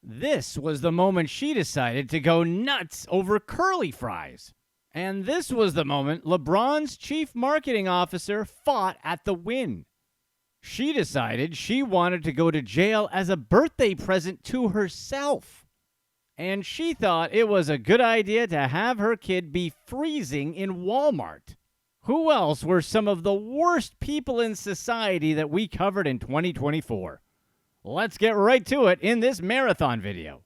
This was the moment she decided to go nuts over curly fries. And this was the moment LeBron's chief marketing officer fought at the win. She decided she wanted to go to jail as a birthday present to herself. And she thought it was a good idea to have her kid be freezing in Walmart. Who else were some of the worst people in society that we covered in 2024? Let's get right to it in this marathon video.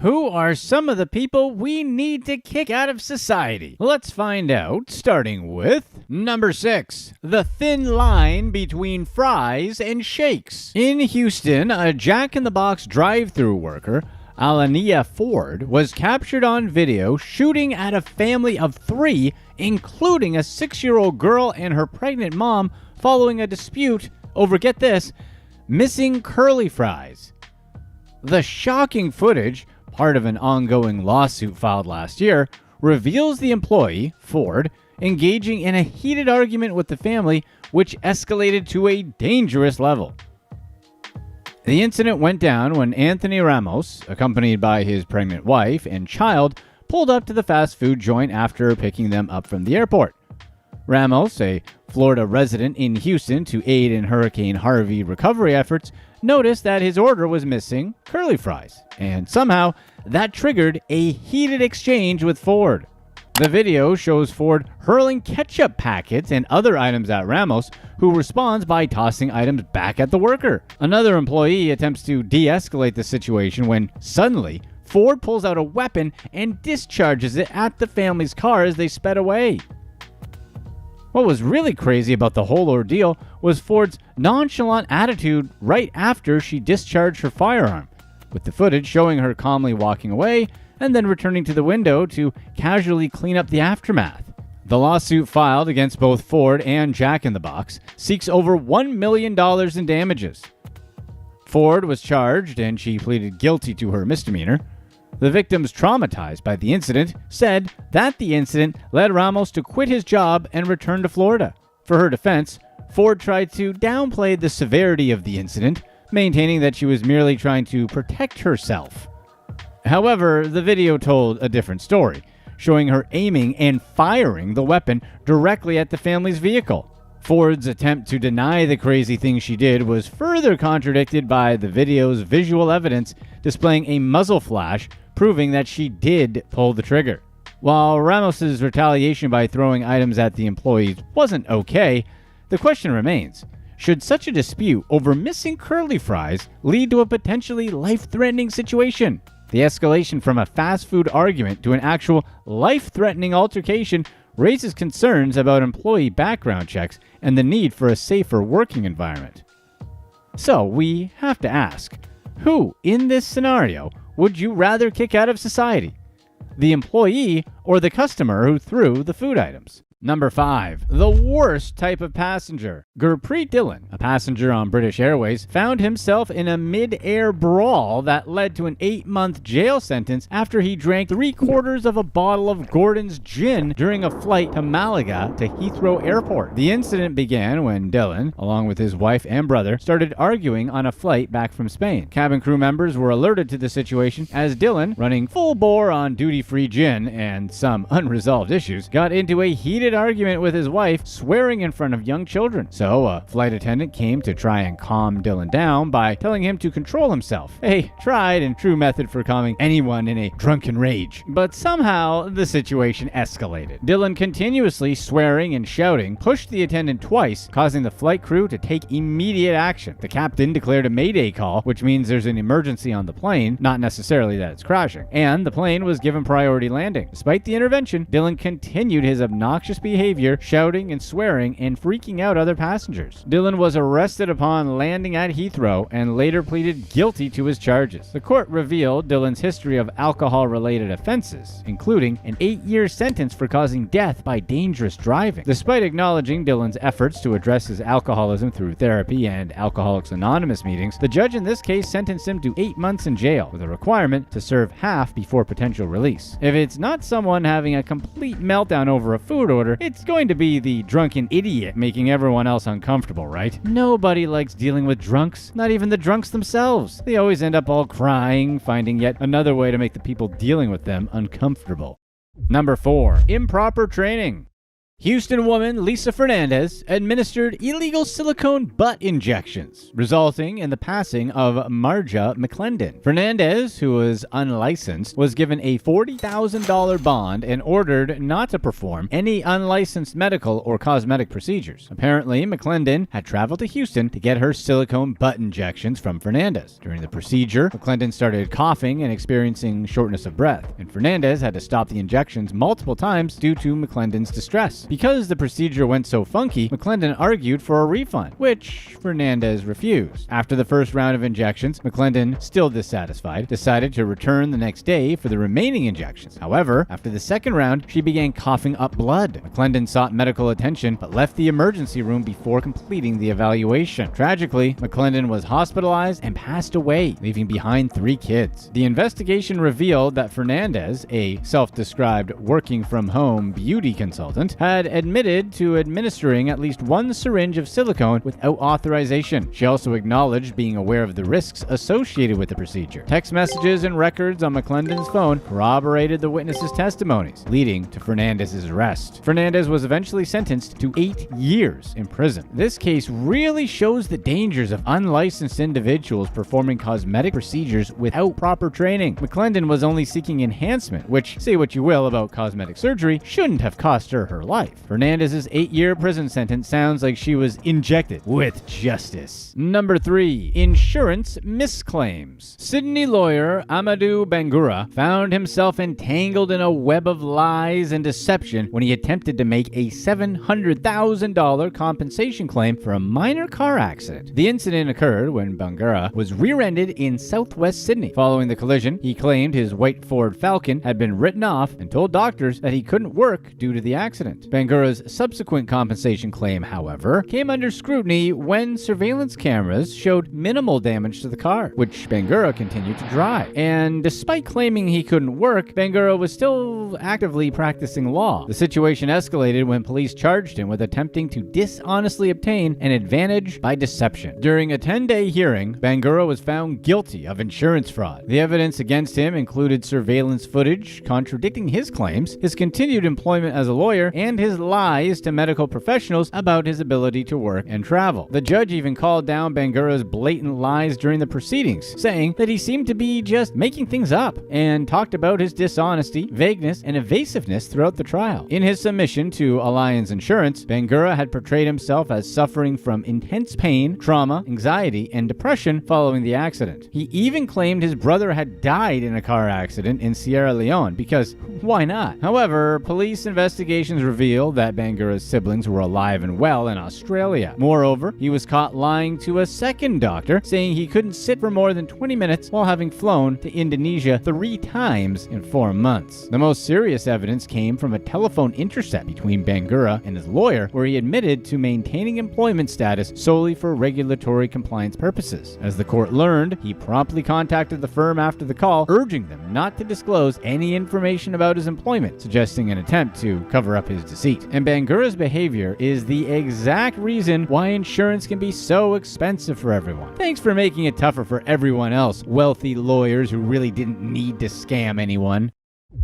Who are some of the people we need to kick out of society? Let's find out, starting with number 6, the thin line between fries and shakes. In Houston, a Jack-in-the-Box drive-thru worker, Alyssa Ford, was captured on video shooting at a family of 3, including a 6-year-old girl and her pregnant mom, following a dispute over, get this, missing curly fries. The shocking footage, part of an ongoing lawsuit filed last year, reveals the employee, Ford, engaging in a heated argument with the family, which escalated to a dangerous level. The incident went down when Anthony Ramos, accompanied by his pregnant wife and child, pulled up to the fast food joint after picking them up from the airport. Ramos, a Florida resident in Houston to aid in Hurricane Harvey recovery efforts, noticed that his order was missing curly fries, and somehow that triggered a heated exchange with Ford. The video shows Ford hurling ketchup packets and other items at Ramos, who responds by tossing items back at the worker. Another employee attempts to de-escalate the situation when suddenly Ford pulls out a weapon and discharges it at the family's car as they sped away. What was really crazy about the whole ordeal was Ford's nonchalant attitude right after she discharged her firearm, with the footage showing her calmly walking away and then returning to the window to casually clean up the aftermath. The lawsuit filed against both Ford and Jack-in-the-Box seeks over $1 million in damages. Ford was charged and she pleaded guilty to her misdemeanor. The victims, traumatized by the incident, said that the incident led Ramos to quit his job and return to Florida. For her defense, Ford tried to downplay the severity of the incident, maintaining that she was merely trying to protect herself. However, the video told a different story, showing her aiming and firing the weapon directly at the family's vehicle. Ford's attempt to deny the crazy thing she did was further contradicted by the video's visual evidence displaying a muzzle flash, proving that she did pull the trigger. While Ramos's retaliation by throwing items at the employees wasn't okay, the question remains, should such a dispute over missing curly fries lead to a potentially life-threatening situation? The escalation from a fast food argument to an actual life-threatening altercation raises concerns about employee background checks and the need for a safer working environment. So we have to ask, who in this scenario would you rather kick out of society? The employee or the customer who threw the food items? Number 5, the worst type of passenger. Gurpreet Dillon, a passenger on British Airways, found himself in a mid-air brawl that led to an 8-month jail sentence after he drank 3/4 of a bottle of Gordon's gin during a flight to Malaga to Heathrow Airport. The incident began when Dillon, along with his wife and brother, started arguing on a flight back from Spain. Cabin crew members were alerted to the situation as Dillon, running full bore on duty-free gin and some unresolved issues, got into a heated argument with his wife, swearing in front of young children. So a flight attendant came to try and calm Dillon down by telling him to control himself, a tried and true method for calming anyone in a drunken rage. But somehow the situation escalated. Dillon, continuously swearing and shouting, pushed the attendant twice, causing the flight crew to take immediate action. The captain declared a mayday call, which means there's an emergency on the plane, not necessarily that it's crashing, and the plane was given priority landing. Despite the intervention, Dillon continued his obnoxious behavior, shouting and swearing and freaking out other passengers. Dillon was arrested upon landing at Heathrow and later pleaded guilty to his charges. The court revealed Dillon's history of alcohol-related offenses, including an 8-year sentence for causing death by dangerous driving. Despite acknowledging Dillon's efforts to address his alcoholism through therapy and Alcoholics Anonymous meetings, the judge in this case sentenced him to 8 months in jail, with a requirement to serve half before potential release. If it's not someone having a complete meltdown over a food order, order, it's going to be the drunken idiot making everyone else uncomfortable, right? Nobody likes dealing with drunks, not even the drunks themselves. They always end up all crying, finding yet another way to make the people dealing with them uncomfortable. Number 4. Improper training. Houston woman Lisa Fernandez administered illegal silicone butt injections, resulting in the passing of Marja McClendon. Fernandez, who was unlicensed, was given a $40,000 bond and ordered not to perform any unlicensed medical or cosmetic procedures. Apparently, McClendon had traveled to Houston to get her silicone butt injections from Fernandez. During the procedure, McClendon started coughing and experiencing shortness of breath, and Fernandez had to stop the injections multiple times due to McClendon's distress. Because the procedure went so funky, McClendon argued for a refund, which Fernandez refused. After the first round of injections, McClendon, still dissatisfied, decided to return the next day for the remaining injections. However, after the second round, she began coughing up blood. McClendon sought medical attention, but left the emergency room before completing the evaluation. Tragically, McClendon was hospitalized and passed away, leaving behind 3 kids. The investigation revealed that Fernandez, a self-described working-from-home beauty consultant, had admitted to administering at least 1 syringe of silicone without authorization. She also acknowledged being aware of the risks associated with the procedure. Text messages and records on McClendon's phone corroborated the witnesses' testimonies, leading to Fernandez's arrest. Fernandez was eventually sentenced to 8 years in prison. This case really shows the dangers of unlicensed individuals performing cosmetic procedures without proper training. McClendon was only seeking enhancement, which, say what you will about cosmetic surgery, shouldn't have cost her life. Fernandez's 8-year prison sentence sounds like she was injected with justice. Number 3. Insurance misclaims. Sydney lawyer Amadou Bangura found himself entangled in a web of lies and deception when he attempted to make a $700,000 compensation claim for a minor car accident. The incident occurred when Bangura was rear-ended in southwest Sydney. Following the collision, he claimed his white Ford Falcon had been written off and told doctors that he couldn't work due to the accident. Bangura's subsequent compensation claim, however, came under scrutiny when surveillance cameras showed minimal damage to the car, which Bangura continued to drive. And despite claiming he couldn't work, Bangura was still actively practicing law. The situation escalated when police charged him with attempting to dishonestly obtain an advantage by deception. During a 10-day hearing, Bangura was found guilty of insurance fraud. The evidence against him included surveillance footage contradicting his claims, his continued employment as a lawyer, and his lies to medical professionals about his ability to work and travel. The judge even called down Bangura's blatant lies during the proceedings, saying that he seemed to be just making things up, and talked about his dishonesty, vagueness, and evasiveness throughout the trial. In his submission to Alliance Insurance, Bangura had portrayed himself as suffering from intense pain, trauma, anxiety, and depression following the accident. He even claimed his brother had died in a car accident in Sierra Leone, because why not? However, police investigations revealed that Bangura's siblings were alive and well in Australia. Moreover, he was caught lying to a second doctor, saying he couldn't sit for more than 20 minutes while having flown to Indonesia 3 times in 4 months. The most serious evidence came from a telephone intercept between Bangura and his lawyer, where he admitted to maintaining employment status solely for regulatory compliance purposes. As the court learned, he promptly contacted the firm after the call, urging them not to disclose any information about his employment, suggesting an attempt to cover up his deceit. And Bangura's behavior is the exact reason why insurance can be so expensive for everyone. Thanks for making it tougher for everyone else, wealthy lawyers who really didn't need to scam anyone.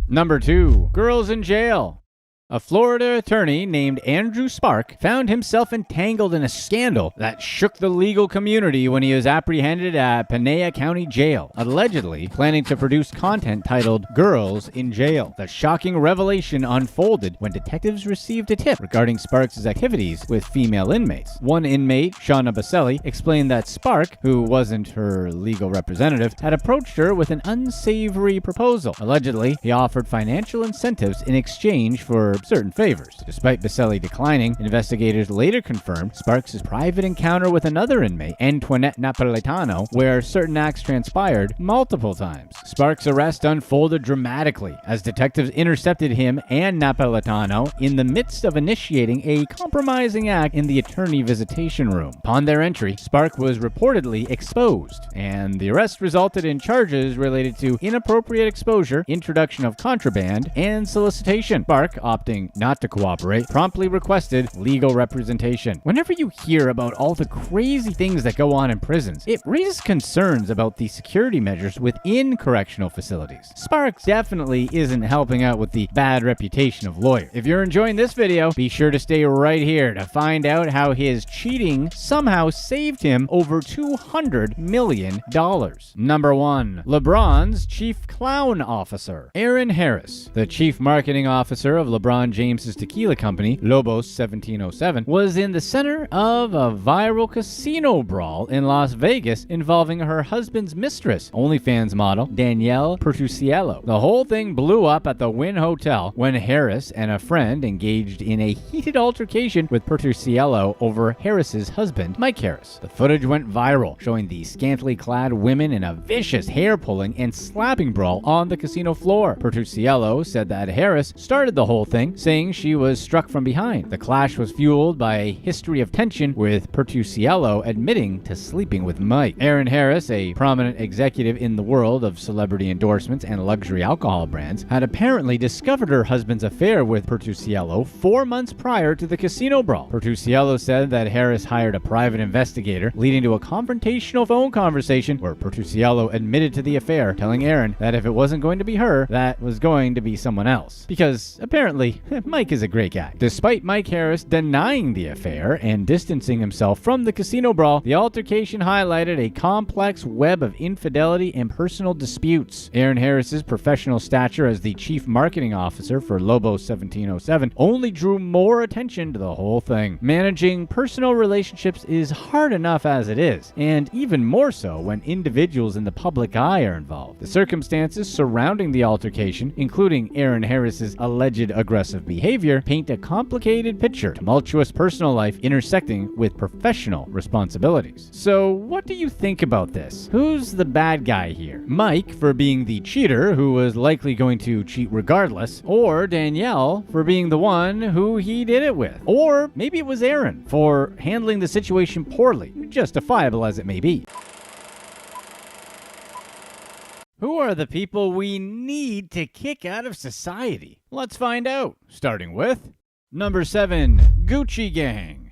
Number 2. Girls in jail. A Florida attorney named Andrew Spark found himself entangled in a scandal that shook the legal community when he was apprehended at Pineda County Jail, allegedly planning to produce content titled Girls in Jail. The shocking revelation unfolded when detectives received a tip regarding Sparks' activities with female inmates. One inmate, Shauna Baselli, explained that Spark, who wasn't her legal representative, had approached her with an unsavory proposal. Allegedly, he offered financial incentives in exchange for certain favors. Despite Baselli declining, investigators later confirmed Sparks' private encounter with another inmate, Antoinette Napolitano, where certain acts transpired multiple times. Sparks' arrest unfolded dramatically as detectives intercepted him and Napolitano in the midst of initiating a compromising act in the attorney visitation room. Upon their entry, Spark was reportedly exposed, and the arrest resulted in charges related to inappropriate exposure, introduction of contraband, and solicitation. Spark opted opting not to cooperate, promptly requested legal representation. Whenever you hear about all the crazy things that go on in prisons, it raises concerns about the security measures within correctional facilities. Sparks definitely isn't helping out with the bad reputation of lawyers. If you're enjoying this video, be sure to stay right here to find out how his cheating somehow saved him over $200 million. Number 1. LeBron's chief clown officer. Aaron Harris, the chief marketing officer of LeBron James's tequila company, Lobos 1707, was in the center of a viral casino brawl in Las Vegas involving her husband's mistress, OnlyFans model Danielle Pertusiello. The whole thing blew up at the Wynn Hotel when Harris and a friend engaged in a heated altercation with Pertusiello over Harris's husband, Mike Harris. The footage went viral, showing the scantily clad women in a vicious hair-pulling and slapping brawl on the casino floor. Pertusiello said that Harris started the whole thing, saying she was struck from behind. The clash was fueled by a history of tension, with Pertusiello admitting to sleeping with Mike. Aaron Harris, a prominent executive in the world of celebrity endorsements and luxury alcohol brands, had apparently discovered her husband's affair with Pertusiello 4 months prior to the casino brawl. Pertusiello said that Harris hired a private investigator, leading to a confrontational phone conversation where Pertusiello admitted to the affair, telling Aaron that if it wasn't going to be her, that was going to be someone else. Because apparently, Mike is a great guy. Despite Mike Harris denying the affair and distancing himself from the casino brawl, the altercation highlighted a complex web of infidelity and personal disputes. Aaron Harris's professional stature as the chief marketing officer for Lobos 1707 only drew more attention to the whole thing. Managing personal relationships is hard enough as it is, and even more so when individuals in the public eye are involved. The circumstances surrounding the altercation, including Aaron Harris's alleged aggressive behavior, paint a complicated picture, tumultuous personal life intersecting with professional responsibilities. So what do you think about this? Who's the bad guy here? Mike for being the cheater who was likely going to cheat regardless, or Danielle for being the one who he did it with? Or maybe it was Aaron for handling the situation poorly, justifiable as it may be. Who are the people we need to kick out of society? Let's find out, starting with number 7, Gucci Gang.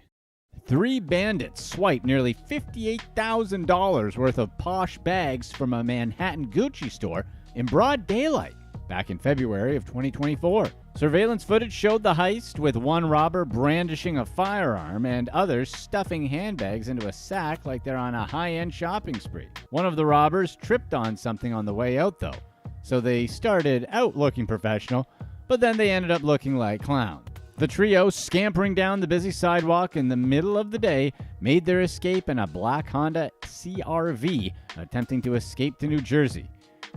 3 bandits swiped nearly $58,000 worth of posh bags from a Manhattan Gucci store in broad daylight back in February of 2024. Surveillance footage showed the heist, with one robber brandishing a firearm and others stuffing handbags into a sack like they're on a high-end shopping spree. One of the robbers tripped on something on the way out, though, so they started out looking professional, but then they ended up looking like clowns. The trio, scampering down the busy sidewalk in the middle of the day, made their escape in a black Honda CR-V, attempting to escape to New Jersey,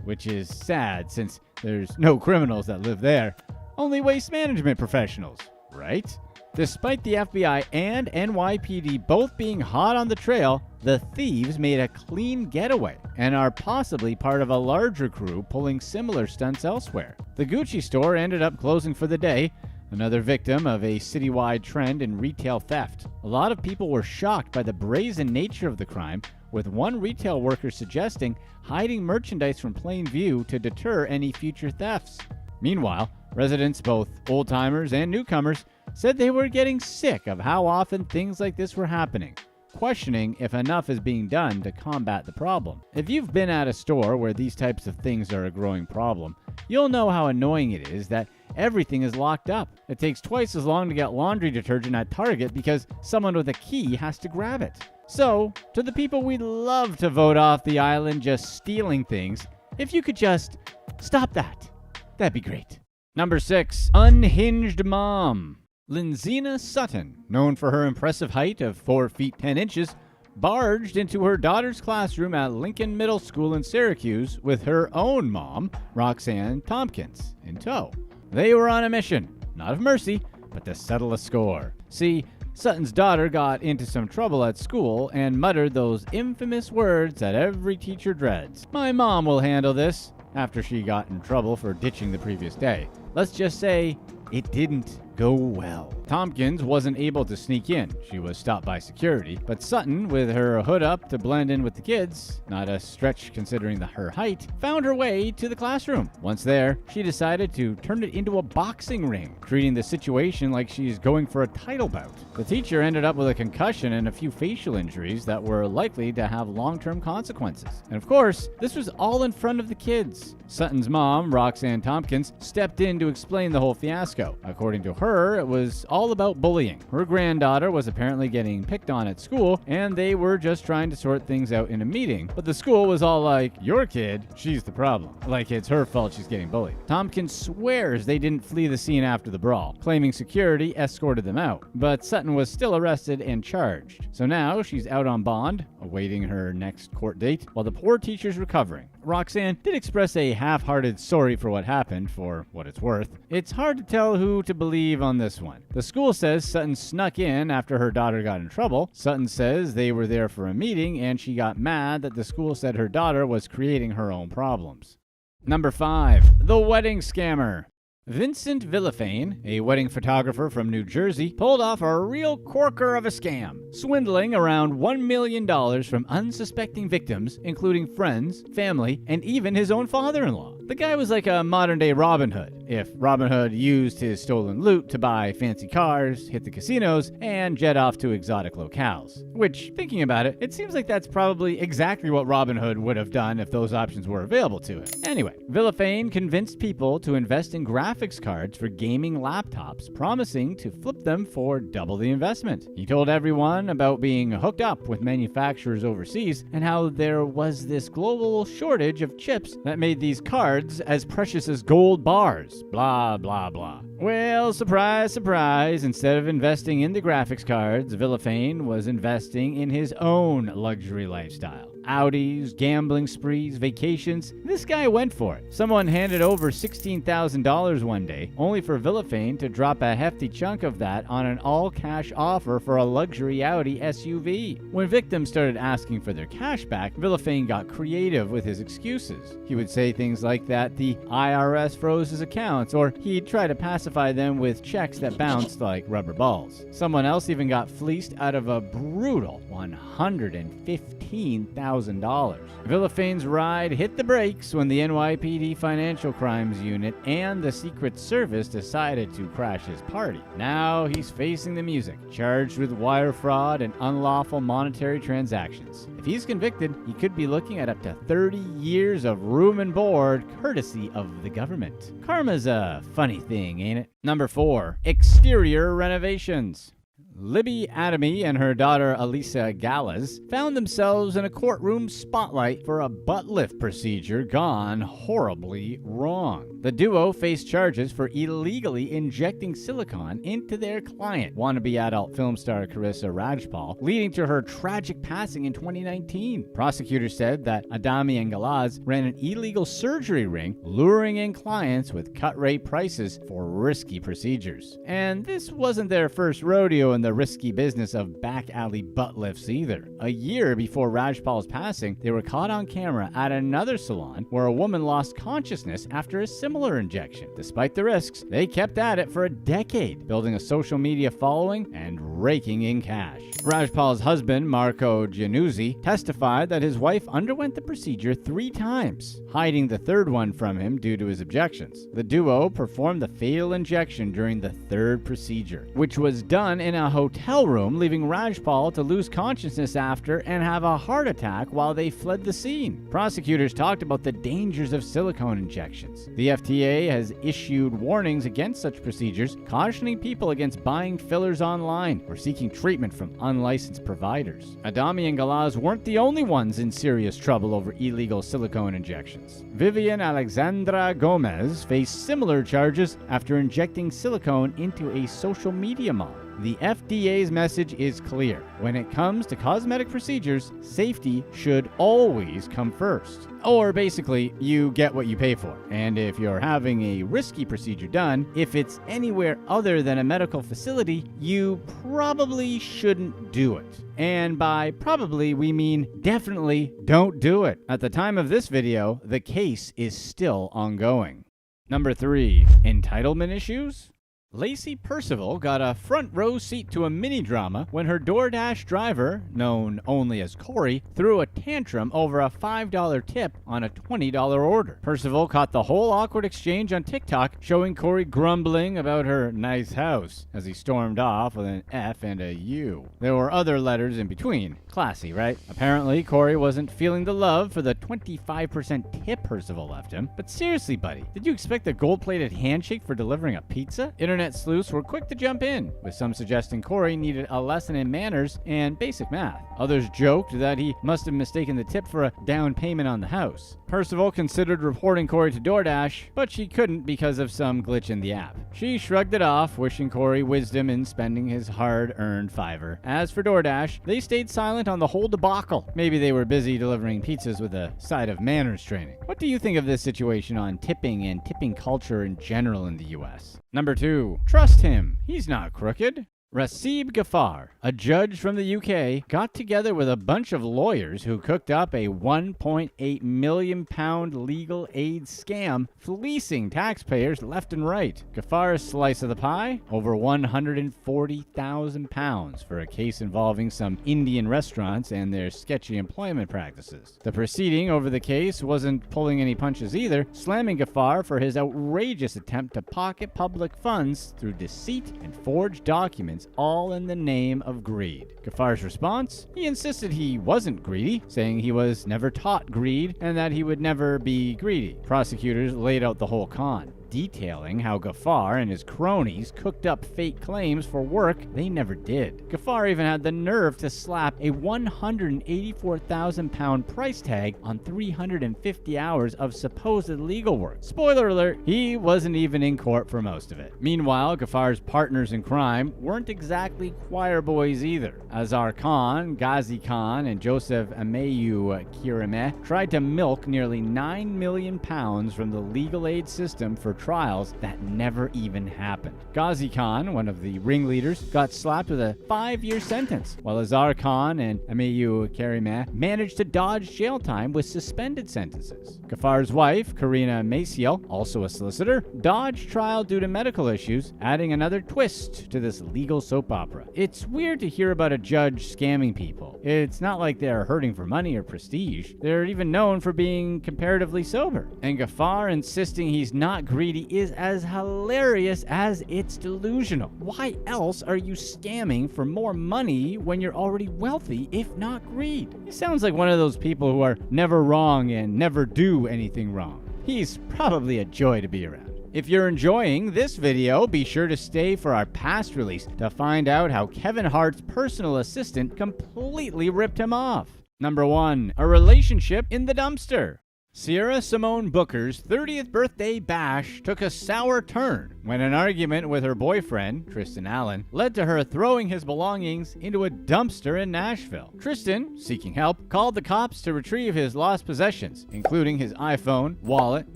which is sad since there's no criminals that live there. Only waste management professionals, right? Despite the FBI and NYPD both being hot on the trail, the thieves made a clean getaway and are possibly part of a larger crew pulling similar stunts elsewhere. The Gucci store ended up closing for the day, another victim of a citywide trend in retail theft. A lot of people were shocked by the brazen nature of the crime, with one retail worker suggesting hiding merchandise from plain view to deter any future thefts. Meanwhile, residents, both old-timers and newcomers, said they were getting sick of how often things like this were happening, questioning if enough is being done to combat the problem. If you've been at a store where these types of things are a growing problem, you'll know how annoying it is that everything is locked up. It takes twice as long to get laundry detergent at Target because someone with a key has to grab it. So, to the people we'd love to vote off the island just stealing things, if you could just stop that, that'd be great. Number 6, Unhinged Mom. Linzina Sutton, known for her impressive height of 4 feet 10 inches, barged into her daughter's classroom at Lincoln Middle School in Syracuse with her own mom, Roxanne Tompkins, in tow. They were on a mission, not of mercy, but to settle a score. See, Sutton's daughter got into some trouble at school and muttered those infamous words that every teacher dreads. "My mom will handle this," after she got in trouble for ditching the previous day. Let's just say it didn't go well. Tompkins wasn't able to sneak in. She was stopped by security, but Sutton, with her hood up to blend in with the kids, not a stretch considering her height, found her way to the classroom. Once there, she decided to turn it into a boxing ring, treating the situation like she's going for a title bout. The teacher ended up with a concussion and a few facial injuries that were likely to have long-term consequences. And of course, this was all in front of the kids. Sutton's mom, Roxanne Tompkins, stepped in to explain the whole fiasco. According to her, it was all about bullying. Her granddaughter was apparently getting picked on at school, and they were just trying to sort things out in a meeting. But the school was all like, your kid, she's the problem. Like it's her fault she's getting bullied. Tompkins swears they didn't flee the scene after the brawl, claiming security escorted them out. But Sutton was still arrested and charged. So now she's out on bond, awaiting her next court date, while the poor teacher's recovering. Roxanne did express a half-hearted sorry for what happened, for what it's worth. It's hard to tell who to believe on this one. The school says Sutton snuck in after her daughter got in trouble. Sutton says they were there for a meeting and she got mad that the school said her daughter was creating her own problems. Number 5. The Wedding Scammer. Vincent Villafane, a wedding photographer from New Jersey, pulled off a real corker of a scam, swindling around $1 million from unsuspecting victims, including friends, family, and even his own father-in-law. The guy was like a modern-day Robin Hood, if Robin Hood used his stolen loot to buy fancy cars, hit the casinos, and jet off to exotic locales. Which, thinking about it, it seems like that's probably exactly what Robin Hood would have done if those options were available to him. Anyway, Villafane convinced people to invest in graphics cards for gaming laptops, promising to flip them for double the investment. He told everyone about being hooked up with manufacturers overseas and how there was this global shortage of chips that made these cards as precious as gold bars. Blah, blah, blah. Well, surprise, surprise, instead of investing in the graphics cards, Villafane was investing in his own luxury lifestyle. Audis, gambling sprees, vacations. This guy went for it. Someone handed over $16,000 one day, only for Villafane to drop a hefty chunk of that on an all-cash offer for a luxury Audi SUV. When victims started asking for their cash back, Villafane got creative with his excuses. He would say things like that the IRS froze his accounts, or he'd try to pacify them with checks that bounced like rubber balls. Someone else even got fleeced out of a brutal $115,000. Villafane's ride hit the brakes when the NYPD Financial Crimes Unit and the Secret Service decided to crash his party. Now he's facing the music, charged with wire fraud and unlawful monetary transactions. If he's convicted, he could be looking at up to 30 years of room and board, courtesy of the government. Karma's a funny thing, ain't it? Number 4. Exterior renovations. Libby Adamy and her daughter Alyssa Gallas found themselves in a courtroom spotlight for a butt lift procedure gone horribly wrong. The duo faced charges for illegally injecting silicone into their client, wannabe adult film star Carissa Rajpal, leading to her tragic passing in 2019. Prosecutors said that Adamy and Gallas ran an illegal surgery ring, luring in clients with cut-rate prices for risky procedures. And this wasn't their first rodeo in the risky business of back alley butt lifts either. A year before Rajpal's passing, they were caught on camera at another salon where a woman lost consciousness after a similar injection. Despite the risks, they kept at it for a decade, building a social media following and raking in cash. Rajpal's husband, Marco Giannuzzi, testified that his wife underwent the procedure 3 times, hiding the third one from him due to his objections. The duo performed the fatal injection during the 3rd procedure, which was done in a hotel room, leaving Rajpal to lose consciousness after and have a heart attack while they fled the scene. Prosecutors talked about the dangers of silicone injections. The FDA has issued warnings against such procedures, cautioning people against buying fillers online or seeking treatment from unlicensed providers. Adamy and Galaz weren't the only ones in serious trouble over illegal silicone injections. Vivian Alexandra Gomez faced similar charges after injecting silicone into a social media model. The FDA's message is clear. When it comes to cosmetic procedures, safety should always come first. Or basically, you get what you pay for. And if you're having a risky procedure done, if it's anywhere other than a medical facility, you probably shouldn't do it. And by probably, we mean definitely don't do it. At the time of this video, the case is still ongoing. Number 3, entitlement issues? Lacey Percival got a front row seat to a mini drama when her DoorDash driver, known only as Corey, threw a tantrum over a $5 tip on a $20 order. Percival caught the whole awkward exchange on TikTok, showing Corey grumbling about her nice house as he stormed off with an F and a U. There were other letters in between. Classy, right? Apparently, Corey wasn't feeling the love for the 25% tip Percival left him. But seriously, buddy, did you expect a gold-plated handshake for delivering a pizza? Internet sleuths were quick to jump in, with some suggesting Corey needed a lesson in manners and basic math. Others joked that he must have mistaken the tip for a down payment on the house. Percival considered reporting Corey to DoorDash, but she couldn't because of some glitch in the app. She shrugged it off, wishing Corey wisdom in spending his hard-earned $5. As for DoorDash, they stayed silent on the whole debacle. Maybe they were busy delivering pizzas with a side of manners training. What do you think of this situation on tipping and tipping culture in general in the US? Number 2. Trust him. He's not crooked. Rasib Ghaffar, a judge from the UK, got together with a bunch of lawyers who cooked up a £1.8 million legal aid scam, fleecing taxpayers left and right. Ghaffar's slice of the pie? Over £140,000 for a case involving some Indian restaurants and their sketchy employment practices. The proceeding over the case wasn't pulling any punches either, slamming Ghaffar for his outrageous attempt to pocket public funds through deceit and forged documents, all in the name of greed. Ghaffar's response? He insisted he wasn't greedy, saying he was never taught greed and that he would never be greedy. Prosecutors laid out the whole con, detailing how Ghaffar and his cronies cooked up fake claims for work they never did. Ghaffar even had the nerve to slap a £184,000 price tag on 350 hours of supposed legal work. Spoiler alert, he wasn't even in court for most of it. Meanwhile, Ghafar's partners in crime weren't exactly choir boys either. Azar Khan, Ghazi Khan, and Joseph Ameyu Kirimeh tried to milk nearly £9 million from the legal aid system for trials that never even happened. Ghazi Khan, one of the ringleaders, got slapped with a 5-year sentence, while Azar Khan and Ameyu Karimeh managed to dodge jail time with suspended sentences. Ghafar's wife, Karina Maciel, also a solicitor, dodged trial due to medical issues, adding another twist to this legal soap opera. It's weird to hear about a judge scamming people. It's not like they're hurting for money or prestige. They're even known for being comparatively sober. And Ghaffar insisting he's not greedy is as hilarious as it's delusional. Why else are you scamming for more money when you're already wealthy, if not greed? He sounds like one of those people who are never wrong and never do anything wrong. He's probably a joy to be around. If you're enjoying this video, be sure to stay for our past release to find out how Kevin Hart's personal assistant completely ripped him off. Number 1. A relationship in the dumpster. Sierra Simone Booker's 30th birthday bash took a sour turn when an argument with her boyfriend, Tristan Allen, led to her throwing his belongings into a dumpster in Nashville. Tristan, seeking help, called the cops to retrieve his lost possessions, including his iPhone, wallet,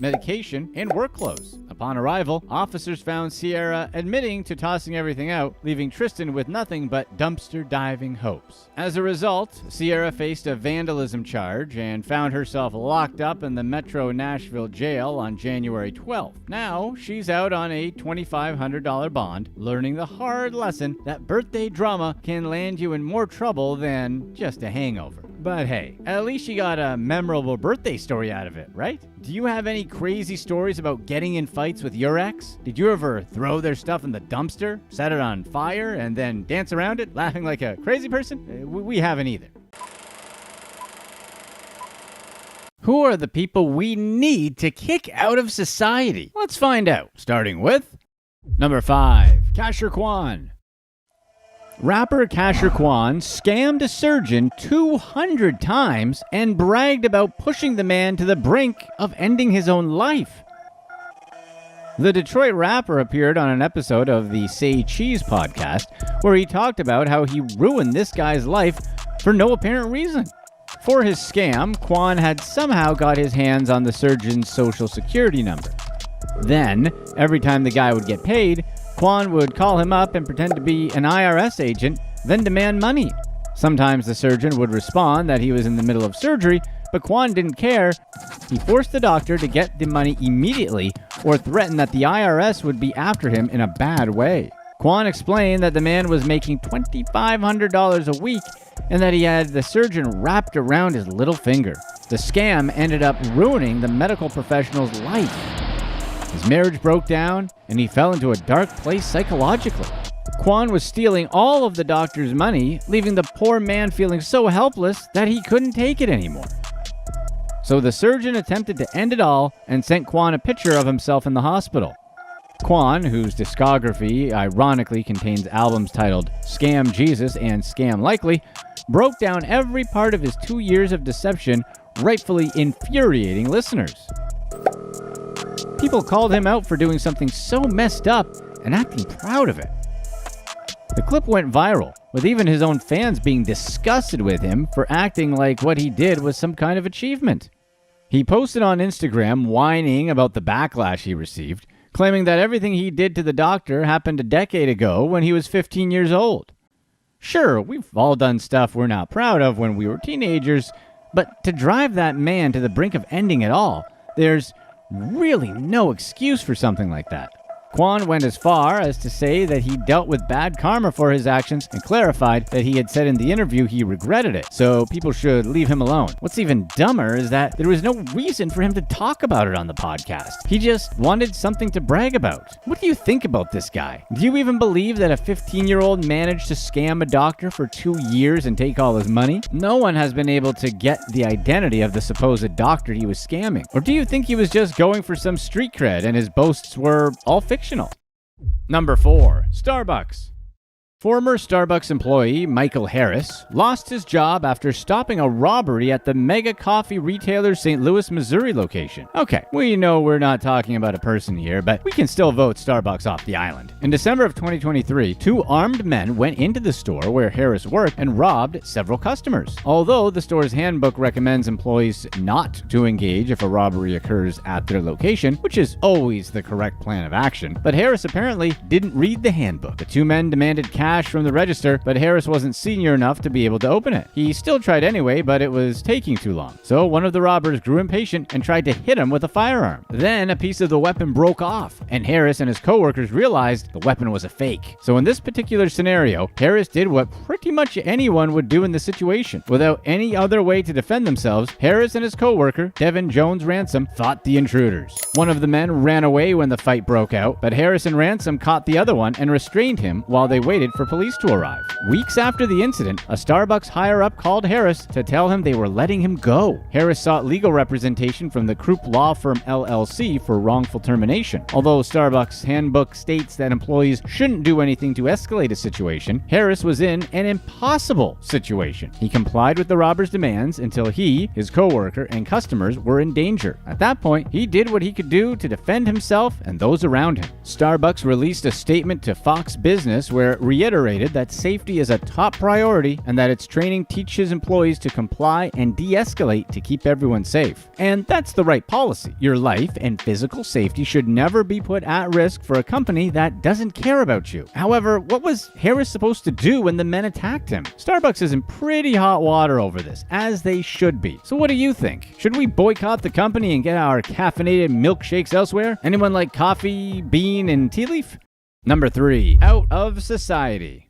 medication, and work clothes. Upon arrival, officers found Sierra admitting to tossing everything out, leaving Tristan with nothing but dumpster diving hopes. As a result, Sierra faced a vandalism charge and found herself locked up in the Metro Nashville jail on January 12th. Now, she's out on a $2,500 bond, learning the hard lesson that birthday drama can land you in more trouble than just a hangover. But hey, at least she got a memorable birthday story out of it, right? Do you have any crazy stories about getting in fights with your ex? Did you ever throw their stuff in the dumpster, set it on fire, and then dance around it, laughing like a crazy person? We haven't either. Who are the people we need to kick out of society? Let's find out, starting with number 5, casherquan. Rapper casherquan scammed a surgeon 200 times and bragged about pushing the man to the brink of ending his own life. The Detroit rapper appeared on an episode of the Say Cheese podcast where he talked about how he ruined this guy's life for no apparent reason. For his scam, Quan had somehow got his hands on the surgeon's social security number. Then, every time the guy would get paid, Quan would call him up and pretend to be an IRS agent, then demand money. Sometimes the surgeon would respond that he was in the middle of surgery, but Quan didn't care. He forced the doctor to get the money immediately, or threatened that the IRS would be after him in a bad way. Quan explained that the man was making $2,500 a week and that he had the surgeon wrapped around his little finger. The scam ended up ruining the medical professional's life. His marriage broke down and he fell into a dark place psychologically. Quan was stealing all of the doctor's money, leaving the poor man feeling so helpless that he couldn't take it anymore. So the surgeon attempted to end it all and sent Quan a picture of himself in the hospital. Quan, whose discography ironically contains albums titled Scam Jesus and Scam Likely, broke down every part of his 2 years of deception, rightfully infuriating listeners. People called him out for doing something so messed up and acting proud of it. The clip went viral, with even his own fans being disgusted with him for acting like what he did was some kind of achievement. He posted on Instagram whining about the backlash he received, claiming that everything he did to the doctor happened a decade ago when he was 15 years old. Sure, we've all done stuff we're not proud of when we were teenagers, but to drive that man to the brink of ending it all, there's really no excuse for something like that. Quan went as far as to say that he dealt with bad karma for his actions and clarified that he had said in the interview he regretted it, so people should leave him alone. What's even dumber is that there was no reason for him to talk about it on the podcast. He just wanted something to brag about. What do you think about this guy? Do you even believe that a 15-year-old managed to scam a doctor for 2 years and take all his money? No one has been able to get the identity of the supposed doctor he was scamming. Or do you think he was just going for some street cred and his boasts were all fictional? Number 4. Starbucks. Former Starbucks employee Michael Harris lost his job after stopping a robbery at the mega coffee retailer's St. Louis, Missouri location. Okay, we know we're not talking about a person here, but we can still vote Starbucks off the island. In December of 2023, 2 armed men went into the store where Harris worked and robbed several customers. Although the store's handbook recommends employees not to engage if a robbery occurs at their location, which is always the correct plan of action, but Harris apparently didn't read the handbook. The 2 men demanded cash from the register, but Harris wasn't senior enough to be able to open it. He still tried anyway, but it was taking too long. So one of the robbers grew impatient and tried to hit him with a firearm. Then a piece of the weapon broke off, and Harris and his coworkers realized the weapon was a fake. So in this particular scenario, Harris did what pretty much anyone would do in the situation. Without any other way to defend themselves, Harris and his coworker, Devin Jones Ransom, fought the intruders. One of the men ran away when the fight broke out, but Harris and Ransom caught the other one and restrained him while they waited for police to arrive. Weeks after the incident, a Starbucks higher-up called Harris to tell him they were letting him go. Harris sought legal representation from the Krupp law firm LLC for wrongful termination. Although Starbucks handbook states that employees shouldn't do anything to escalate a situation, Harris was in an impossible situation. He complied with the robber's demands until he, his coworker, and customers were in danger. At that point, he did what he could do to defend himself and those around him. Starbucks released a statement to Fox Business where it reiterated that safety is a top priority and that its training teaches employees to comply and de-escalate to keep everyone safe. And that's the right policy. Your life and physical safety should never be put at risk for a company that doesn't care about you. However, what was Harris supposed to do when the men attacked him? Starbucks is in pretty hot water over this, as they should be. So what do you think? Should we boycott the company and get our caffeinated milkshakes elsewhere? Anyone like coffee, bean, and tea leaf? Number 3. Out of society.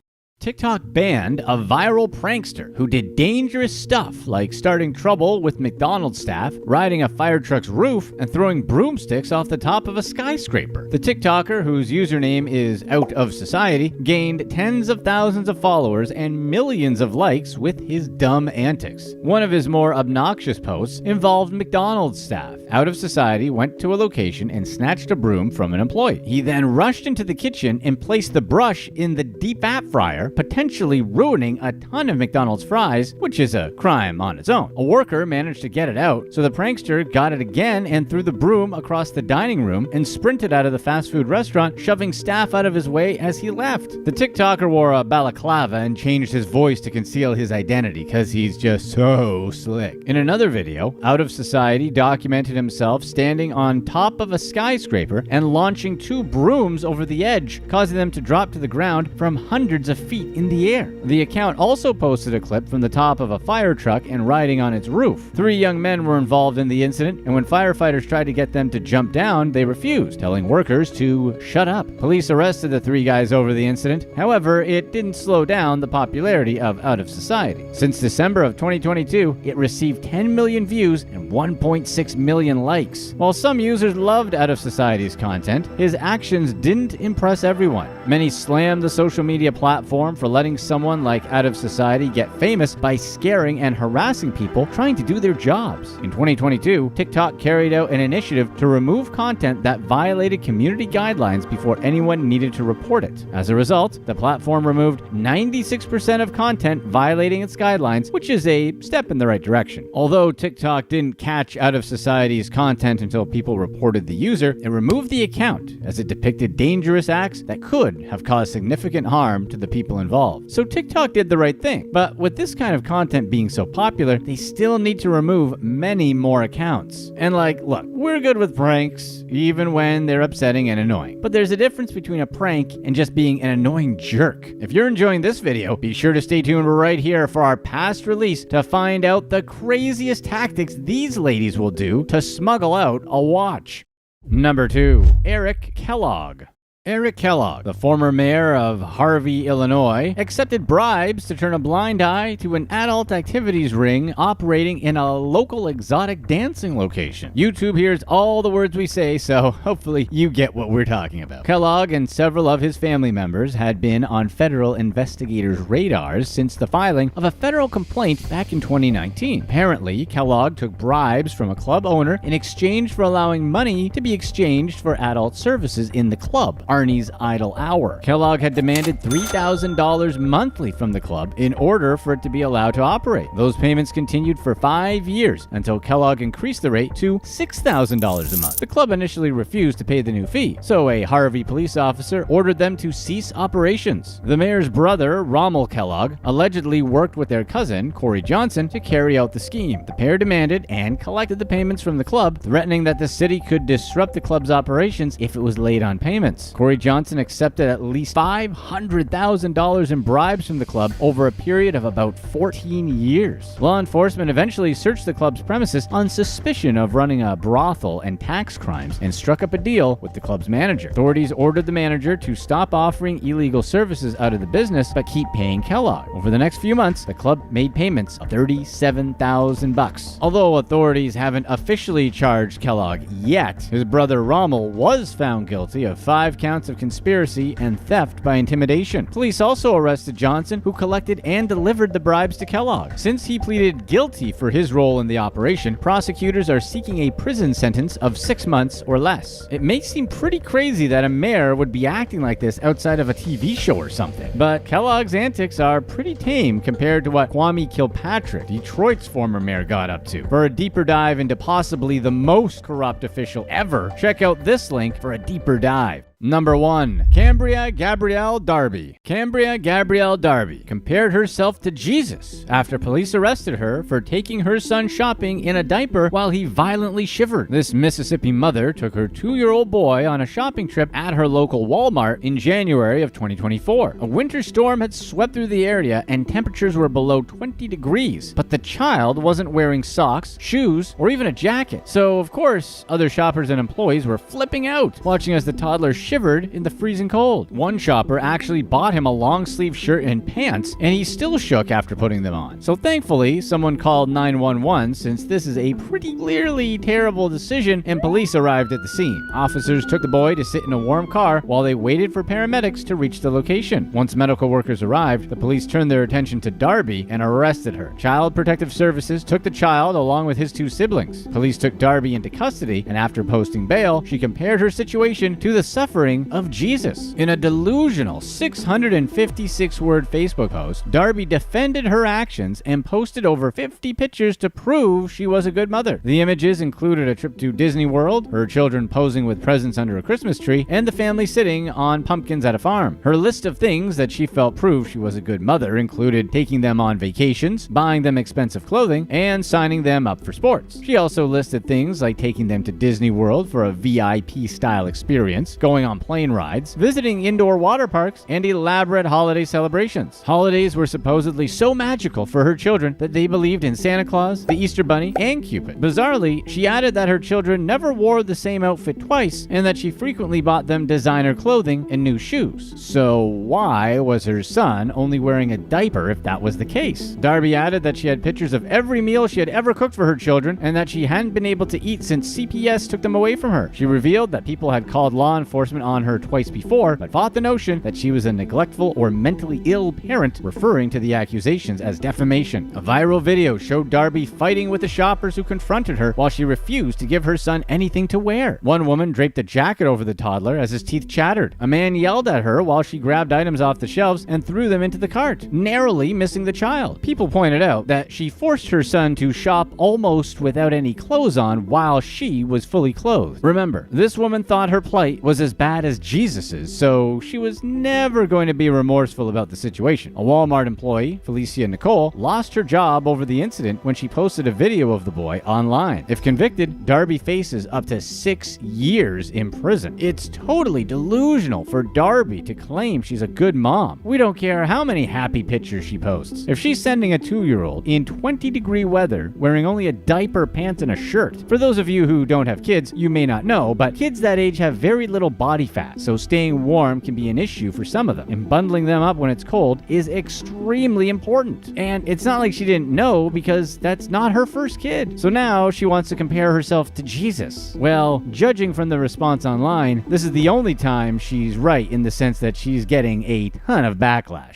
TikTok banned a viral prankster who did dangerous stuff like starting trouble with McDonald's staff, riding a fire truck's roof, and throwing broomsticks off the top of a skyscraper. The TikToker, whose username is Out of Society, gained tens of thousands of followers and millions of likes with his dumb antics. One of his more obnoxious posts involved McDonald's staff. Out of Society went to a location and snatched a broom from an employee. He then rushed into the kitchen and placed the brush in the deep fat fryer, potentially ruining a ton of McDonald's fries, which is a crime on its own. A worker managed to get it out, so the prankster got it again and threw the broom across the dining room and sprinted out of the fast food restaurant, shoving staff out of his way as he left. The TikToker wore a balaclava and changed his voice to conceal his identity because he's just so slick. In another video, Out of Society documented himself standing on top of a skyscraper and launching 2 brooms over the edge, causing them to drop to the ground from hundreds of feet feet in the air. The account also posted a clip from the top of a fire truck and riding on its roof. 3 young men were involved in the incident, and when firefighters tried to get them to jump down, they refused, telling workers to shut up. Police arrested the 3 guys over the incident. However, it didn't slow down the popularity of Out of Society. Since December of 2022, it received 10 million views and 1.6 million likes. While some users loved Out of Society's content, his actions didn't impress everyone. Many slammed the social media platform for letting someone like Out of Society get famous by scaring and harassing people trying to do their jobs. In 2022, TikTok carried out an initiative to remove content that violated community guidelines before anyone needed to report it. As a result, the platform removed 96% of content violating its guidelines, which is a step in the right direction. Although TikTok didn't catch Out of Society's content until people reported the user, it removed the account as it depicted dangerous acts that could have caused significant harm to the people involved. So TikTok did the right thing. But with this kind of content being so popular, they still need to remove many more accounts. And look, we're good with pranks, even when they're upsetting and annoying. But there's a difference between a prank and just being an annoying jerk. If you're enjoying this video, be sure to stay tuned right here for our past release to find out the craziest tactics these ladies will do to smuggle out a watch. Number 2. Eric Kellogg. Eric Kellogg, the former mayor of Harvey, Illinois, accepted bribes to turn a blind eye to an adult activities ring operating in a local exotic dancing location. YouTube hears all the words we say, so hopefully you get what we're talking about. Kellogg and several of his family members had been on federal investigators' radars since the filing of a federal complaint back in 2019. Apparently, Kellogg took bribes from a club owner in exchange for allowing money to be exchanged for adult services in the club, Arnie's Idle Hour. Kellogg had demanded $3,000 monthly from the club in order for it to be allowed to operate. Those payments continued for 5 years until Kellogg increased the rate to $6,000 a month. The club initially refused to pay the new fee, so a Harvey police officer ordered them to cease operations. The mayor's brother, Rommel Kellogg, allegedly worked with their cousin, Corey Johnson, to carry out the scheme. The pair demanded and collected the payments from the club, threatening that the city could disrupt the club's operations if it was late on payments. Corey Johnson accepted at least $500,000 in bribes from the club over a period of about 14 years. Law enforcement eventually searched the club's premises on suspicion of running a brothel and tax crimes and struck up a deal with the club's manager. Authorities ordered the manager to stop offering illegal services out of the business but keep paying Kellogg. Over the next few months, the club made payments of $37,000. Although authorities haven't officially charged Kellogg yet, his brother Rommel was found guilty of 5 counts of conspiracy and theft by intimidation. Police also arrested Johnson, who collected and delivered the bribes to Kellogg. Since he pleaded guilty for his role in the operation, prosecutors are seeking a prison sentence of 6 months or less. It may seem pretty crazy that a mayor would be acting like this outside of a TV show or something, but Kellogg's antics are pretty tame compared to what Kwame Kilpatrick, Detroit's former mayor, got up to. For a deeper dive into possibly the most corrupt official ever, check out this link for a deeper dive. Number 1. Cambria Gabrielle Darby. Cambria Gabrielle Darby compared herself to Jesus after police arrested her for taking her son shopping in a diaper while he violently shivered. This Mississippi mother took her 2-year-old boy on a shopping trip at her local Walmart in January of 2024. A winter storm had swept through the area and temperatures were below 20 degrees, but the child wasn't wearing socks, shoes, or even a jacket. So, of course, other shoppers and employees were flipping out, watching as the toddler shivered in the freezing cold. One shopper actually bought him a long sleeve shirt and pants, and he still shook after putting them on. So thankfully, someone called 911 since this is a pretty clearly terrible decision, and police arrived at the scene. Officers took the boy to sit in a warm car while they waited for paramedics to reach the location. Once medical workers arrived, the police turned their attention to Darby and arrested her. Child Protective Services took the child along with his 2 siblings. Police took Darby into custody, and after posting bail, she compared her situation to the suffering of Jesus. In a delusional 656-word Facebook post, Darby defended her actions and posted over 50 pictures to prove she was a good mother. The images included a trip to Disney World, her children posing with presents under a Christmas tree, and the family sitting on pumpkins at a farm. Her list of things that she felt proved she was a good mother included taking them on vacations, buying them expensive clothing, and signing them up for sports. She also listed things like taking them to Disney World for a VIP-style experience, going going on plane rides, visiting indoor water parks, and elaborate holiday celebrations. Holidays were supposedly so magical for her children that they believed in Santa Claus, the Easter Bunny, and Cupid. Bizarrely, she added that her children never wore the same outfit twice and that she frequently bought them designer clothing and new shoes. So why was her son only wearing a diaper if that was the case? Darby added that she had pictures of every meal she had ever cooked for her children and that she hadn't been able to eat since CPS took them away from her. She revealed that people had called law enforcement on her twice before, but fought the notion that she was a neglectful or mentally ill parent, referring to the accusations as defamation. A viral video showed Darby fighting with the shoppers who confronted her while she refused to give her son anything to wear. One woman draped a jacket over the toddler as his teeth chattered. A man yelled at her while she grabbed items off the shelves and threw them into the cart, narrowly missing the child. People pointed out that she forced her son to shop almost without any clothes on while she was fully clothed. Remember, this woman thought her plight was as bad as Jesus's, so she was never going to be remorseful about the situation. A Walmart employee, Felicia Nicole, lost her job over the incident when she posted a video of the boy online. If convicted, Darby faces up to 6 years in prison. It's totally delusional for Darby to claim she's a good mom. We don't care how many happy pictures she posts. If she's sending a 2-year-old in 20-degree weather wearing only a diaper, pants, and a shirt. For those of you who don't have kids, you may not know, but kids that age have very little body fat, so staying warm can be an issue for some of them, and bundling them up when it's cold is extremely important. And it's not like she didn't know, because that's not her first kid. So now she wants to compare herself to Jesus. Well, judging from the response online, this is the only time she's right in the sense that she's getting a ton of backlash.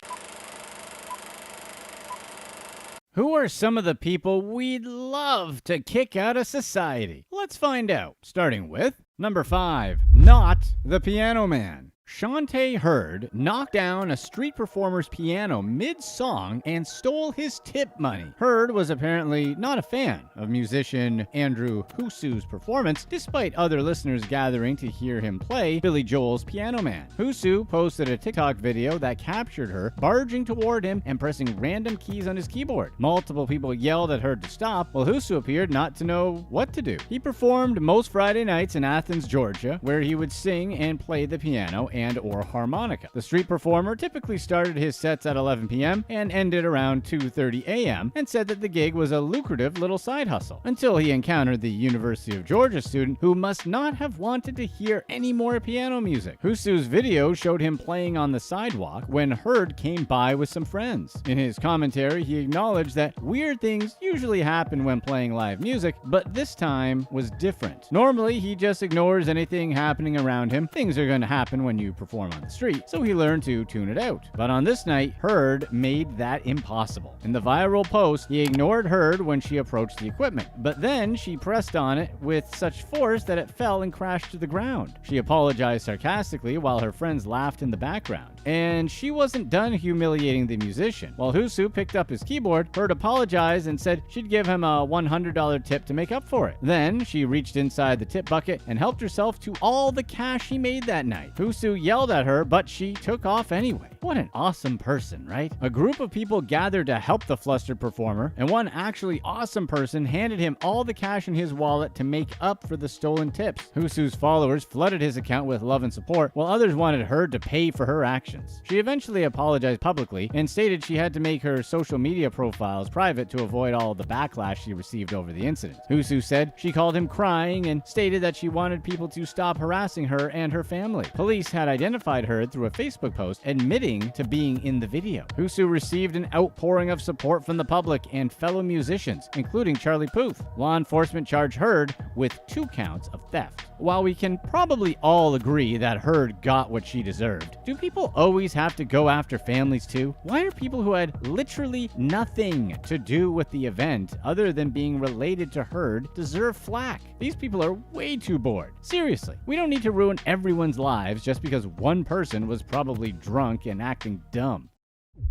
Who are some of the people we'd love to kick out of society? Let's find out, starting with number 5, not the Piano Man. Shantae Hurd knocked down a street performer's piano mid-song and stole his tip money. Hurd was apparently not a fan of musician Andrew Husu's performance, despite other listeners gathering to hear him play Billy Joel's Piano Man. Husu posted a TikTok video that captured her barging toward him and pressing random keys on his keyboard. Multiple people yelled at Hurd to stop, while Husu appeared not to know what to do. He performed most Friday nights in Athens, Georgia, where he would sing and play the piano and/or harmonica. The street performer typically started his sets at 11 p.m. and ended around 2:30 a.m. and said that the gig was a lucrative little side hustle, until he encountered the University of Georgia student who must not have wanted to hear any more piano music. Husu's video showed him playing on the sidewalk when Hurd came by with some friends. In his commentary, he acknowledged that weird things usually happen when playing live music, but this time was different. Normally, he just ignores anything happening around him. Things are going to happen when you perform on the street, so he learned to tune it out. But on this night, Hurd made that impossible. In the viral post, he ignored Hurd when she approached the equipment, but then she pressed on it with such force that it fell and crashed to the ground. She apologized sarcastically while her friends laughed in the background. And she wasn't done humiliating the musician. While Husu picked up his keyboard, Hurd apologized and said she'd give him a $100 tip to make up for it. Then she reached inside the tip bucket and helped herself to all the cash he made that night. Husu yelled at her, but she took off anyway. What an awesome person, right? A group of people gathered to help the flustered performer, and one actually awesome person handed him all the cash in his wallet to make up for the stolen tips. Husu's followers flooded his account with love and support, while others wanted her to pay for her actions. She eventually apologized publicly and stated she had to make her social media profiles private to avoid all of the backlash she received over the incident. Husu said she called him crying and stated that she wanted people to stop harassing her and her family. Police had identified her through a Facebook post admitting to being in the video. Husu received an outpouring of support from the public and fellow musicians, including Charlie Puth. Law enforcement charged Hurd with 2 counts of theft. While we can probably all agree that Hurd got what she deserved, do people always have to go after families too? Why are people who had literally nothing to do with the event other than being related to Hurd deserve flack? These people are way too bored. Seriously, we don't need to ruin everyone's lives just because one person was probably drunk and acting dumb.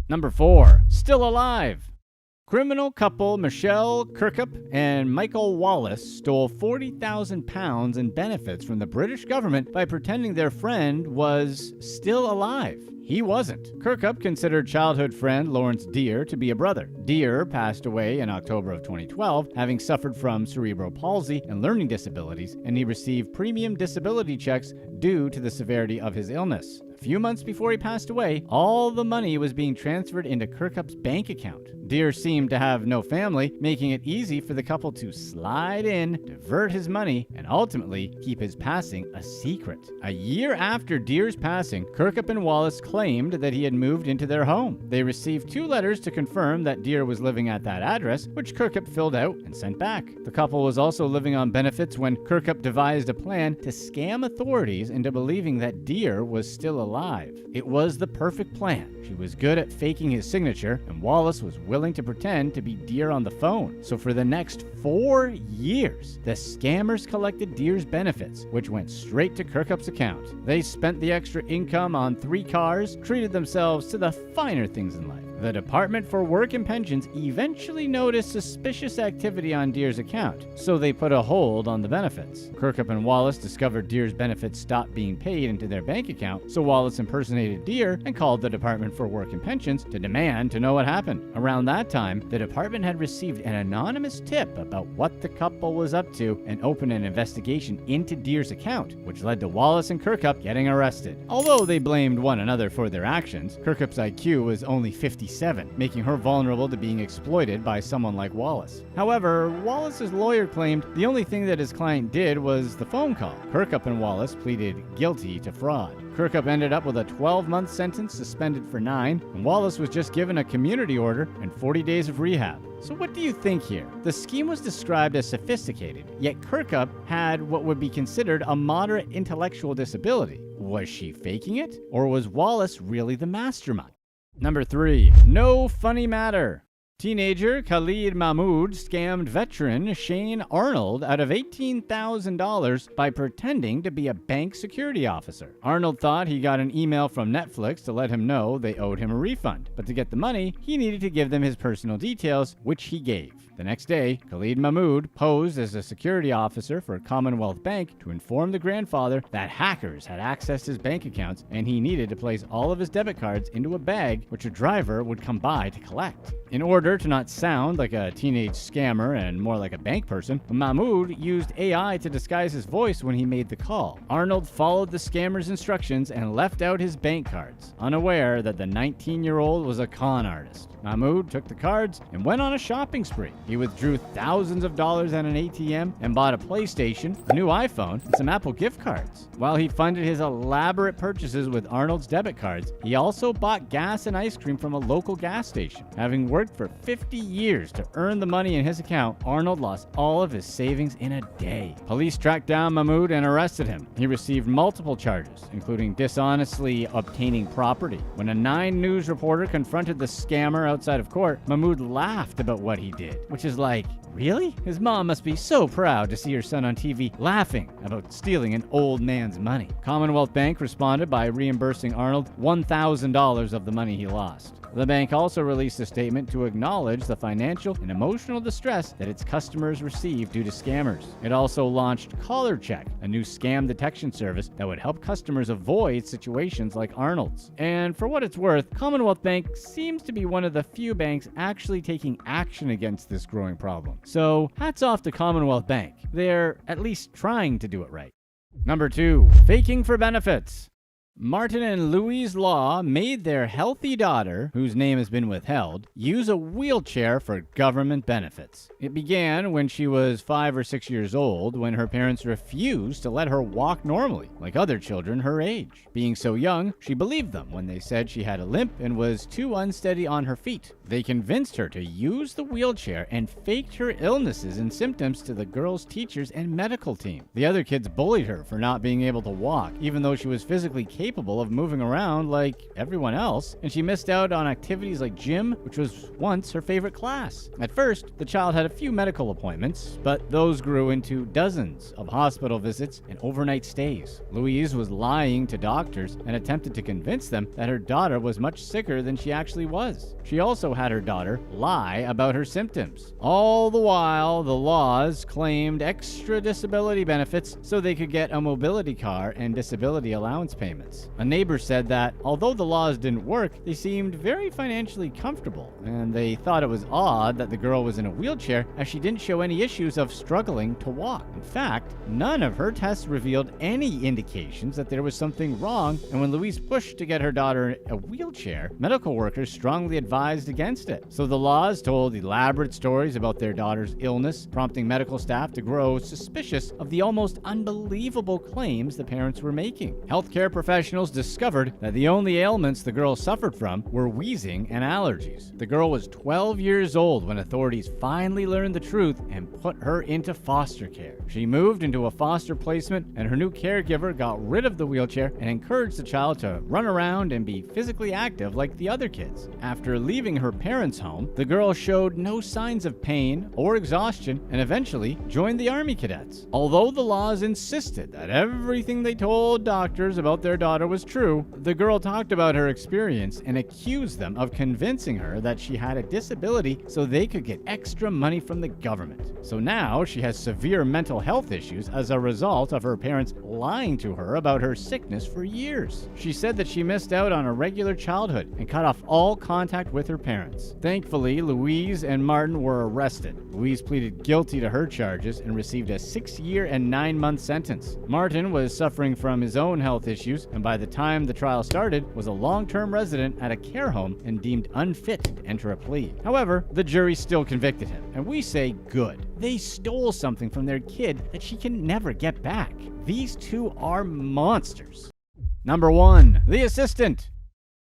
Number 4, still alive. Criminal couple Michelle Kirkup and Michael Wallace stole £40,000 in benefits from the British government by pretending their friend was still alive. He wasn't. Kirkup considered childhood friend Lawrence Deere to be a brother. Deere passed away in October of 2012, having suffered from cerebral palsy and learning disabilities, and he received premium disability checks due to the severity of his illness. A few months before he passed away, all the money was being transferred into Kirkup's bank account. Deere seemed to have no family, making it easy for the couple to slide in, divert his money, and ultimately keep his passing a secret. A year after Deere's passing, Kirkup and Wallace claimed that he had moved into their home. They received 2 letters to confirm that Deere was living at that address, which Kirkup filled out and sent back. The couple was also living on benefits when Kirkup devised a plan to scam authorities into believing that Deere was still alive. It was the perfect plan. She was good at faking his signature, and Wallace was willing to pretend to be Deere on the phone. So for the next 4 years, the scammers collected Deere's benefits, which went straight to Kirkup's account. They spent the extra income on 3 cars, treated themselves to the finer things in life. The Department for Work and Pensions eventually noticed suspicious activity on Deere's account, so they put a hold on the benefits. Kirkup and Wallace discovered Deere's benefits stopped being paid into their bank account, so Wallace impersonated Deere and called the Department for Work and Pensions to demand to know what happened. Around that time, the department had received an anonymous tip about what the couple was up to and opened an investigation into Deere's account, which led to Wallace and Kirkup getting arrested. Although they blamed one another for their actions, Kirkup's IQ was only 57, making her vulnerable to being exploited by someone like Wallace. However, Wallace's lawyer claimed the only thing that his client did was the phone call. Kirkup and Wallace pleaded guilty to fraud. Kirkup ended up with a 12-month sentence, suspended for 9, and Wallace was just given a community order and 40 days of rehab. So what do you think here? The scheme was described as sophisticated, yet Kirkup had what would be considered a moderate intellectual disability. Was she faking it? Or was Wallace really the mastermind? Number 3. No funny matter. Teenager Khalid Mahmood scammed veteran Shane Arnold out of $18,000 by pretending to be a bank security officer. Arnold thought he got an email from Netflix to let him know they owed him a refund, but to get the money, he needed to give them his personal details, which he gave. The next day, Khalid Mahmood posed as a security officer for Commonwealth Bank to inform the grandfather that hackers had accessed his bank accounts and he needed to place all of his debit cards into a bag which a driver would come by to collect. In order to not sound like a teenage scammer and more like a bank person, Mahmood used AI to disguise his voice when he made the call. Arnold followed the scammer's instructions and left out his bank cards, unaware that the 19-year-old was a con artist. Mahmood took the cards and went on a shopping spree. He withdrew thousands of dollars at an ATM and bought a PlayStation, a new iPhone, and some Apple gift cards. While he funded his elaborate purchases with Arnold's debit cards, he also bought gas and ice cream from a local gas station. Having worked for 50 years to earn the money in his account, Arnold lost all of his savings in a day. Police tracked down Mahmood and arrested him. He received multiple charges, including dishonestly obtaining property. When a 9 News reporter confronted the scammer outside of court, Mahmood laughed about what he did, which is like, really? His mom must be so proud to see her son on TV laughing about stealing an old man's money. Commonwealth Bank responded by reimbursing Arnold $1,000 of the money he lost. The bank also released a statement to acknowledge the financial and emotional distress that its customers received due to scammers. It also launched Caller Check, a new scam detection service that would help customers avoid situations like Arnold's. And for what it's worth, Commonwealth Bank seems to be one of the few banks actually taking action against this growing problem. So hats off to Commonwealth Bank. They're at least trying to do it right. Number 2, faking for benefits. Martin and Louise Law made their healthy daughter, whose name has been withheld, use a wheelchair for government benefits. It began when she was 5 or 6 years old, when her parents refused to let her walk normally, like other children her age. Being so young, she believed them when they said she had a limp and was too unsteady on her feet. They convinced her to use the wheelchair and faked her illnesses and symptoms to the girl's teachers and medical team. The other kids bullied her for not being able to walk, even though she was physically capable capable of moving around like everyone else, and she missed out on activities like gym, which was once her favorite class. At first, the child had a few medical appointments, but those grew into dozens of hospital visits and overnight stays. Louise was lying to doctors and attempted to convince them that her daughter was much sicker than she actually was. She also had her daughter lie about her symptoms. All the while, the laws claimed extra disability benefits so they could get a mobility car and disability allowance payments. A neighbor said that although the laws didn't work, they seemed very financially comfortable, and they thought it was odd that the girl was in a wheelchair as she didn't show any issues of struggling to walk. In fact, none of her tests revealed any indications that there was something wrong, and when Louise pushed to get her daughter a wheelchair, medical workers strongly advised against it. So the laws told elaborate stories about their daughter's illness, prompting medical staff to grow suspicious of the almost unbelievable claims the parents were making. Healthcare professionals discovered that the only ailments the girl suffered from were wheezing and allergies. The girl was 12 years old when authorities finally learned the truth and put her into foster care. She moved into a foster placement, and her new caregiver got rid of the wheelchair and encouraged the child to run around and be physically active like the other kids. After leaving her parents' home, the girl showed no signs of pain or exhaustion and eventually joined the Army Cadets. Although the laws insisted that everything they told doctors about their daughter was true, the girl talked about her experience and accused them of convincing her that she had a disability so they could get extra money from the government. So now she has severe mental health issues as a result of her parents lying to her about her sickness for years. She said that she missed out on a regular childhood and cut off all contact with her parents. Thankfully, Louise and Martin were arrested. Louise pleaded guilty to her charges and received a 6-year and 9-month sentence. Martin was suffering from his own health issues, and by the time the trial started, was a long-term resident at a care home and deemed unfit to enter a plea. However, the jury still convicted him, and we say good. They stole something from their kid that she can never get back. These two are monsters. Number 1. The Assistant.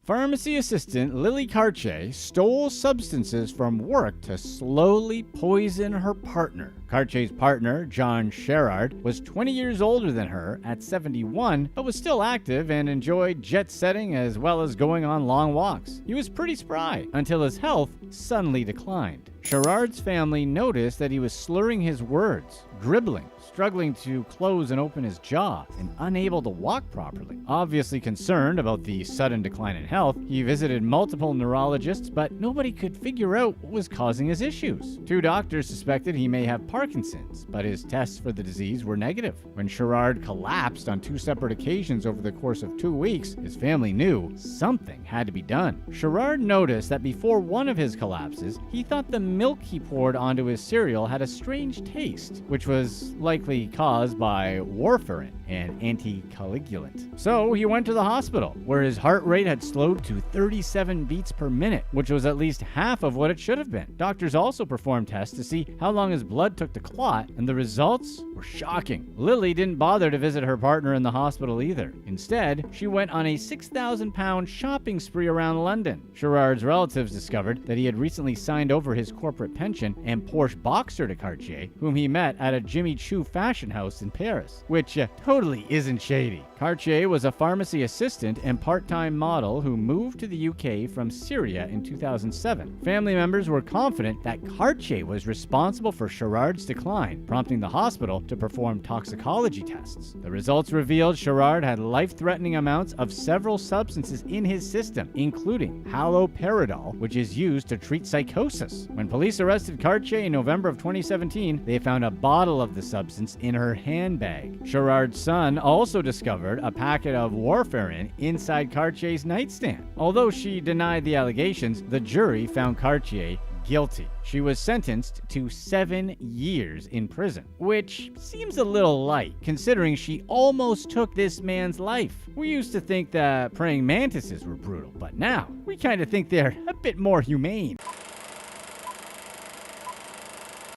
Pharmacy assistant Lily Cartier stole substances from work to slowly poison her partner. Cartier's partner, John Sherrard, was 20 years older than her at 71, but was still active and enjoyed jet setting as well as going on long walks. He was pretty spry until his health suddenly declined. Sherrard's family noticed that he was slurring his words, dribbling, struggling to close and open his jaw, and unable to walk properly. Obviously concerned about the sudden decline in health, he visited multiple neurologists, but nobody could figure out what was causing his issues. 2 doctors suspected he may have Parkinson's, but his tests for the disease were negative. When Sherrard collapsed on 2 separate occasions over the course of 2 weeks, his family knew something had to be done. Sherrard noticed that before one of his collapses, he thought the milk he poured onto his cereal had a strange taste, which was likely caused by warfarin, an anticoagulant. So he went to the hospital, where his heart rate had slowed to 37 beats per minute, which was at least half of what it should have been. Doctors also performed tests to see how long his blood took to clot, and the results were shocking. Lily didn't bother to visit her partner in the hospital either. Instead, she went on a 6,000-pound shopping spree around London. Sherrard's relatives discovered that he had recently signed over his corporate pension and Porsche Boxer to Cartier, whom he met at a Jimmy Choo fashion house in Paris, which totally isn't shady. Cartier was a pharmacy assistant and part-time model who moved to the UK from Syria in 2007. Family members were confident that Cartier was responsible for Sherrard's decline, prompting the hospital to perform toxicology tests. The results revealed Sherrard had life-threatening amounts of several substances in his system, including haloperidol, which is used to treat psychosis. When police arrested Cartier in November of 2017, they found a bottle of the substance in her handbag. Sherrard's son also discovered a packet of warfarin inside Cartier's nightstand. Although she denied the allegations, the jury found Cartier guilty. She was sentenced to 7 years in prison, which seems a little light, considering she almost took this man's life. We used to think that praying mantises were brutal, but now we kind of think they're a bit more humane.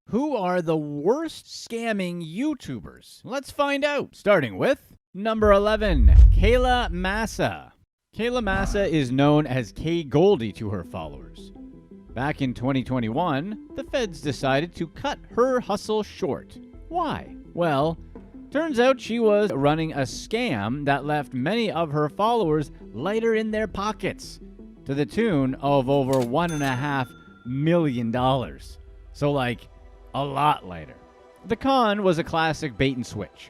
Who are the worst scamming YouTubers? Let's find out, starting with number 11, Kayla Massa. Kayla Massa is known as K Goldie to her followers. Back in 2021, the feds decided to cut her hustle short. Why? Well, Turns out she was running a scam that left many of her followers lighter in their pockets, to the tune of over $1.5 million. So like, a lot lighter. The con was a classic bait and switch.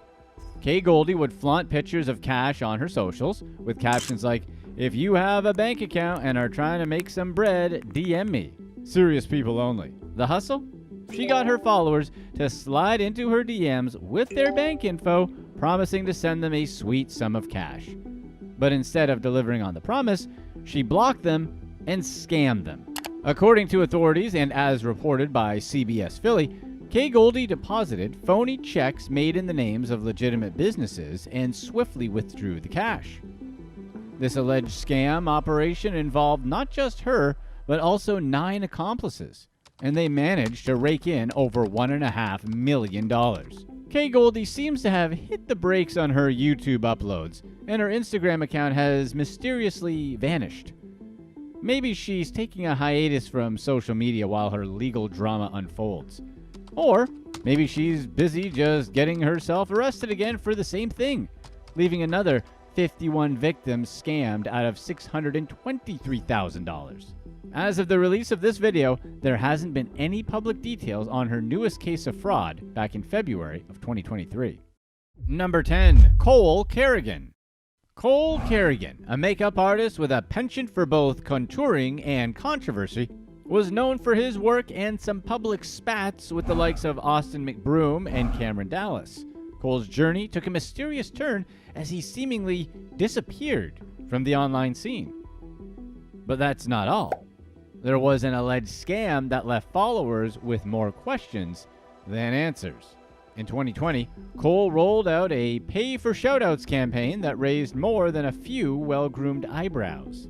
Kay Goldie would flaunt pictures of cash on her socials with captions like, "If you have a bank account and are trying to make some bread, DM me. Serious people only." The hustle? She got her followers to slide into her DMs with their bank info, promising to send them a sweet sum of cash. But instead of delivering on the promise, she blocked them and scammed them. According to authorities and as reported by CBS Philly, Kay Goldie deposited phony checks made in the names of legitimate businesses and swiftly withdrew the cash. This alleged scam operation involved not just her, but also 9 accomplices, and they managed to rake in over $1.5 million. Kay Goldie seems to have hit the brakes on her YouTube uploads, and her Instagram account has mysteriously vanished. Maybe she's taking a hiatus from social media while her legal drama unfolds. Or maybe she's busy just getting herself arrested again for the same thing, leaving another 51 victims scammed out of $623,000. As of the release of this video, there hasn't been any public details on her newest case of fraud back in February of 2023. Number 10. Cole Kerrigan. Cole Kerrigan, a makeup artist with a penchant for both contouring and controversy, was known for his work and some public spats with the likes of Austin McBroom and Cameron Dallas. Cole's journey took a mysterious turn as he seemingly disappeared from the online scene. But that's not all. There was an alleged scam that left followers with more questions than answers. In 2020, Cole rolled out a pay for shoutouts campaign that raised more than a few well-groomed eyebrows.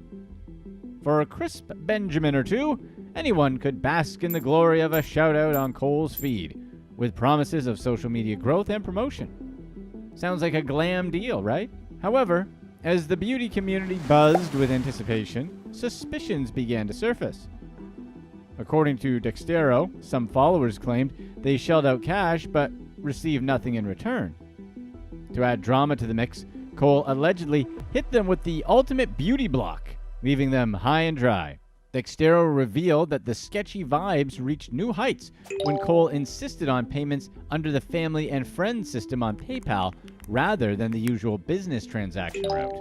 For a crisp Benjamin or two, anyone could bask in the glory of a shoutout on Cole's feed, with promises of social media growth and promotion. Sounds like a glam deal, right? However, as the beauty community buzzed with anticipation, suspicions began to surface. According to Dextero, some followers claimed they shelled out cash but received nothing in return. To add drama to the mix, Cole allegedly hit them with the ultimate beauty block, leaving them high and dry. Dextero revealed that the sketchy vibes reached new heights when Cole insisted on payments under the family and friends system on PayPal rather than the usual business transaction route.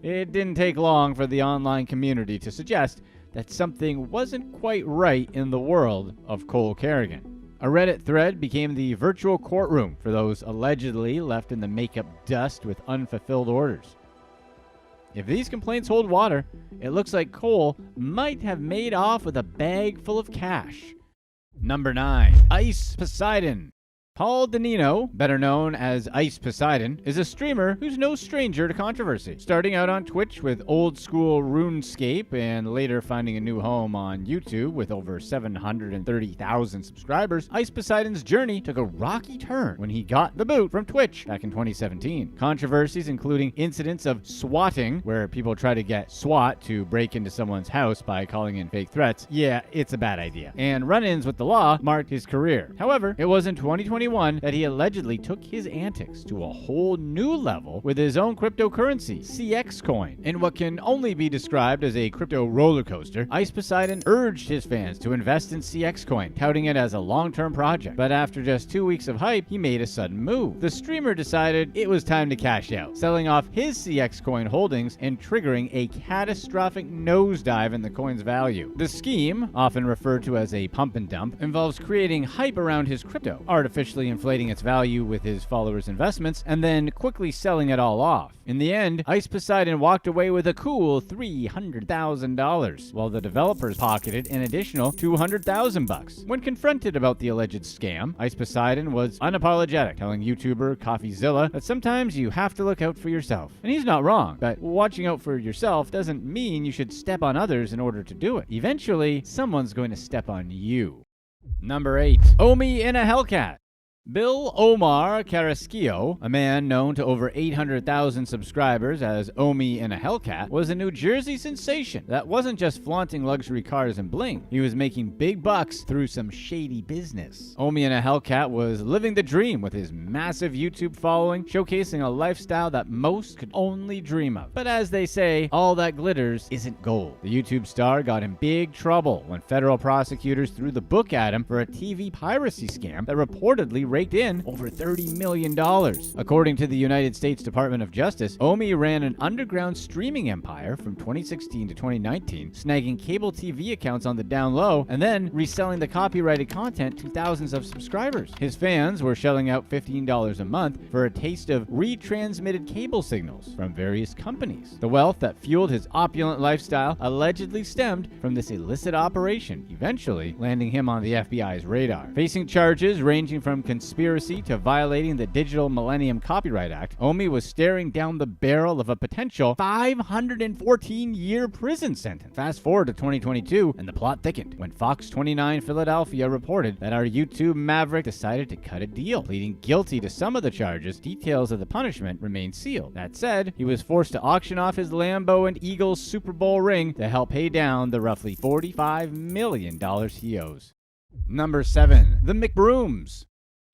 It didn't take long for the online community to suggest that something wasn't quite right in the world of Cole Kerrigan. A Reddit thread became the virtual courtroom for those allegedly left in the makeup dust with unfulfilled orders. If these complaints hold water, it looks like Cole might have made off with a bag full of cash. Number 9. Ice Poseidon. Paul Danino, better known as Ice Poseidon, is a streamer who's no stranger to controversy. Starting out on Twitch with old-school RuneScape and later finding a new home on YouTube with over 730,000 subscribers, Ice Poseidon's journey took a rocky turn when he got the boot from Twitch back in 2017. Controversies including incidents of swatting, where people try to get SWAT to break into someone's house by calling in fake threats. Yeah, it's a bad idea. And run-ins with the law marked his career. However, it was in 2021 that he allegedly took his antics to a whole new level with his own cryptocurrency, CX Coin. In what can only be described as a crypto roller coaster, Ice Poseidon urged his fans to invest in CX Coin, touting it as a long-term project. But after just 2 weeks of hype, he made a sudden move. The streamer decided it was time to cash out, selling off his CX Coin holdings and triggering a catastrophic nosedive in the coin's value. The scheme, often referred to as a pump and dump, involves creating hype around his crypto, artificially inflating its value with his followers' investments, and then quickly selling it all off. In the end, Ice Poseidon walked away with a cool $300,000, while the developers pocketed an additional $200,000. When confronted about the alleged scam, Ice Poseidon was unapologetic, telling YouTuber CoffeeZilla that sometimes you have to look out for yourself. And he's not wrong, but watching out for yourself doesn't mean you should step on others in order to do it. Eventually, someone's going to step on you. Number 8. Omi in a Hellcat. Bill Omar Carrasquillo, a man known to over 800,000 subscribers as Omi in a Hellcat, was a New Jersey sensation that wasn't just flaunting luxury cars and bling. He was making big bucks through some shady business. Omi in a Hellcat was living the dream with his massive YouTube following, showcasing a lifestyle that most could only dream of. But as they say, all that glitters isn't gold. The YouTube star got in big trouble when federal prosecutors threw the book at him for a TV piracy scam that reportedly raked in over $30 million. According to the United States Department of Justice, Omi ran an underground streaming empire from 2016 to 2019, snagging cable TV accounts on the down low and then reselling the copyrighted content to thousands of subscribers. His fans were shelling out $15 a month for a taste of retransmitted cable signals from various companies. The wealth that fueled his opulent lifestyle allegedly stemmed from this illicit operation, eventually landing him on the FBI's radar. Facing charges ranging from conspiracy to violating the Digital Millennium Copyright Act, Omi was staring down the barrel of a potential 514-year prison sentence. Fast forward to 2022, and the plot thickened when Fox 29 Philadelphia reported that our YouTube maverick decided to cut a deal, pleading guilty to some of the charges. Details of the punishment remain sealed. That said, he was forced to auction off his Lambo and Eagles Super Bowl ring to help pay down the roughly $45 million he owes. Number 7. The McBrooms.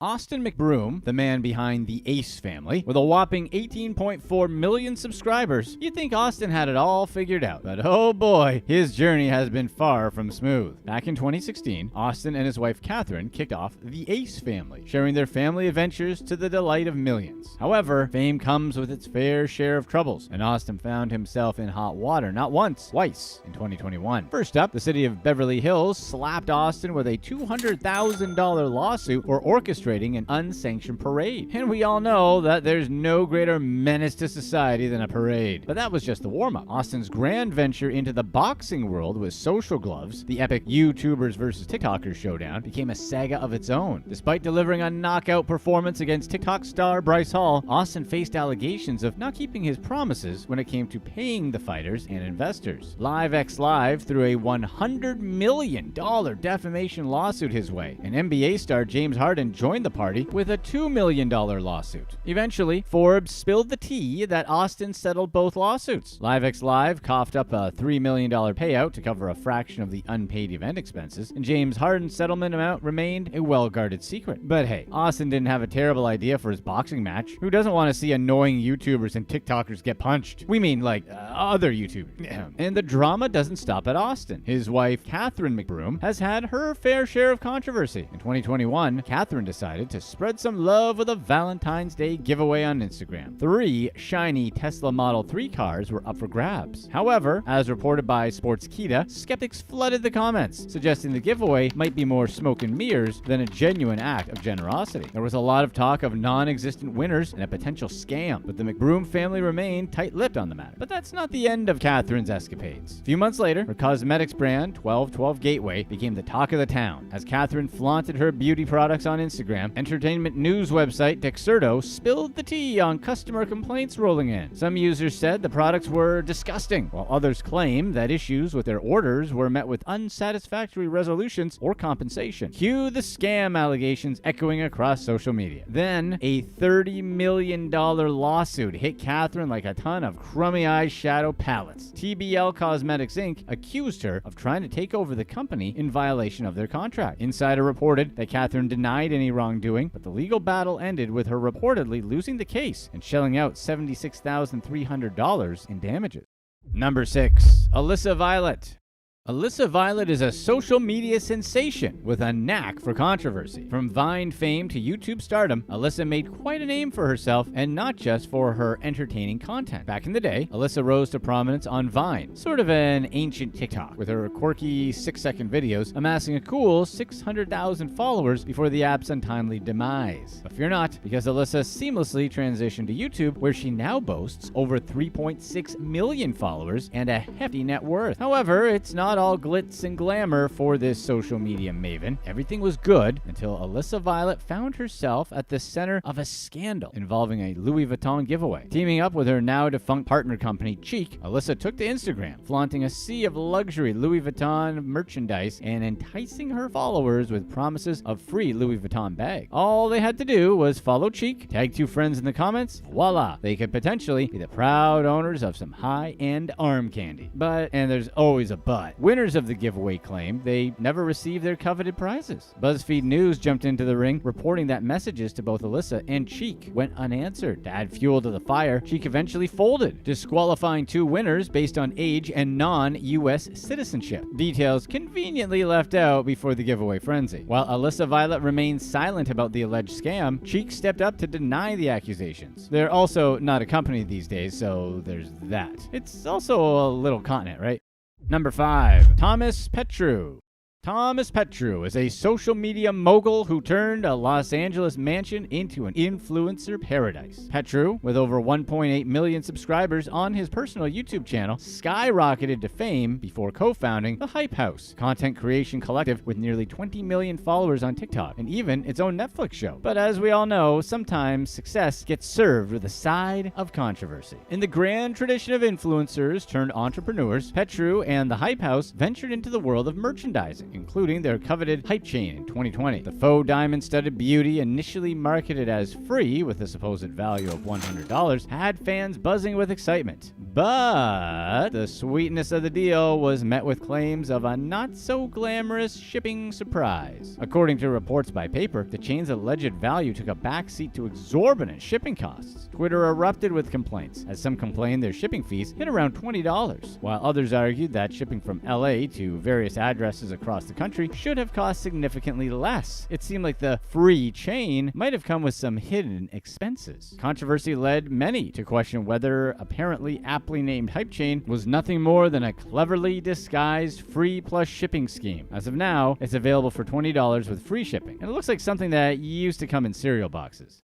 Austin McBroom, the man behind the Ace family, with a whopping 18.4 million subscribers, you'd think Austin had it all figured out. But oh boy, his journey has been far from smooth. Back in 2016, Austin and his wife Catherine kicked off the Ace family, sharing their family adventures to the delight of millions. However, fame comes with its fair share of troubles, and Austin found himself in hot water not once, twice in 2021. First up, the city of Beverly Hills slapped Austin with a $200,000 lawsuit for orchestrating an unsanctioned parade. And we all know that there's no greater menace to society than a parade. But that was just the warm-up. Austin's grand venture into the boxing world with Social Gloves, the epic YouTubers versus TikTokers showdown, became a saga of its own. Despite delivering a knockout performance against TikTok star Bryce Hall, Austin faced allegations of not keeping his promises when it came to paying the fighters and investors. Live X Live threw a $100 million defamation lawsuit his way, and NBA star James Harden joined the party with a $2 million lawsuit. Eventually, Forbes spilled the tea that Austin settled both lawsuits. Live X Live coughed up a $3 million payout to cover a fraction of the unpaid event expenses, and James Harden's settlement amount remained a well-guarded secret. But hey, Austin didn't have a terrible idea for his boxing match. Who doesn't want to see annoying YouTubers and TikTokers get punched? We mean, like, other YouTubers. And the drama doesn't stop at Austin. His wife, Catherine McBroom, has had her fair share of controversy. In 2021, Catherine decided to spread some love with a Valentine's Day giveaway on Instagram. 3 shiny Tesla Model 3 cars were up for grabs. However, as reported by Sportskeeda, skeptics flooded the comments, suggesting the giveaway might be more smoke and mirrors than a genuine act of generosity. There was a lot of talk of non-existent winners and a potential scam, but the McBroom family remained tight-lipped on the matter. But that's not the end of Catherine's escapades. A few months later, her cosmetics brand, 1212 Gateway, became the talk of the town. As Catherine flaunted her beauty products on Instagram, entertainment news website Dexerto spilled the tea on customer complaints rolling in. Some users said the products were disgusting, while others claimed that issues with their orders were met with unsatisfactory resolutions or compensation. Cue the scam allegations echoing across social media. Then, a $30 million lawsuit hit Catherine like a ton of crummy eyeshadow palettes. TBL Cosmetics Inc. accused her of trying to take over the company in violation of their contract. Insider reported that Catherine denied any wrongdoing, but the legal battle ended with her reportedly losing the case and shelling out $76,300 in damages. Number 6. Alyssa Violet. Alyssa Violet is a social media sensation with a knack for controversy. From Vine fame to YouTube stardom, Alyssa made quite a name for herself, and not just for her entertaining content. Back in the day, Alyssa rose to prominence on Vine, sort of an ancient TikTok, with her quirky 6-second videos amassing a cool 600,000 followers before the app's untimely demise. But fear not, because Alyssa seamlessly transitioned to YouTube, where she now boasts over 3.6 million followers and a hefty net worth. However, it's not not all glitz and glamour for this social media maven. Everything was good until Alyssa Violet found herself at the center of a scandal involving a Louis Vuitton giveaway. Teaming up with her now defunct partner company, Cheek, Alyssa took to Instagram, flaunting a sea of luxury Louis Vuitton merchandise and enticing her followers with promises of free Louis Vuitton bags. All they had to do was follow Cheek, tag 2 friends in the comments, voila, they could potentially be the proud owners of some high-end arm candy. But, and there's always a but, winners of the giveaway claim they never received their coveted prizes. BuzzFeed News jumped into the ring, reporting that messages to both Alyssa and Cheek went unanswered. To add fuel to the fire, Cheek eventually folded, disqualifying 2 winners based on age and non-U.S. citizenship. Details conveniently left out before the giveaway frenzy. While Alyssa Violet remained silent about the alleged scam, Cheek stepped up to deny the accusations. They're also not a company these days, so there's that. It's also a little continent, right? Number 5. Thomas Petru. Thomas Petru is a social media mogul who turned a Los Angeles mansion into an influencer paradise. Petru, with over 1.8 million subscribers on his personal YouTube channel, skyrocketed to fame before co-founding The Hype House, content creation collective with nearly 20 million followers on TikTok, and even its own Netflix show. But as we all know, sometimes success gets served with a side of controversy. In the grand tradition of influencers turned entrepreneurs, Petru and The Hype House ventured into the world of merchandising, including their coveted hype chain in 2020. The faux diamond-studded beauty, initially marketed as free with a supposed value of $100, had fans buzzing with excitement. But the sweetness of the deal was met with claims of a not-so-glamorous shipping surprise. According to reports by Paper, the chain's alleged value took a backseat to exorbitant shipping costs. Twitter erupted with complaints, as some complained their shipping fees hit around $20, while others argued that shipping from LA to various addresses across the country should have cost significantly less. It seemed like the free chain might have come with some hidden expenses. Controversy led many to question whether apparently aptly named hype chain was nothing more than a cleverly disguised free plus shipping scheme. As of now, it's available for $20 with free shipping, and it looks like something that used to come in cereal boxes.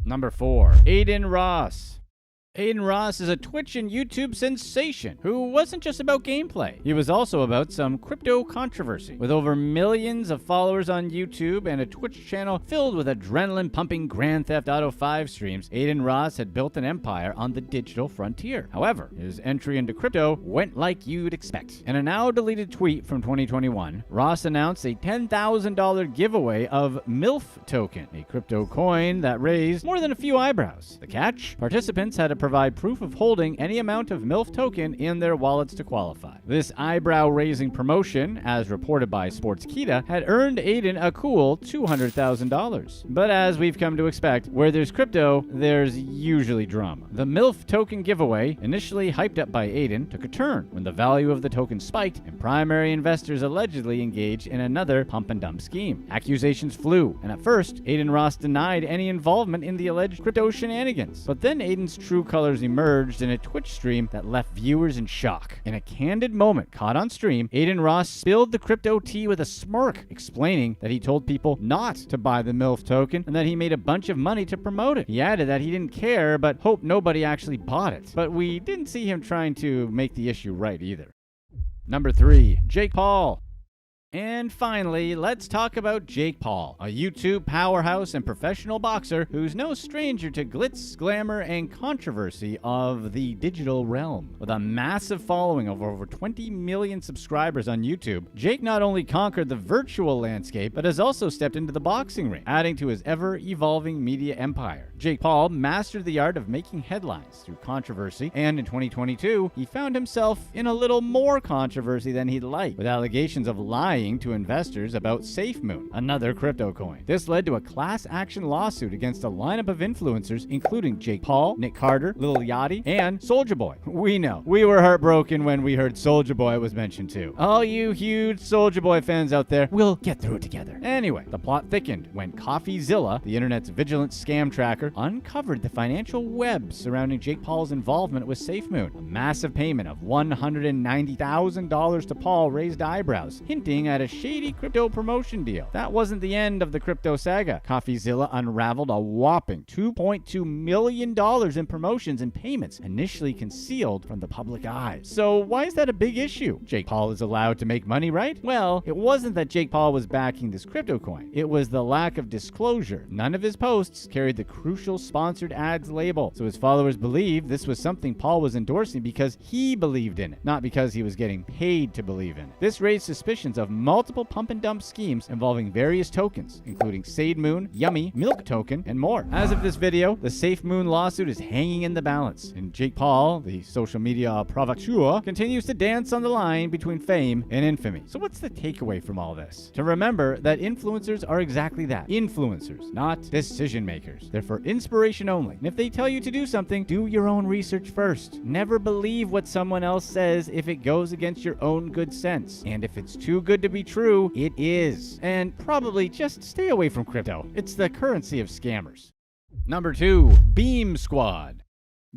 Number 4. Aiden Ross. Aiden Ross is a Twitch and YouTube sensation who wasn't just about gameplay. He was also about some crypto controversy. With over millions of followers on YouTube and a Twitch channel filled with adrenaline-pumping Grand Theft Auto 5 streams, Aiden Ross had built an empire on the digital frontier. However, his entry into crypto went like you'd expect. In a now-deleted tweet from 2021, Ross announced a $10,000 giveaway of MILF token, a crypto coin that raised more than a few eyebrows. The catch? Participants had to provide proof of holding any amount of MILF token in their wallets to qualify. This eyebrow-raising promotion, as reported by Sportskeeda, had earned Aiden a cool $200,000. But as we've come to expect, where there's crypto, there's usually drama. The MILF token giveaway, initially hyped up by Aiden, took a turn when the value of the token spiked and primary investors allegedly engaged in another pump-and-dump scheme. Accusations flew, and at first, Aiden Ross denied any involvement in the alleged crypto shenanigans. But then Aiden's true colors emerged in a Twitch stream that left viewers in shock. In a candid moment caught on stream, Aiden Ross spilled the crypto tea with a smirk, explaining that he told people not to buy the MILF token and that he made a bunch of money to promote it. He added that he didn't care, but hoped nobody actually bought it. But we didn't see him trying to make the issue right either. Number 3. Jake Paul. And finally, let's talk about Jake Paul, a YouTube powerhouse and professional boxer who's no stranger to glitz, glamour, and controversy of the digital realm. With a massive following of over 20 million subscribers on YouTube, Jake not only conquered the virtual landscape, but has also stepped into the boxing ring, adding to his ever-evolving media empire. Jake Paul mastered the art of making headlines through controversy, and in 2022, he found himself in a little more controversy than he'd like, with allegations of lying to investors about SafeMoon, another crypto coin. This led to a class action lawsuit against a lineup of influencers, including Jake Paul, Nick Carter, Lil Yachty, and Soulja Boy. We know. We were heartbroken when we heard Soulja Boy was mentioned too. All you huge Soulja Boy fans out there, we'll get through it together. Anyway, the plot thickened when CoffeeZilla, the internet's vigilant scam tracker, TikToker uncovered the financial web surrounding Jake Paul's involvement with SafeMoon. A massive payment of $190,000 to Paul raised eyebrows, hinting at a shady crypto promotion deal. That wasn't the end of the crypto saga. CoffeeZilla unraveled a whopping $2.2 million in promotions and payments initially concealed from the public eye. So why is that a big issue? Jake Paul is allowed to make money, right? Well, it wasn't that Jake Paul was backing this crypto coin. It was the lack of disclosure. None of his posts carried the crucial sponsored ads label, so his followers believed this was something Paul was endorsing because he believed in it, not because he was getting paid to believe in it. This raised suspicions of multiple pump and dump schemes involving various tokens, including SafeMoon, Yummy, Milk Token, and more. As of this video, the SafeMoon lawsuit is hanging in the balance, and Jake Paul, the social media provocateur, continues to dance on the line between fame and infamy. So what's the takeaway from all this? To remember that influencers are exactly that. Influencers, not decision makers. They're for inspiration only. And if they tell you to do something, do your own research first. Never believe what someone else says if it goes against your own good sense. And if it's too good to be true, it is. And probably just stay away from crypto. It's the currency of scammers. Number 2, Beam Squad.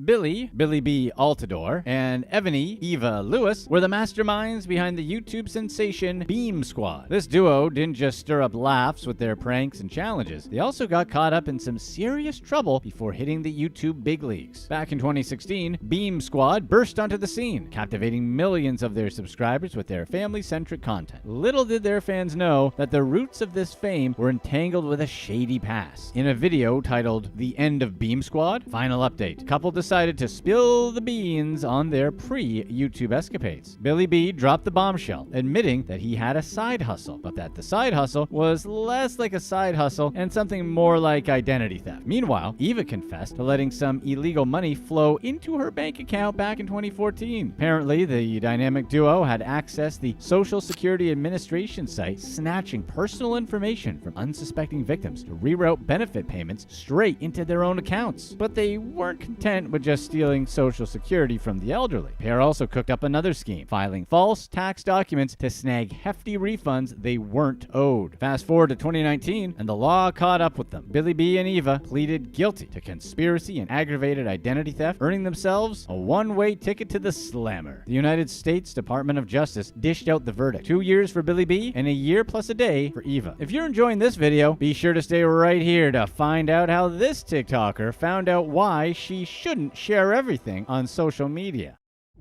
Billy B. Altador, and Ebony Eva Lewis were the masterminds behind the YouTube sensation Beam Squad. This duo didn't just stir up laughs with their pranks and challenges. They also got caught up in some serious trouble before hitting the YouTube big leagues. Back in 2016, Beam Squad burst onto the scene, captivating millions of their subscribers with their family-centric content. Little did their fans know that the roots of this fame were entangled with a shady past. In a video titled The End of Beam Squad, final update, couple decided to spill the beans on their pre-YouTube escapades. Billy B dropped the bombshell, admitting that he had a side hustle, but that the side hustle was less like a side hustle and something more like identity theft. Meanwhile, Eva confessed to letting some illegal money flow into her bank account back in 2014. Apparently, the dynamic duo had accessed the Social Security Administration site, snatching personal information from unsuspecting victims to reroute benefit payments straight into their own accounts. But they weren't content with just stealing Social Security from the elderly. The pair also cooked up another scheme, filing false tax documents to snag hefty refunds they weren't owed. Fast forward to 2019, and the law caught up with them. Billy B and Eva pleaded guilty to conspiracy and aggravated identity theft, earning themselves a one-way ticket to the slammer. The United States Department of Justice dished out the verdict: 2 years for Billy B and a year plus a day for Eva. If you're enjoying this video, be sure to stay right here to find out how this TikToker found out why she shouldn't share everything on social media.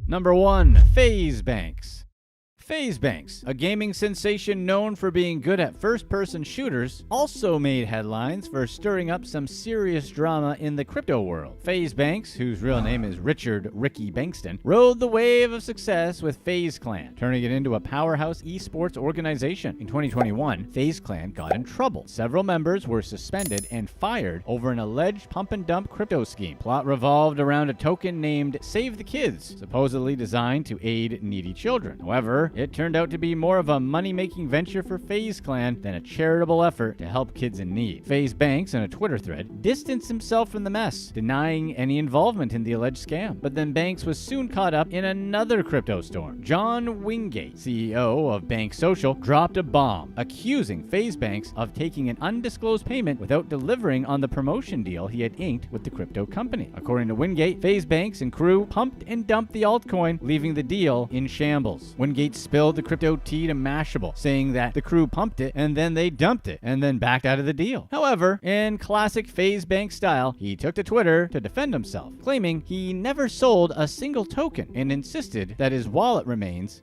Number 1, FaZe Banks. FaZe Banks, a gaming sensation known for being good at first-person shooters, also made headlines for stirring up some serious drama in the crypto world. FaZe Banks, whose real name is Richard Ricky Bankston, rode the wave of success with FaZe Clan, turning it into a powerhouse esports organization. In 2021, FaZe Clan got in trouble. Several members were suspended and fired over an alleged pump-and-dump crypto scheme. Plot revolved around a token named Save the Kids, supposedly designed to aid needy children. However, it turned out to be more of a money-making venture for FaZe Clan than a charitable effort to help kids in need. FaZe Banks, in a Twitter thread, distanced himself from the mess, denying any involvement in the alleged scam. But then Banks was soon caught up in another crypto storm. John Wingate, CEO of Bank Social, dropped a bomb, accusing FaZe Banks of taking an undisclosed payment without delivering on the promotion deal he had inked with the crypto company. According to Wingate, FaZe Banks and crew pumped and dumped the altcoin, leaving the deal in shambles. Wingate spilled the crypto tea to Mashable, saying that the crew pumped it and then they dumped it and then backed out of the deal. However, in classic FaZe Bank style, he took to Twitter to defend himself, claiming he never sold a single token and insisted that his wallet remains.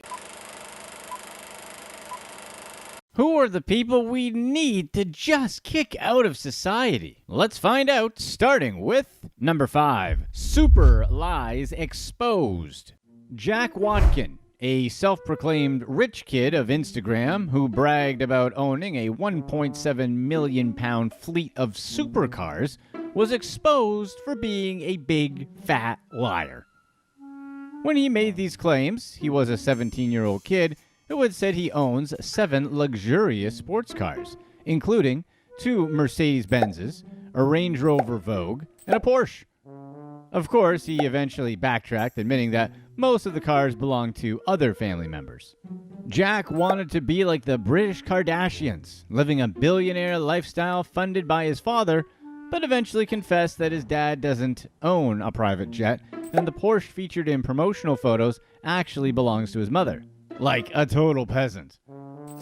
Who are the people we need to just kick out of society? Let's find out, starting with number 5, Super Lies Exposed. Jack Watkin, a self-proclaimed rich kid of Instagram who bragged about owning a 1.7 million pound fleet of supercars, was exposed for being a big, fat liar. When he made these claims, he was a 17-year-old kid who had said he owns 7 luxurious sports cars, including 2 Mercedes-Benzes, a Range Rover Vogue, and a Porsche. Of course, he eventually backtracked, admitting that most of the cars belonged to other family members. Jack wanted to be like the British Kardashians, living a billionaire lifestyle funded by his father, but eventually confessed that his dad doesn't own a private jet, and the Porsche featured in promotional photos actually belongs to his mother. Like a total peasant.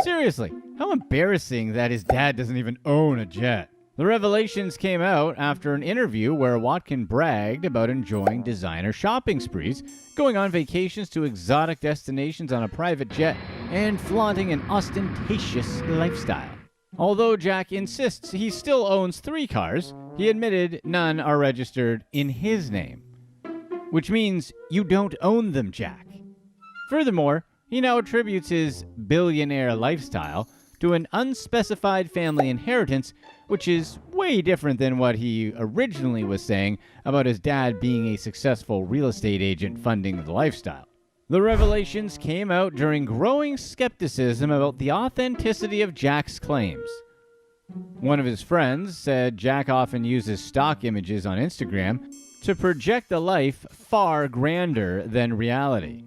Seriously, how embarrassing that his dad doesn't even own a jet. The revelations came out after an interview where Watkin bragged about enjoying designer shopping sprees, going on vacations to exotic destinations on a private jet, and flaunting an ostentatious lifestyle. Although Jack insists he still owns 3 cars, he admitted none are registered in his name. Which means you don't own them, Jack. Furthermore, he now attributes his billionaire lifestyle to an unspecified family inheritance, which is way different than what he originally was saying about his dad being a successful real estate agent funding the lifestyle. The revelations came out during growing skepticism about the authenticity of Jack's claims. One of his friends said Jack often uses stock images on Instagram to project a life far grander than reality.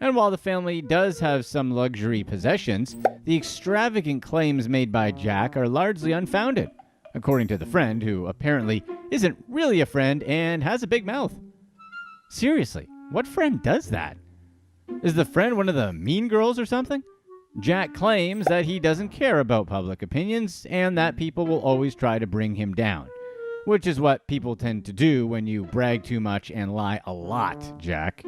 And while the family does have some luxury possessions, the extravagant claims made by Jack are largely unfounded, according to the friend, who apparently isn't really a friend and has a big mouth. Seriously, what friend does that? Is the friend one of the mean girls or something? Jack claims that he doesn't care about public opinions and that people will always try to bring him down, which is what people tend to do when you brag too much and lie a lot, Jack.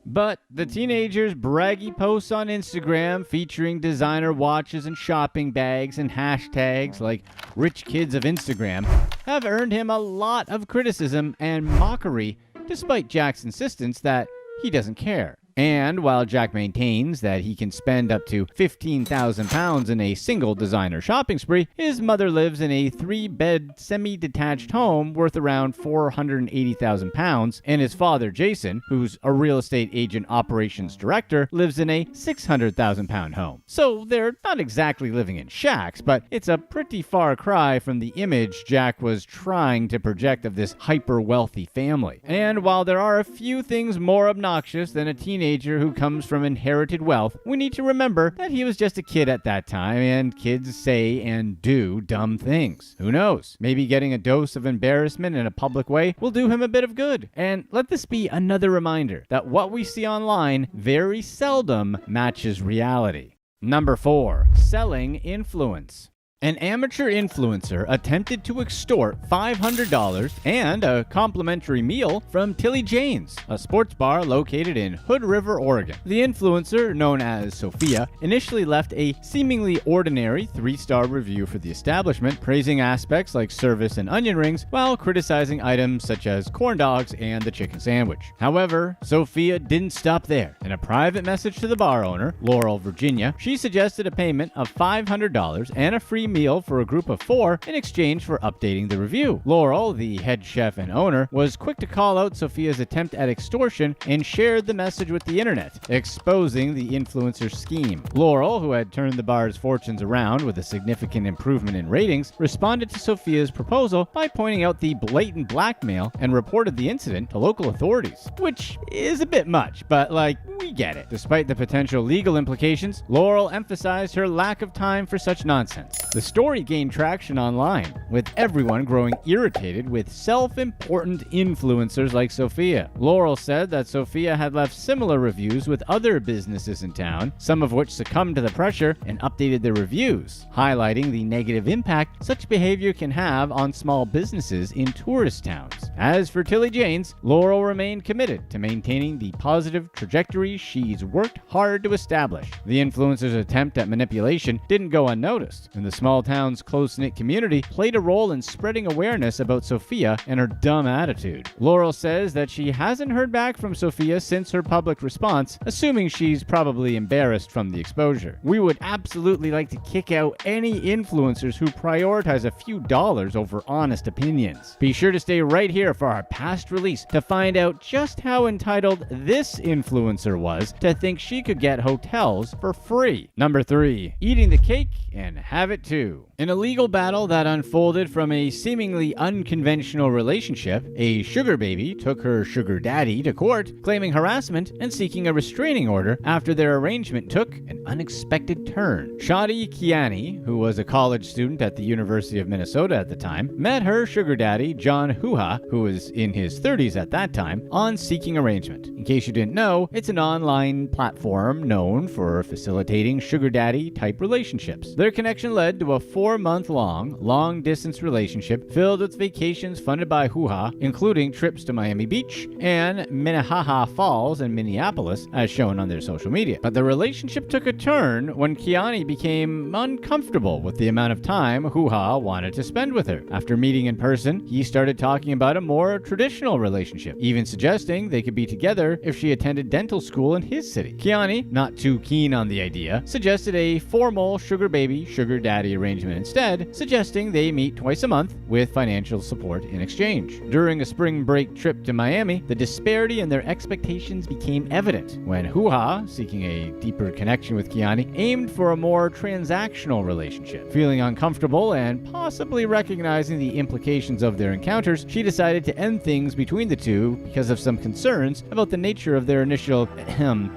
But the teenager's braggy posts on Instagram featuring designer watches and shopping bags and hashtags like rich kids of Instagram have earned him a lot of criticism and mockery, despite Jack's insistence that he doesn't care. And while Jack maintains that he can spend up to £15,000 in a single designer shopping spree, his mother lives in a 3-bed semi-detached home worth around £480,000, and his father, Jason, who's a real estate agent operations director, lives in a £600,000 home. So they're not exactly living in shacks, but it's a pretty far cry from the image Jack was trying to project of this hyper-wealthy family. And while there are a few things more obnoxious than a teenager who comes from inherited wealth, we need to remember that he was just a kid at that time, and kids say and do dumb things. Who knows? Maybe getting a dose of embarrassment in a public way will do him a bit of good. And let this be another reminder that what we see online very seldom matches reality. Number 4. Selling influence. An amateur influencer attempted to extort $500 and a complimentary meal from Tilly Jane's, a sports bar located in Hood River, Oregon. The influencer, known as Sophia, initially left a seemingly ordinary 3-star review for the establishment, praising aspects like service and onion rings, while criticizing items such as corn dogs and the chicken sandwich. However, Sophia didn't stop there. In a private message to the bar owner, Laurel, Virginia, she suggested a payment of $500 and a free meal for a group of 4 in exchange for updating the review. Laurel, the head chef and owner, was quick to call out Sophia's attempt at extortion and shared the message with the internet, exposing the influencer's scheme. Laurel, who had turned the bar's fortunes around with a significant improvement in ratings, responded to Sophia's proposal by pointing out the blatant blackmail and reported the incident to local authorities, which is a bit much, but we get it. Despite the potential legal implications, Laurel emphasized her lack of time for such nonsense. The story gained traction online, with everyone growing irritated with self-important influencers like Sophia. Laurel said that Sophia had left similar reviews with other businesses in town, some of which succumbed to the pressure and updated their reviews, highlighting the negative impact such behavior can have on small businesses in tourist towns. As for Tilly Jane's, Laurel remained committed to maintaining the positive trajectory she's worked hard to establish. The influencer's attempt at manipulation didn't go unnoticed, and the small town's close-knit community played a role in spreading awareness about Sophia and her dumb attitude. Laurel says that she hasn't heard back from Sophia since her public response, assuming she's probably embarrassed from the exposure. We would absolutely like to kick out any influencers who prioritize a few dollars over honest opinions. Be sure to stay right here for our past release to find out just how entitled this influencer was to think she could get hotels for free. Number 3. Eating the cake and have it too. In a legal battle that unfolded from a seemingly unconventional relationship, a sugar baby took her sugar daddy to court, claiming harassment and seeking a restraining order after their arrangement took an unexpected turn. Shadi Kiani, who was a college student at the University of Minnesota at the time, met her sugar daddy, John Huha, who was in his 30s at that time, on Seeking Arrangement. In case you didn't know, it's an online platform known for facilitating sugar daddy type relationships. Their connection led to a 4-month-long, long-distance relationship filled with vacations funded by Huha, including trips to Miami Beach and Minnehaha Falls and Minneapolis, as shown on their social media. But the relationship took a turn when Kiani became uncomfortable with the amount of time Huha wanted to spend with her. After meeting in person, he started talking about a more traditional relationship, even suggesting they could be together if she attended dental school in his city. Kiani, not too keen on the idea, suggested a formal sugar baby, sugar daddy arrangement instead, suggesting they meet twice a month with financial support in exchange. During a spring break trip to Miami, the disparity in their expectations became evident when Huha, seeking a deeper connection with Kiani, aimed for a more transactional relationship. Feeling uncomfortable and possibly recognizing the implications of their encounters, she decided to end things between the two because of some concerns about the nature of their initial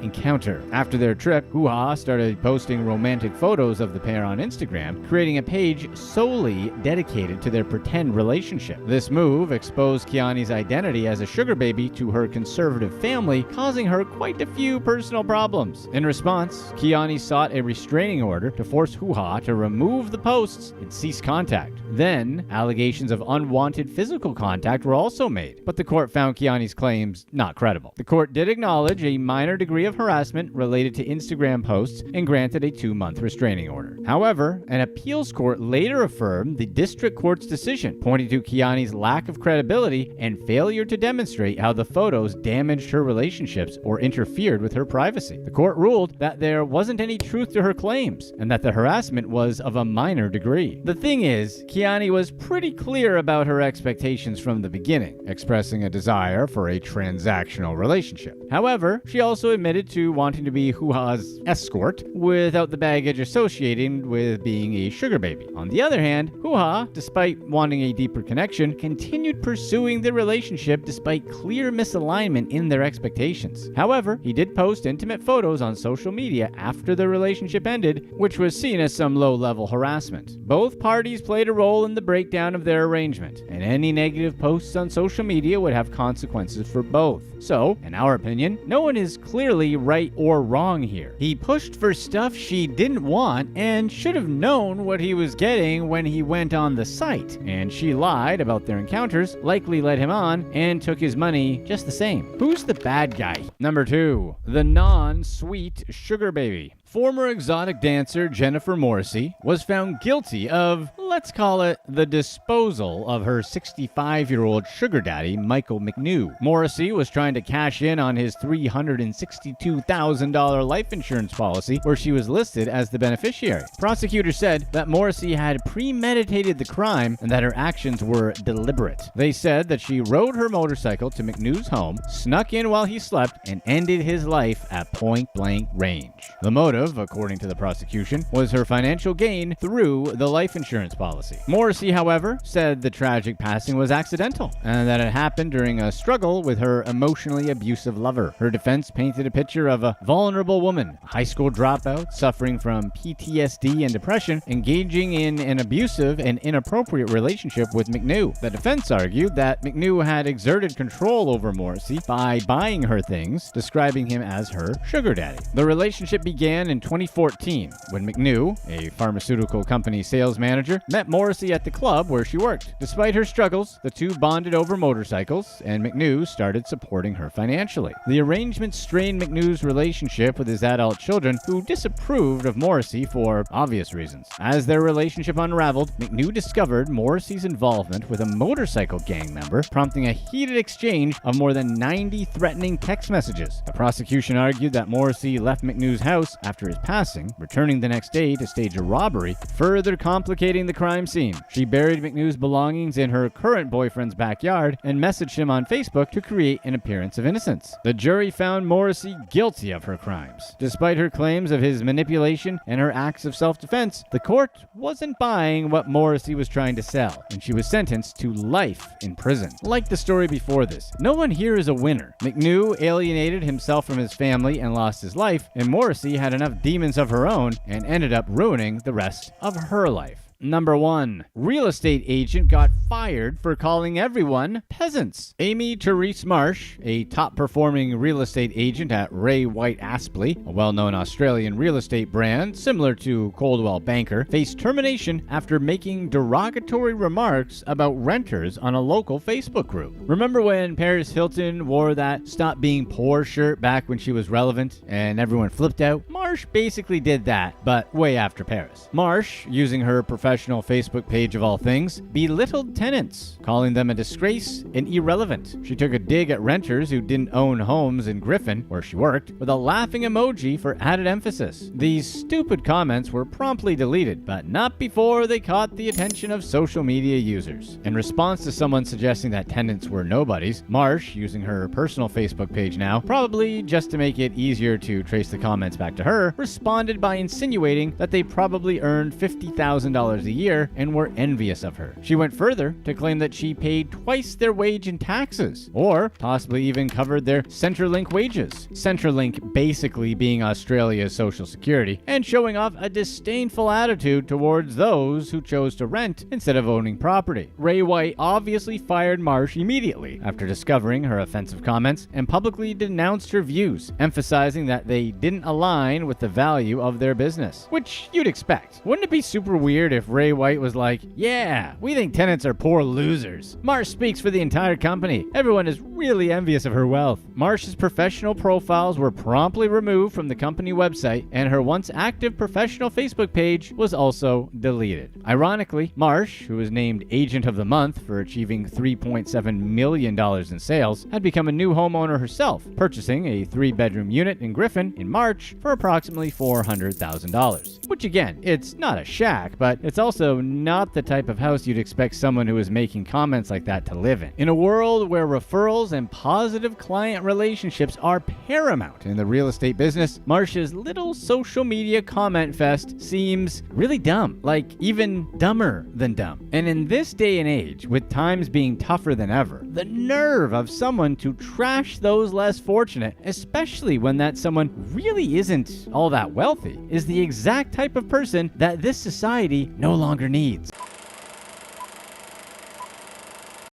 encounter. After their trip, Huha started posting romantic photos of the pair on Instagram, creating a page solely dedicated to their pretend relationship. This move exposed Kiani's identity as a sugar baby to her conservative family, causing her quite a few personal problems. In response, Kiani sought a restraining order to force Huha to remove the posts and cease contact. Then, allegations of unwanted physical contact were also made, but the court found Kiani's claims not credible. The court did acknowledge a minor degree of harassment related to Instagram posts and granted a 2-month restraining order. However, an appeals court later affirmed the district court's decision, pointing to Kiani's lack of credibility and failure to demonstrate how the photos damaged her relationships or interfered with her privacy. The court ruled that there wasn't any truth to her claims and that the harassment was of a minor degree. The thing is, Kiani was pretty clear about her expectations from the beginning, expressing a desire for a transactional relationship. However, she also admitted to wanting to be Huha's escort without the baggage associated with being a sugar baby. On the other hand, Huha, despite wanting a deeper connection, continued pursuing the relationship despite clear misalignment in their expectations. However, he did post intimate photos on social media after the relationship ended, which was seen as some low-level harassment. Both parties played a role in the breakdown of their arrangement, and any negative posts on social media would have consequences for both. So, in our opinion, no one is clearly right or wrong here. He pushed for stuff she didn't want and should have known what he was getting when he went on the site, and she lied about their encounters, likely led him on, and took his money just the same. Who's the bad guy? Number 2, the non-sweet sugar baby. Former exotic dancer Jennifer Morrissey was found guilty of, let's call it, the disposal of her 65-year-old sugar daddy, Michael McNew. Morrissey was trying to cash in on his $362,000 life insurance policy, where she was listed as the beneficiary. Prosecutors said that Morrissey had premeditated the crime and that her actions were deliberate. They said that she rode her motorcycle to McNew's home, snuck in while he slept, and ended his life at point-blank range. The motive, according to the prosecution, was her financial gain through the life insurance policy. Morrissey, however, said the tragic passing was accidental and that it happened during a struggle with her emotionally abusive lover. Her defense painted a picture of a vulnerable woman, a high school dropout, suffering from PTSD and depression, engaging in an abusive and inappropriate relationship with McNew. The defense argued that McNew had exerted control over Morrissey by buying her things, describing him as her sugar daddy. The relationship began in 2014 when McNew, a pharmaceutical company sales manager, met Morrissey at the club where she worked. Despite her struggles, the two bonded over motorcycles, and McNew started supporting her financially. The arrangement strained McNew's relationship with his adult children, who disapproved of Morrissey for obvious reasons. As their relationship unraveled, McNew discovered Morrissey's involvement with a motorcycle gang member, prompting a heated exchange of more than 90 threatening text messages. The prosecution argued that Morrissey left McNew's house after after his passing, returning the next day to stage a robbery, further complicating the crime scene. She buried McNew's belongings in her current boyfriend's backyard and messaged him on Facebook to create an appearance of innocence. The jury found Morrissey guilty of her crimes. Despite her claims of his manipulation and her acts of self-defense, the court wasn't buying what Morrissey was trying to sell, and she was sentenced to life in prison. Like the story before this, no one here is a winner. McNew alienated himself from his family and lost his life, and Morrissey had enough demons of her own and ended up ruining the rest of her life. Number 1. Real estate agent got fired for calling everyone peasants. Amy Therese Marsh, a top-performing real estate agent at Ray White Aspley, a well-known Australian real estate brand similar to Coldwell Banker, faced termination after making derogatory remarks about renters on a local Facebook group. Remember when Paris Hilton wore that "Stop Being Poor" shirt back when she was relevant and everyone flipped out? Marsh basically did that, but way after Paris. Marsh, using her professional Facebook page of all things, belittled tenants, calling them a disgrace and irrelevant. She took a dig at renters who didn't own homes in Griffin, where she worked, with a laughing emoji for added emphasis. These stupid comments were promptly deleted, but not before they caught the attention of social media users. In response to someone suggesting that tenants were nobodies, Marsh, using her personal Facebook page now, probably just to make it easier to trace the comments back to her, responded by insinuating that they probably earned $50,000 a year and were envious of her. She went further to claim that she paid twice their wage in taxes, or possibly even covered their Centrelink wages. Centrelink basically being Australia's social security, and showing off a disdainful attitude towards those who chose to rent instead of owning property. Ray White obviously fired Marsh immediately after discovering her offensive comments and publicly denounced her views, emphasizing that they didn't align with the value of their business, which you'd expect. Wouldn't it be super weird if Ray White was like, "Yeah, we think tenants are poor losers. Marsh speaks for the entire company. Everyone is really envious of her wealth." Marsh's professional profiles were promptly removed from the company website, and her once active professional Facebook page was also deleted. Ironically, Marsh, who was named Agent of the Month for achieving $3.7 million in sales, had become a new homeowner herself, purchasing a 3-bedroom unit in Griffin in March for approximately $400,000. Which again, it's not a shack, but it's also not the type of house you'd expect someone who is making comments like that to live in. In a world where referrals and positive client relationships are paramount in the real estate business, Marsh's little social media comment fest seems really dumb, like even dumber than dumb. And in this day and age, with times being tougher than ever, the nerve of someone to trash those less fortunate, especially when that someone really isn't all that wealthy, is the exact type of person that this society no longer needs.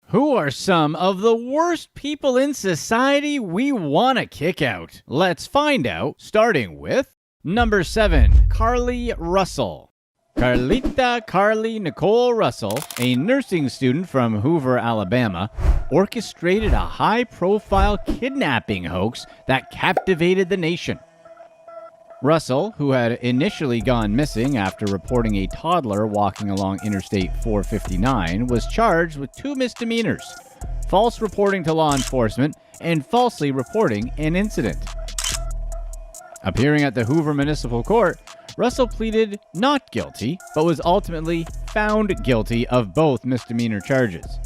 Who are some of the worst people in society we want to kick out? Let's find out, starting with number 7, Carly Russell. Carly Nicole Russell, a nursing student from Hoover, Alabama, orchestrated a high-profile kidnapping hoax that captivated the nation. Russell, who had initially gone missing after reporting a toddler walking along Interstate 459, was charged with 2 misdemeanors: false reporting to law enforcement and falsely reporting an incident. Appearing at the Hoover Municipal Court, Russell pleaded not guilty, but was ultimately found guilty of both misdemeanor charges.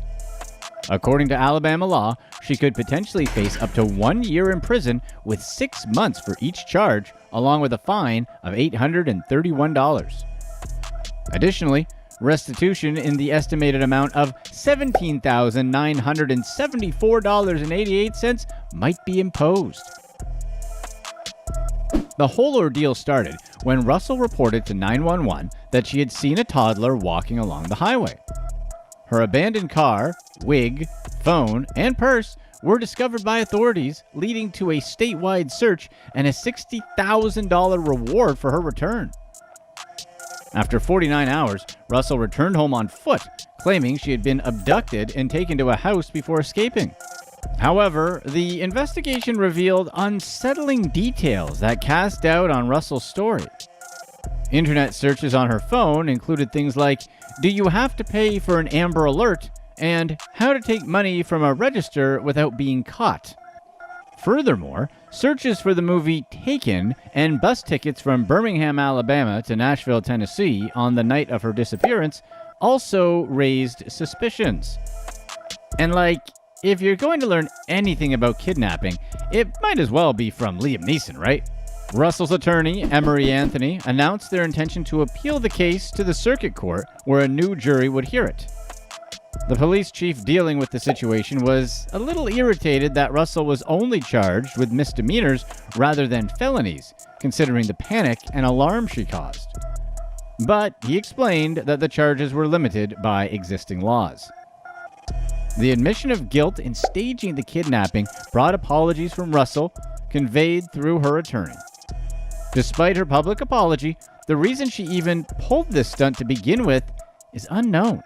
According to Alabama law, she could potentially face up to 1 year in prison with 6 months for each charge, along with a fine of $831. Additionally, restitution in the estimated amount of $17,974.88 might be imposed. The whole ordeal started when Russell reported to 911 that she had seen a toddler walking along the highway. Her abandoned car, wig, phone, and purse were discovered by authorities, leading to a statewide search and a $60,000 reward for her return. After 49 hours, Russell returned home on foot, claiming she had been abducted and taken to a house before escaping. However, the investigation revealed unsettling details that cast doubt on Russell's story. Internet searches on her phone included things like, "Do you have to pay for an Amber Alert?" and "How to take money from a register without being caught." Furthermore, searches for the movie Taken and bus tickets from Birmingham, Alabama to Nashville, Tennessee on the night of her disappearance also raised suspicions. And if you're going to learn anything about kidnapping, it might as well be from Liam Neeson, right? Russell's attorney, Emery Anthony, announced their intention to appeal the case to the circuit court where a new jury would hear it. The police chief dealing with the situation was a little irritated that Russell was only charged with misdemeanors rather than felonies, considering the panic and alarm she caused. But he explained that the charges were limited by existing laws. The admission of guilt in staging the kidnapping brought apologies from Russell, conveyed through her attorney. Despite her public apology, the reason she even pulled this stunt to begin with is unknown.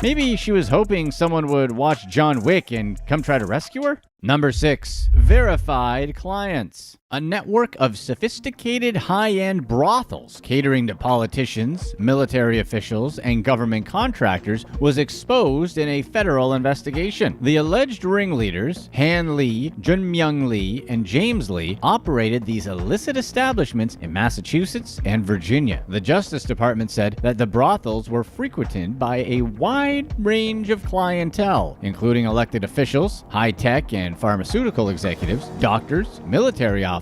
Maybe she was hoping someone would watch John Wick and come try to rescue her? Number 6. Verified clients. A network of sophisticated high-end brothels catering to politicians, military officials, and government contractors was exposed in a federal investigation. The alleged ringleaders, Han Lee, Junmyoung Lee, and James Lee, operated these illicit establishments in Massachusetts and Virginia. The Justice Department said that the brothels were frequented by a wide range of clientele, including elected officials, high-tech and pharmaceutical executives, doctors, military officers,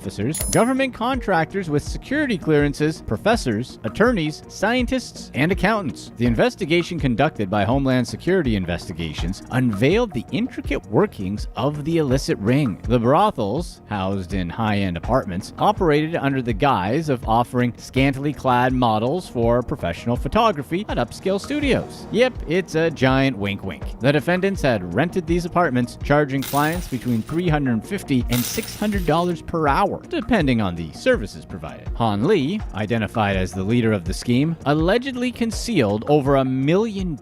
government contractors with security clearances, professors, attorneys, scientists, and accountants. The investigation conducted by Homeland Security Investigations unveiled the intricate workings of the illicit ring. The brothels, housed in high-end apartments, operated under the guise of offering scantily clad models for professional photography at upscale studios. Yep, it's a giant wink-wink. The defendants had rented these apartments, charging clients between $350 and $600 per hour, depending on the services provided. Han Lee, identified as the leader of the scheme, allegedly concealed over $1 million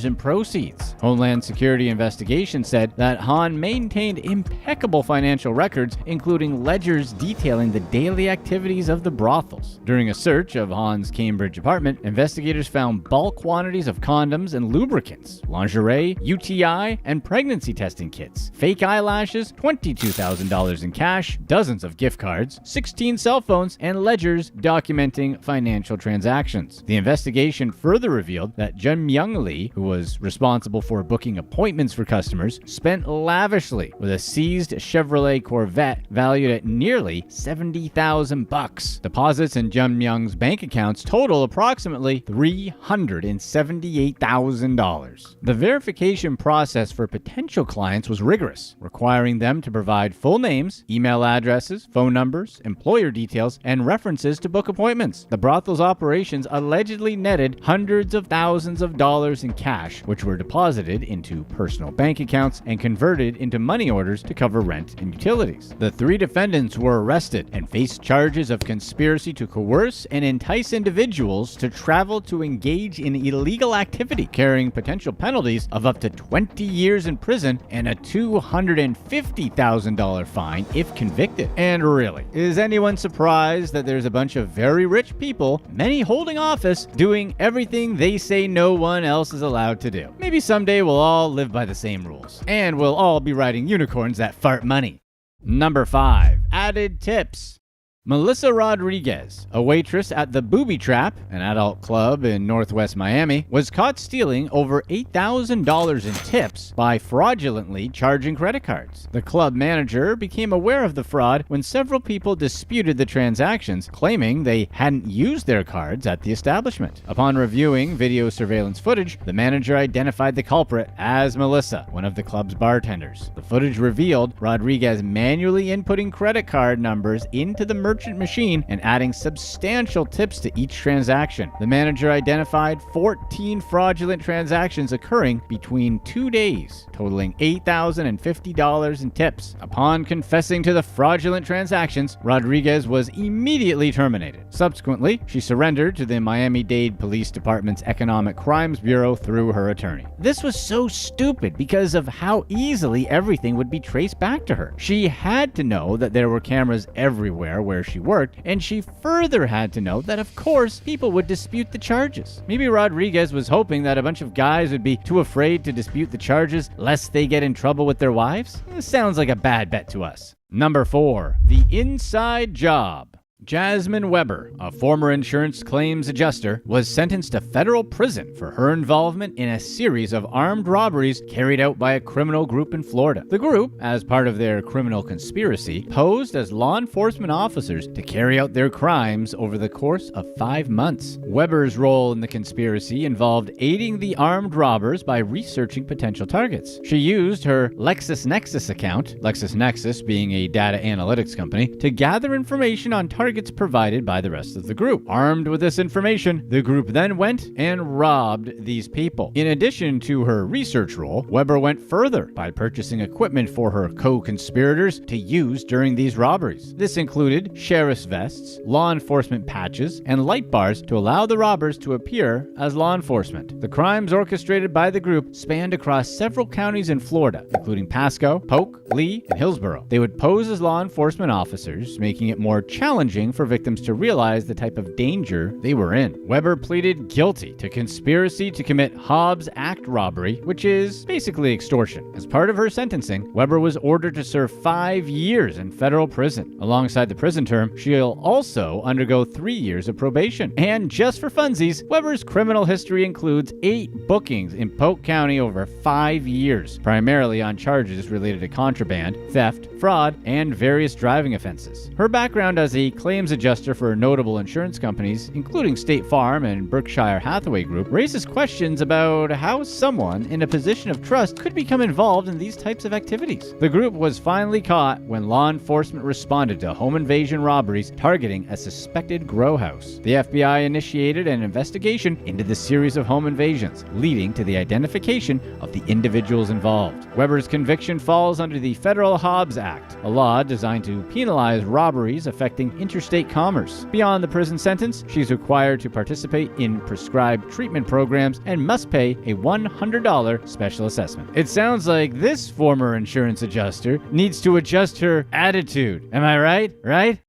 in proceeds. Homeland Security Investigation said that Han maintained impeccable financial records, including ledgers detailing the daily activities of the brothels. During a search of Han's Cambridge apartment, investigators found bulk quantities of condoms and lubricants, lingerie, UTI, and pregnancy testing kits, fake eyelashes, $22,000 in cash, dozens of gift cards, 16 cell phones, and ledgers documenting financial transactions. The investigation further revealed that Junmyoung Lee, who was responsible for booking appointments for customers, spent lavishly with a seized Chevrolet Corvette valued at nearly $70,000. Deposits in Junmyoung's bank accounts total approximately $378,000. The verification process for potential clients was rigorous, requiring them to provide full names, email addresses, phone numbers, employer details, and references to book appointments. The brothel's operations allegedly netted hundreds of thousands of dollars in cash, which were deposited into personal bank accounts and converted into money orders to cover rent and utilities. The 3 defendants were arrested and faced charges of conspiracy to coerce and entice individuals to travel to engage in illegal activity, carrying potential penalties of up to 20 years in prison and a $250,000 fine if convicted. And really, is anyone surprised that there's a bunch of very rich people, many holding office, doing everything they say no one else is allowed to do? Maybe someday we'll all live by the same rules, and we'll all be riding unicorns that fart money. Number 5. Added tips. Melissa Rodriguez, a waitress at the Booby Trap, an adult club in Northwest Miami, was caught stealing over $8,000 in tips by fraudulently charging credit cards. The club manager became aware of the fraud when several people disputed the transactions, claiming they hadn't used their cards at the establishment. Upon reviewing video surveillance footage, the manager identified the culprit as Melissa, one of the club's bartenders. The footage revealed Rodriguez manually inputting credit card numbers into the merchant machine and adding substantial tips to each transaction. The manager identified 14 fraudulent transactions occurring between 2 days, totaling $8,050 in tips. Upon confessing to the fraudulent transactions, Rodriguez was immediately terminated. Subsequently, she surrendered to the Miami-Dade Police Department's Economic Crimes Bureau through her attorney. This was so stupid because of how easily everything would be traced back to her. She had to know that there were cameras everywhere where where she worked, and she further had to note that of course people would dispute the charges. Maybe Rodriguez was hoping that a bunch of guys would be too afraid to dispute the charges lest they get in trouble with their wives. This sounds like a bad bet to us. Number 4. The inside job. Jasmine Weber, a former insurance claims adjuster, was sentenced to federal prison for her involvement in a series of armed robberies carried out by a criminal group in Florida. The group, as part of their criminal conspiracy, posed as law enforcement officers to carry out their crimes over the course of 5 months. Weber's role in the conspiracy involved aiding the armed robbers by researching potential targets. She used her LexisNexis account, LexisNexis being a data analytics company, to gather information on targets provided by the rest of the group. Armed with this information, the group then went and robbed these people. In addition to her research role, Weber went further by purchasing equipment for her co-conspirators to use during these robberies. This included sheriff's vests, law enforcement patches, and light bars to allow the robbers to appear as law enforcement. The crimes orchestrated by the group spanned across several counties in Florida, including Pasco, Polk, Lee, and Hillsborough. They would pose as law enforcement officers, making it more challenging for victims to realize the type of danger they were in. Weber pleaded guilty to conspiracy to commit Hobbs Act robbery, which is basically extortion. As part of her sentencing, Weber was ordered to serve 5 years in federal prison. Alongside the prison term, she'll also undergo 3 years of probation. And just for funsies, Weber's criminal history includes 8 bookings in Polk County over 5 years, primarily on charges related to contraband, theft, fraud, and various driving offenses. Her background as a claims adjuster for notable insurance companies, including State Farm and Berkshire Hathaway Group, raises questions about how someone in a position of trust could become involved in these types of activities. The group was finally caught when law enforcement responded to home invasion robberies targeting a suspected grow house. The FBI initiated an investigation into the series of home invasions, leading to the identification of the individuals involved. Weber's conviction falls under the Federal Hobbs Act, a law designed to penalize robberies affecting interstate commerce. Beyond the prison sentence, she's required to participate in prescribed treatment programs and must pay a $100 special assessment. It sounds like this former insurance adjuster needs to adjust her attitude. Am I right? Right?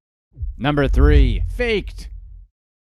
Number 3. Faked.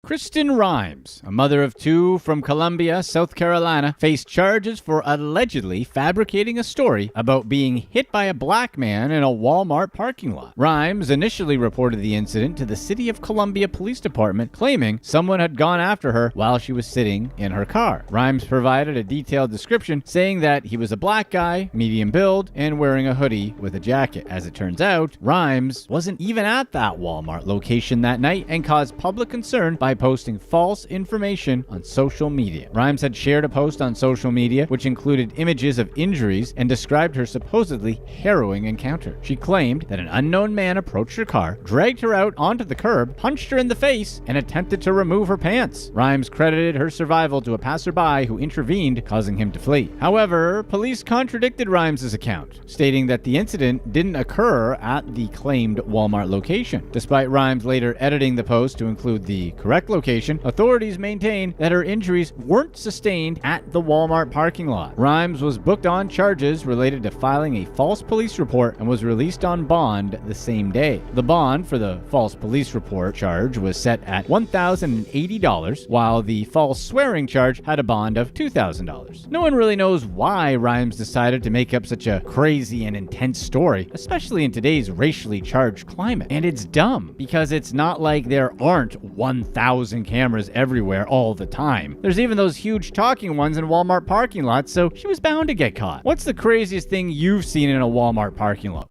Kristen Rhymes, a mother of 2 from Cambria, South Carolina, faced charges for allegedly fabricating a story about being hit by a black man in a Walmart parking lot. Rhymes initially reported the incident to the City of Columbia Police Department, claiming someone had gone after her while she was sitting in her car. Rhymes provided a detailed description saying that he was a black guy, medium build, and wearing a hoodie with a jacket. As it turns out, Rhymes wasn't even at that Walmart location that night and caused public concern by posting false information on social media. Rhymes had shared a post on social media which included images of injuries and described her supposedly harrowing encounter. She claimed that an unknown man approached her car, dragged her out onto the curb, punched her in the face, and attempted to remove her pants. Rhymes credited her survival to a passerby who intervened, causing him to flee. However, police contradicted Rhymes' account, stating that the incident didn't occur at the claimed Walmart location. Despite Rhymes later editing the post to include the correct location, authorities maintain that her injuries weren't sustained at the Walmart parking lot. Rhymes was booked on charges related to filing a false police report and was released on bond the same day. The bond for the false police report charge was set at $1,080, while the false swearing charge had a bond of $2,000. No one really knows why Rhymes decided to make up such a crazy and intense story, especially in today's racially charged climate. And it's dumb, because it's not like there aren't 1,000 cameras everywhere all the time. There's even those huge talking ones in Walmart parking lots, so she was bound to get caught. What's the craziest thing you've seen in a Walmart parking lot?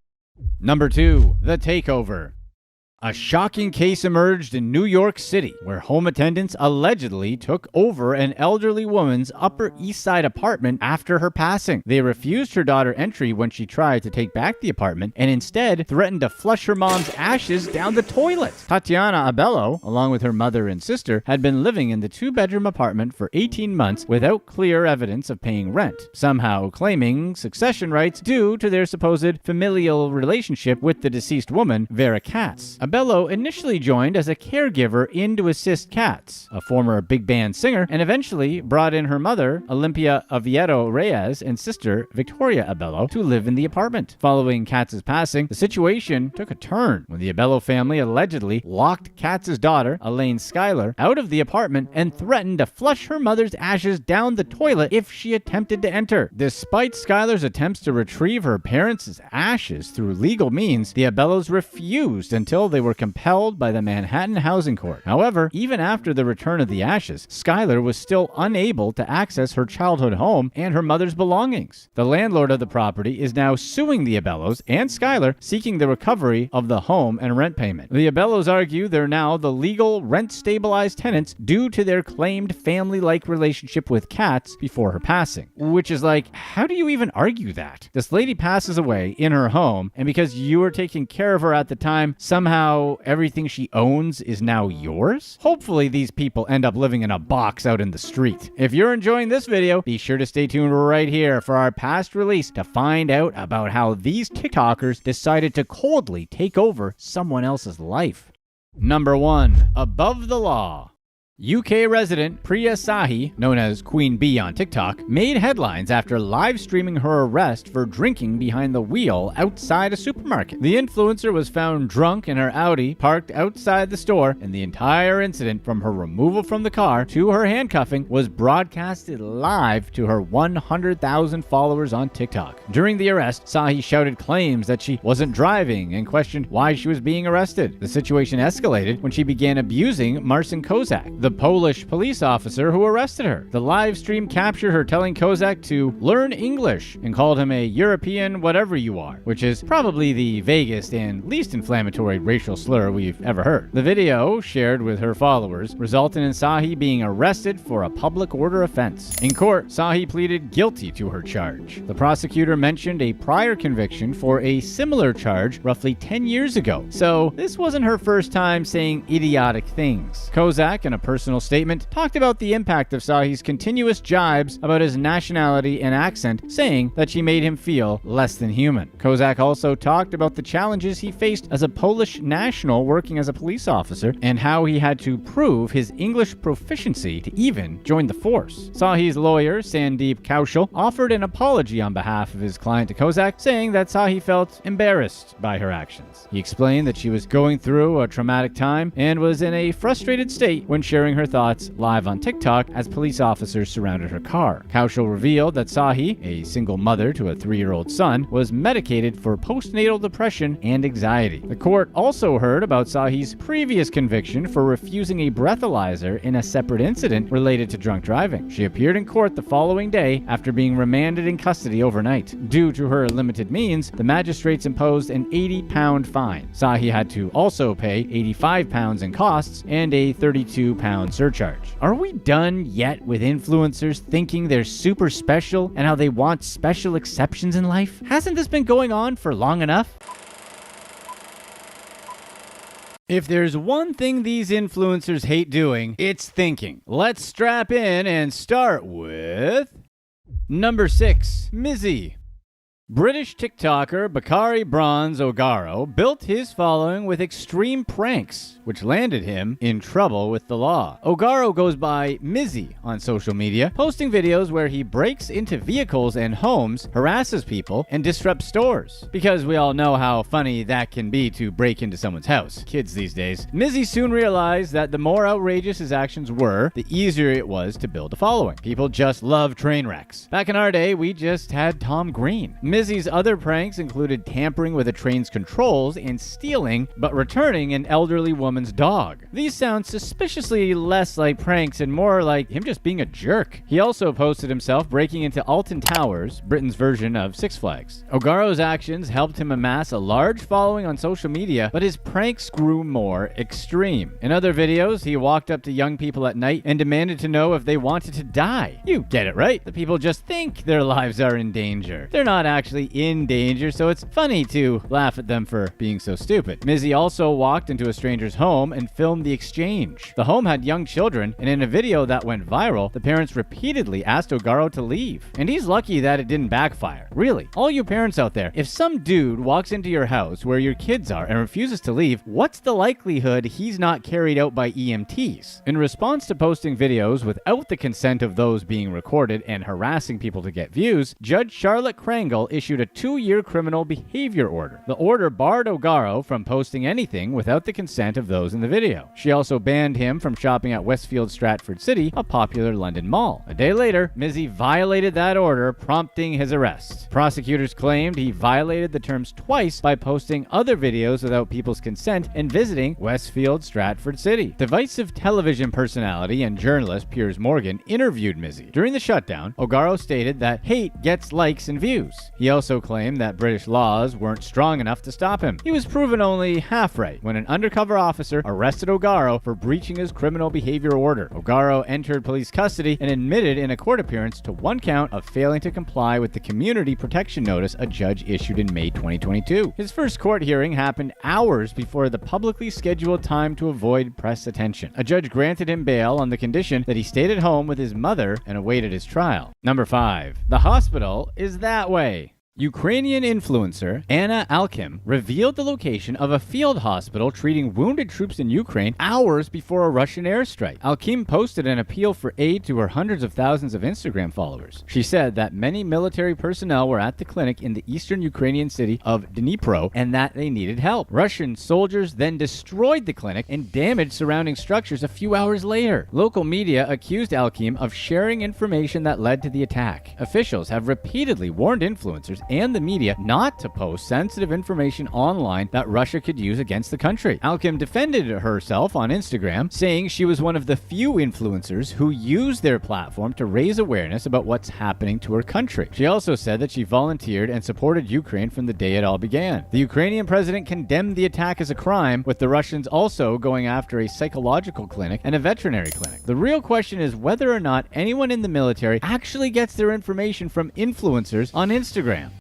Number 2, the takeover. A shocking case emerged in New York City, where home attendants allegedly took over an elderly woman's Upper East Side apartment after her passing. They refused her daughter entry when she tried to take back the apartment and instead threatened to flush her mom's ashes down the toilet. Tatiana Abello, along with her mother and sister, had been living in the 2-bedroom apartment for 18 months without clear evidence of paying rent, somehow claiming succession rights due to their supposed familial relationship with the deceased woman, Vera Katz. Abello initially joined as a caregiver in to assist Katz, a former big band singer, and eventually brought in her mother, Olympia Oviedo Reyes, and sister, Victoria Abello, to live in the apartment. Following Katz's passing, the situation took a turn when the Abello family allegedly locked Katz's daughter, Elaine Schuyler, out of the apartment and threatened to flush her mother's ashes down the toilet if she attempted to enter. Despite Schuyler's attempts to retrieve her parents' ashes through legal means, the Abellos refused until they were compelled by the Manhattan Housing Court. However, even after the return of the ashes, Schuyler was still unable to access her childhood home and her mother's belongings. The landlord of the property is now suing the Abellos and Schuyler, seeking the recovery of the home and rent payment. The Abellos argue they're now the legal rent-stabilized tenants due to their claimed family-like relationship with Katz before her passing. Which is like, how do you even argue that? This lady passes away in her home, and because you were taking care of her at the time, somehow everything she owns is now yours? Hopefully these people end up living in a box out in the street. If you're enjoying this video, be sure to stay tuned right here for our past release to find out about how these TikTokers decided to coldly take over someone else's life. Number 1. Above the Law. UK resident Priya Sahi, known as Queen Bee on TikTok, made headlines after live streaming her arrest for drinking behind the wheel outside a supermarket. The influencer was found drunk in her Audi parked outside the store, and the entire incident, from her removal from the car to her handcuffing, was broadcasted live to her 100,000 followers on TikTok. During the arrest, Sahi shouted claims that she wasn't driving and questioned why she was being arrested. The situation escalated when she began abusing Marcin Kozak, the Polish police officer who arrested her. The live stream captured her telling Kozak to learn English and called him a European whatever you are, which is probably the vaguest and least inflammatory racial slur we've ever heard. The video, shared with her followers, resulted in Sahi being arrested for a public order offense. In court, Sahi pleaded guilty to her charge. The prosecutor mentioned a prior conviction for a similar charge roughly 10 years ago, so this wasn't her first time saying idiotic things. Kozak, in a personal statement, talked about the impact of Sahi's continuous jibes about his nationality and accent, saying that she made him feel less than human. Kozak also talked about the challenges he faced as a Polish national working as a police officer and how he had to prove his English proficiency to even join the force. Sahi's lawyer, Sandeep Kaushal, offered an apology on behalf of his client to Kozak, saying that Sahi felt embarrassed by her actions. He explained that she was going through a traumatic time and was in a frustrated state when sharing her thoughts live on TikTok as police officers surrounded her car. Kaushal revealed that Sahi, a single mother to a 3-year-old son, was medicated for postnatal depression and anxiety. The court also heard about Sahi's previous conviction for refusing a breathalyzer in a separate incident related to drunk driving. She appeared in court the following day after being remanded in custody overnight. Due to her limited means, the magistrates imposed an £80 fine. Sahi had to also pay £85 in costs and a £32 surcharge. Are we done yet with influencers thinking they're super special and how they want special exceptions in life? Hasn't this been going on for long enough? If there's one thing these influencers hate doing, it's thinking. Let's strap in and start with number 6, Mizzy. British TikToker Bakari Bronze Ogaro built his following with extreme pranks, which landed him in trouble with the law. Ogaro goes by Mizzy on social media, posting videos where he breaks into vehicles and homes, harasses people, and disrupts stores. Because we all know how funny that can be to break into someone's house. Kids these days. Mizzy soon realized that the more outrageous his actions were, the easier it was to build a following. People just love train wrecks. Back in our day, we just had Tom Green. Mizzy's other pranks included tampering with a train's controls and stealing, but returning an elderly woman's dog. These sound suspiciously less like pranks and more like him just being a jerk. He also posted himself breaking into Alton Towers, Britain's version of Six Flags. Ogaro's actions helped him amass a large following on social media, but his pranks grew more extreme. In other videos, he walked up to young people at night and demanded to know if they wanted to die. You get it, right? The people just think their lives are in danger. They're not actually actually in danger, so it's funny to laugh at them for being so stupid. Mizzy also walked into a stranger's home and filmed the exchange. The home had young children, and in a video that went viral, the parents repeatedly asked Ogaro to leave. And he's lucky that it didn't backfire. Really, all you parents out there, if some dude walks into your house where your kids are and refuses to leave, what's the likelihood he's not carried out by EMTs? In response to posting videos without the consent of those being recorded and harassing people to get views, Judge Charlotte Krangle issued a 2-year criminal behavior order. The order barred Ogaro from posting anything without the consent of those in the video. She also banned him from shopping at Westfield Stratford City, a popular London mall. A day later, Mizzy violated that order, prompting his arrest. Prosecutors claimed he violated the terms twice by posting other videos without people's consent and visiting Westfield Stratford City. Divisive television personality and journalist Piers Morgan interviewed Mizzy. During the shutdown, Ogaro stated that hate gets likes and views. He also claimed that British laws weren't strong enough to stop him. He was proven only half right when an undercover officer arrested Ogaro for breaching his criminal behavior order. Ogaro entered police custody and admitted in a court appearance to one count of failing to comply with the community protection notice a judge issued in May 2022. His first court hearing happened hours before the publicly scheduled time to avoid press attention. A judge granted him bail on the condition that he stayed at home with his mother and awaited his trial. Number 5. The hospital is that way. Ukrainian influencer Anna Alkim revealed the location of a field hospital treating wounded troops in Ukraine hours before a Russian airstrike. Alkim posted an appeal for aid to her hundreds of thousands of Instagram followers. She said that many military personnel were at the clinic in the eastern Ukrainian city of Dnipro and that they needed help. Russian soldiers then destroyed the clinic and damaged surrounding structures a few hours later. Local media accused Alkim of sharing information that led to the attack. Officials have repeatedly warned influencers and the media not to post sensitive information online that Russia could use against the country. Alkim defended herself on Instagram, saying she was one of the few influencers who used their platform to raise awareness about what's happening to her country. She also said that she volunteered and supported Ukraine from the day it all began. The Ukrainian president condemned the attack as a crime, with the Russians also going after a psychological clinic and a veterinary clinic. The real question is whether or not anyone in the military actually gets their information from influencers on Instagram.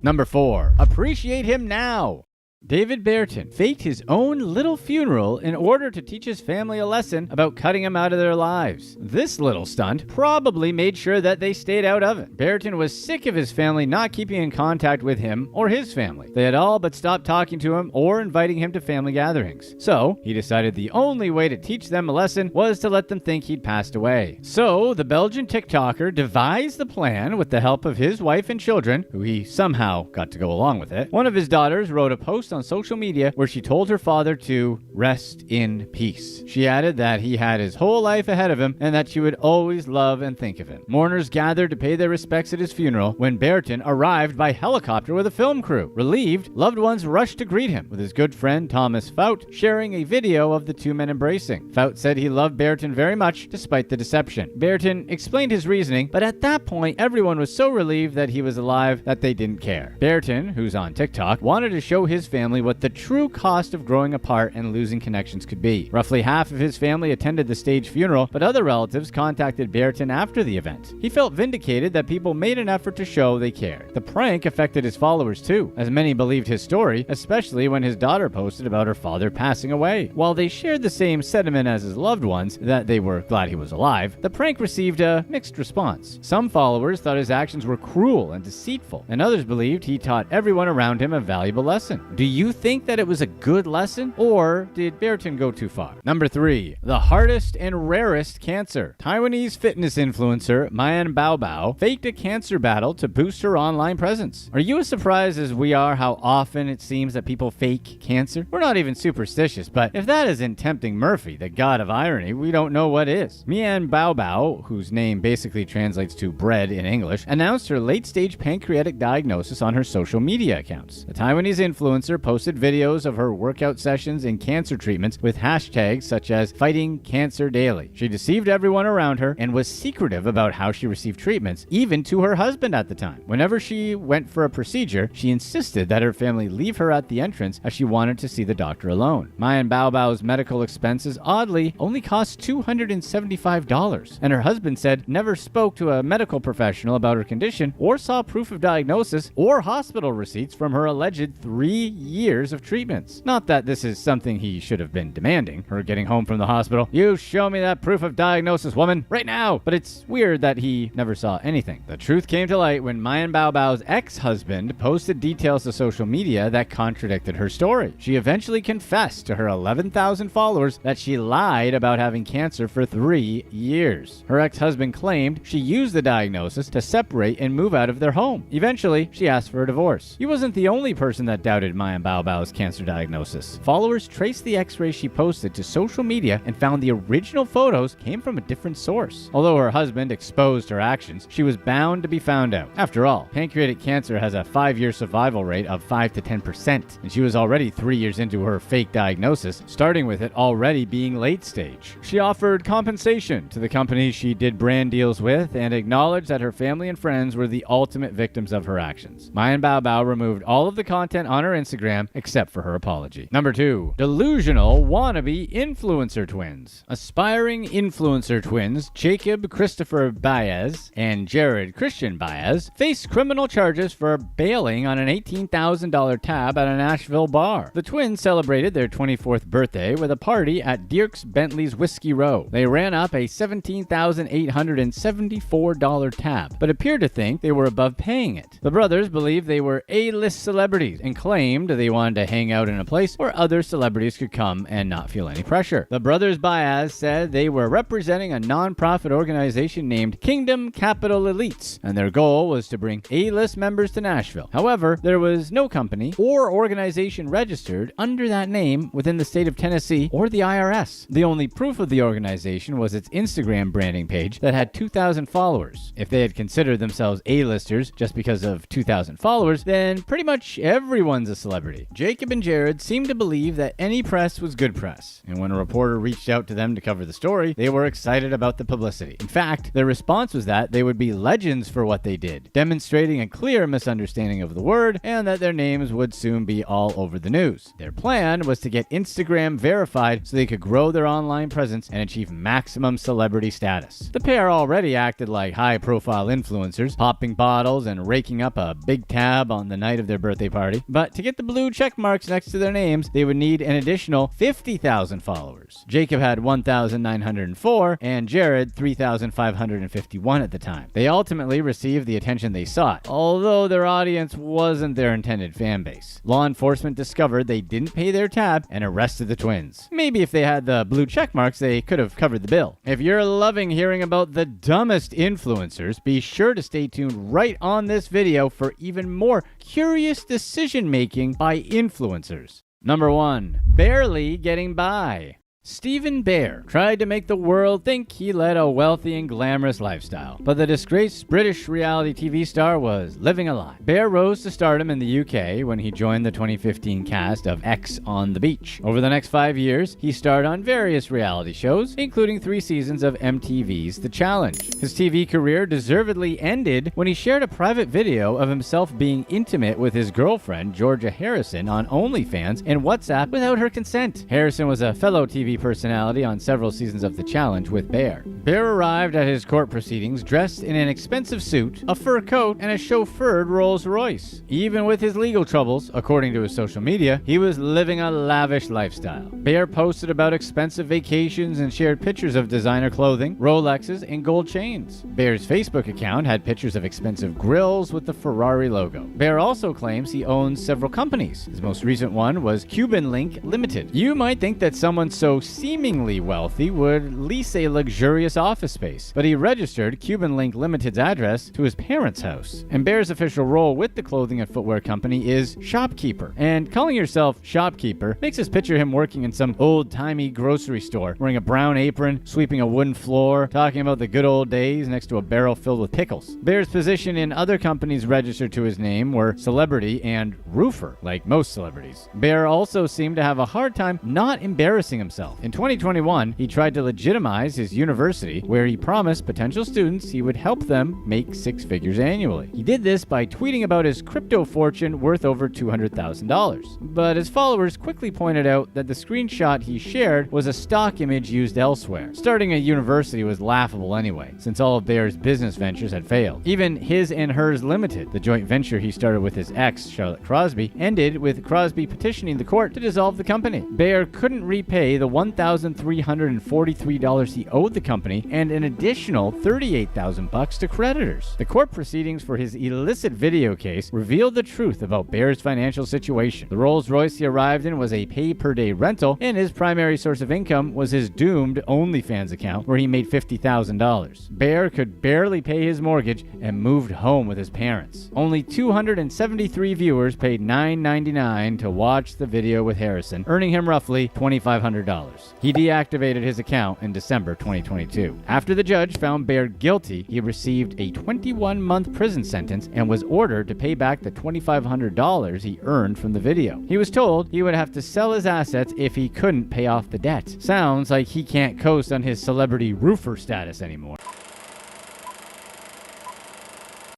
Number 4. Appreciate him now. David Berton faked his own little funeral in order to teach his family a lesson about cutting him out of their lives. This little stunt probably made sure that they stayed out of it. Berton was sick of his family not keeping in contact with him or his family. They had all but stopped talking to him or inviting him to family gatherings. So he decided the only way to teach them a lesson was to let them think he'd passed away. So the Belgian TikToker devised the plan with the help of his wife and children, who he somehow got to go along with it. One of his daughters wrote a post on social media where she told her father to rest in peace. She added that he had his whole life ahead of him and that she would always love and think of him. Mourners gathered to pay their respects at his funeral when Berton arrived by helicopter with a film crew. Relieved, loved ones rushed to greet him, with his good friend Thomas Fout sharing a video of the two men embracing. Fout said he loved Berton very much despite the deception. Berton explained his reasoning, but at that point everyone was so relieved that he was alive that they didn't care. Berton, who's on TikTok, wanted to show his family what the true cost of growing apart and losing connections could be. Roughly half of his family attended the staged funeral, but other relatives contacted Berton after the event. He felt vindicated that people made an effort to show they cared. The prank affected his followers too, as many believed his story, especially when his daughter posted about her father passing away. While they shared the same sentiment as his loved ones, that they were glad he was alive, the prank received a mixed response. Some followers thought his actions were cruel and deceitful, and others believed he taught everyone around him a valuable lesson. Do you think that it was a good lesson, or did Berton go too far? Number 3. The hardest and rarest cancer. Taiwanese fitness influencer Mayan Bao faked a cancer battle to boost her online presence. Are you as surprised as we are how often it seems that people fake cancer? We're not even superstitious, but if that isn't tempting Murphy, the god of irony, we don't know what is. Mian Bao, whose name basically translates to bread in English, announced her late-stage pancreatic diagnosis on her social media accounts. The Taiwanese influencer posted videos of her workout sessions and cancer treatments with hashtags such as Fighting Cancer Daily. She deceived everyone around her and was secretive about how she received treatments, even to her husband at the time. Whenever she went for a procedure, she insisted that her family leave her at the entrance as she wanted to see the doctor alone. Mayan Baobao's medical expenses, oddly, only cost $275, and her husband said never spoke to a medical professional about her condition or saw proof of diagnosis or hospital receipts from her alleged 3 years of treatments. Not that this is something he should have been demanding, her getting home from the hospital. You show me that proof of diagnosis, woman, right now! But it's weird that he never saw anything. The truth came to light when Mayan Baobao's ex-husband posted details to social media that contradicted her story. She eventually confessed to her 11,000 followers that she lied about having cancer for 3 years. Her ex-husband claimed she used the diagnosis to separate and move out of their home. Eventually, she asked for a divorce. He wasn't the only person that doubted Mayan Baobao's cancer diagnosis. Followers traced the x-rays she posted to social media and found the original photos came from a different source. Although her husband exposed her actions, she was bound to be found out. After all, pancreatic cancer has a 5-year survival rate of 5 to 10%, and she was already 3 years into her fake diagnosis, starting with it already being late stage. She offered compensation to the companies she did brand deals with and acknowledged that her family and friends were the ultimate victims of her actions. Mayan Baobao removed all of the content on her Instagram except for her apology. Number 2. Delusional wannabe influencer twins. Aspiring influencer twins Jacob Christopher Baez and Jared Christian Baez face criminal charges for bailing on an $18,000 tab at a Nashville bar. The twins celebrated their 24th birthday with a party at Dierks Bentley's Whiskey Row. They ran up a $17,874 tab, but appeared to think they were above paying it. The brothers believed they were A-list celebrities and claimed they wanted to hang out in a place where other celebrities could come and not feel any pressure. The brothers Baez said they were representing a non-profit organization named Kingdom Capital Elites, and their goal was to bring A-list members to Nashville. However, there was no company or organization registered under that name within the state of Tennessee or the IRS. The only proof of the organization was its Instagram branding page that had 2,000 followers. If they had considered themselves A-listers just because of 2,000 followers, then pretty much everyone's a celebrity. Jacob and Jared seemed to believe that any press was good press, and when a reporter reached out to them to cover the story, they were excited about the publicity. In fact, their response was that they would be legends for what they did, demonstrating a clear misunderstanding of the word and that their names would soon be all over the news. Their plan was to get Instagram verified so they could grow their online presence and achieve maximum celebrity status. The pair already acted like high-profile influencers, popping bottles and raking up a big tab on the night of their birthday party. But to get the blue check marks next to their names, they would need an additional 50,000 followers. Jacob had 1,904 and Jared 3,551 at the time. They ultimately received the attention they sought, although their audience wasn't their intended fan base. Law enforcement discovered they didn't pay their tab and arrested the twins. Maybe if they had the blue check marks, they could have covered the bill. If you're loving hearing about the dumbest influencers, be sure to stay tuned right on this video for even more curious decision making by influencers. Number 1. Barely getting by. Stephen Bear tried to make the world think he led a wealthy and glamorous lifestyle, but the disgraced British reality TV star was living a lie. Bear rose to stardom in the UK when he joined the 2015 cast of X on the Beach. Over the next 5 years, he starred on various reality shows, including 3 seasons of MTV's The Challenge. His TV career deservedly ended when he shared a private video of himself being intimate with his girlfriend, Georgia Harrison, on OnlyFans and WhatsApp without her consent. Harrison was a fellow TV personality on several seasons of The Challenge with Bear. Bear arrived at his court proceedings dressed in an expensive suit, a fur coat, and a chauffeured Rolls Royce. Even with his legal troubles, according to his social media, he was living a lavish lifestyle. Bear posted about expensive vacations and shared pictures of designer clothing, Rolexes, and gold chains. Bear's Facebook account had pictures of expensive grills with the Ferrari logo. Bear also claims he owns several companies. His most recent one was Cuban Link Limited. You might think that someone so seemingly wealthy, would lease a luxurious office space, but he registered Cuban Link Limited's address to his parents' house. And Bear's official role with the clothing and footwear company is shopkeeper. And calling yourself shopkeeper makes us picture him working in some old-timey grocery store, wearing a brown apron, sweeping a wooden floor, talking about the good old days next to a barrel filled with pickles. Bear's position in other companies registered to his name were celebrity and roofer, like most celebrities. Bear also seemed to have a hard time not embarrassing himself. In 2021, he tried to legitimize his university, where he promised potential students he would help them make six figures annually. He did this by tweeting about his crypto fortune worth over $200,000. But his followers quickly pointed out that the screenshot he shared was a stock image used elsewhere. Starting a university was laughable anyway, since all of Bear's business ventures had failed. Even His and Hers Limited, the joint venture he started with his ex, Charlotte Crosby, ended with Crosby petitioning the court to dissolve the company. Bear couldn't repay the $1,343 he owed the company and an additional $38,000 to creditors. The court proceedings for his illicit video case revealed the truth about Bear's financial situation. The Rolls-Royce he arrived in was a pay-per-day rental, and his primary source of income was his doomed OnlyFans account, where he made $50,000. Bear could barely pay his mortgage and moved home with his parents. Only 273 viewers paid $9.99 to watch the video with Harrison, earning him roughly $2,500. He deactivated his account in December 2022. After the judge found Bear guilty, he received a 21-month prison sentence and was ordered to pay back the $2,500 he earned from the video. He was told he would have to sell his assets if he couldn't pay off the debt. Sounds like he can't coast on his celebrity roofer status anymore.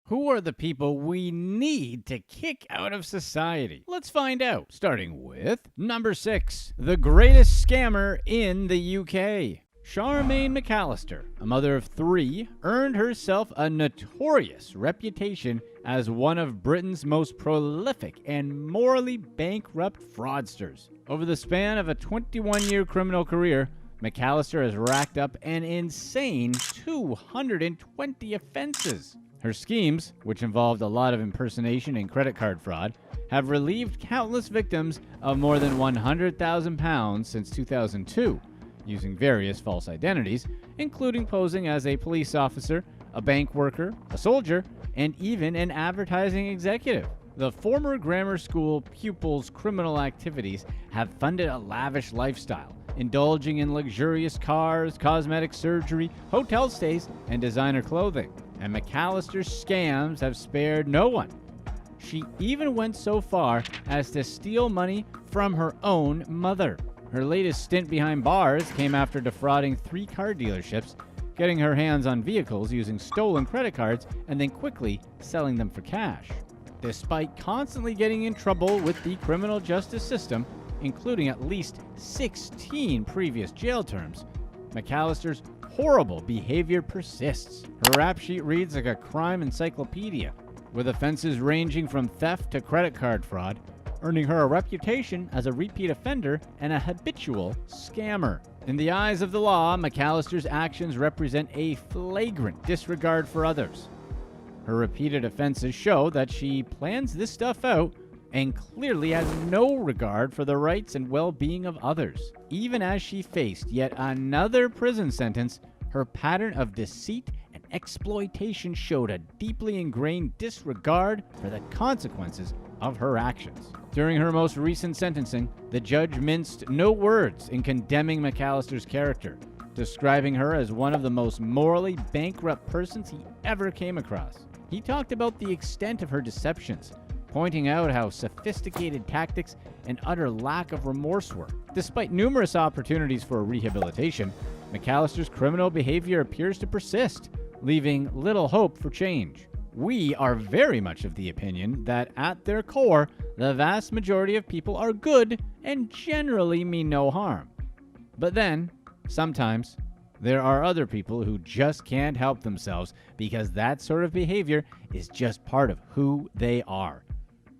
Who are the people we need to kick out of society? Let's find out, starting with number 6, the greatest scammer in the UK. Charmaine McAllister, a mother of 3, earned herself a notorious reputation as one of Britain's most prolific and morally bankrupt fraudsters. Over the span of a 21-year criminal career, McAllister has racked up an insane 220 offenses. Her schemes, which involved a lot of impersonation and credit card fraud, have relieved countless victims of more than £100,000 since 2002, using various false identities, including posing as a police officer, a bank worker, a soldier, and even an advertising executive. The former grammar school pupils' criminal activities have funded a lavish lifestyle, indulging in luxurious cars, cosmetic surgery, hotel stays, and designer clothing. And McAllister's scams have spared no one. She even went so far as to steal money from her own mother. Her latest stint behind bars came after defrauding 3 car dealerships, getting her hands on vehicles using stolen credit cards, and then quickly selling them for cash. Despite constantly getting in trouble with the criminal justice system, including at least 16 previous jail terms, McAllister's horrible behavior persists. Her rap sheet reads like a crime encyclopedia, with offenses ranging from theft to credit card fraud, earning her a reputation as a repeat offender and a habitual scammer. In the eyes of the law, McAllister's actions represent a flagrant disregard for others. Her repeated offenses show that she plans this stuff out and clearly has no regard for the rights and well-being of others. Even as she faced yet another prison sentence, her pattern of deceit and exploitation showed a deeply ingrained disregard for the consequences of her actions. During her most recent sentencing, the judge minced no words in condemning McAllister's character, describing her as one of the most morally bankrupt persons he ever came across. He talked about the extent of her deceptions, pointing out how sophisticated tactics and utter lack of remorse were. Despite numerous opportunities for rehabilitation, McAllister's criminal behavior appears to persist, leaving little hope for change. We are very much of the opinion that at their core, the vast majority of people are good and generally mean no harm. But then, sometimes, there are other people who just can't help themselves because that sort of behavior is just part of who they are.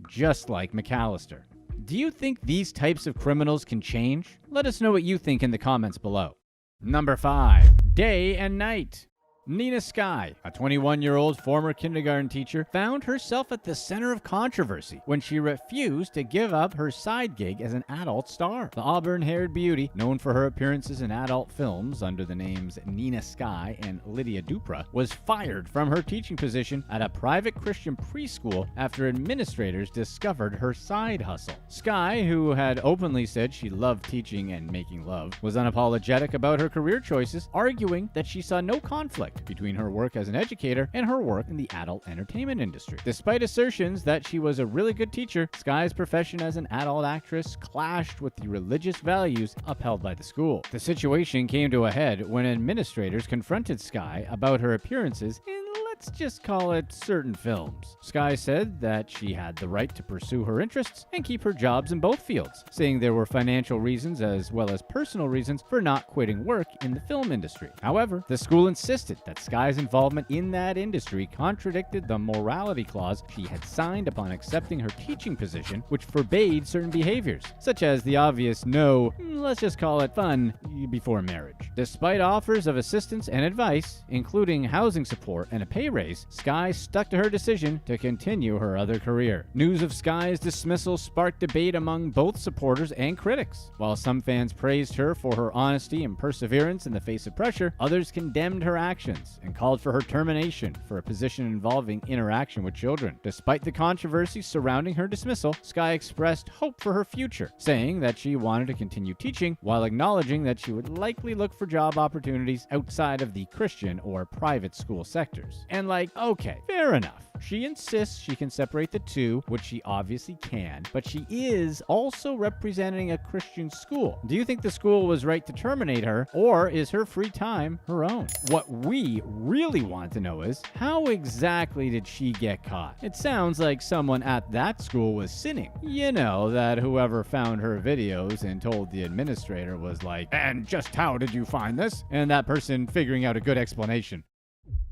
Just like McAllister. Do you think these types of criminals can change? Let us know what you think in the comments below. Number 5. Day and night. Nina Sky, a 21-year-old former kindergarten teacher, found herself at the center of controversy when she refused to give up her side gig as an adult star. The auburn-haired beauty, known for her appearances in adult films under the names Nina Sky and Lydia Dupra, was fired from her teaching position at a private Christian preschool after administrators discovered her side hustle. Sky, who had openly said she loved teaching and making love, was unapologetic about her career choices, arguing that she saw no conflict between her work as an educator and her work in the adult entertainment industry. Despite assertions that she was a really good teacher, Sky's profession as an adult actress clashed with the religious values upheld by the school. The situation came to a head when administrators confronted Sky about her appearances in, let's just call it, certain films. Sky said that she had the right to pursue her interests and keep her jobs in both fields, saying there were financial reasons as well as personal reasons for not quitting work in the film industry. However, the school insisted that Sky's involvement in that industry contradicted the morality clause she had signed upon accepting her teaching position, which forbade certain behaviors, such as the obvious no, let's just call it fun, before marriage. Despite offers of assistance and advice, including housing support and a pay raise, Sky stuck to her decision to continue her other career. News of Sky's dismissal sparked debate among both supporters and critics. While some fans praised her for her honesty and perseverance in the face of pressure, others condemned her actions and called for her termination for a position involving interaction with children. Despite the controversy surrounding her dismissal, Sky expressed hope for her future, saying that she wanted to continue teaching while acknowledging that she would likely look for job opportunities outside of the Christian or private school sectors. And okay, fair enough. She insists she can separate the two, which she obviously can, but she is also representing a Christian school. Do you think the school was right to terminate her, or is her free time her own? What we really want to know is, how exactly did she get caught? It sounds like someone at that school was sinning. You know, that whoever found her videos and told the administrator was like, "And just how did you find this?" And that person figuring out a good explanation.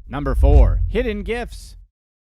Number 4, hidden gifts.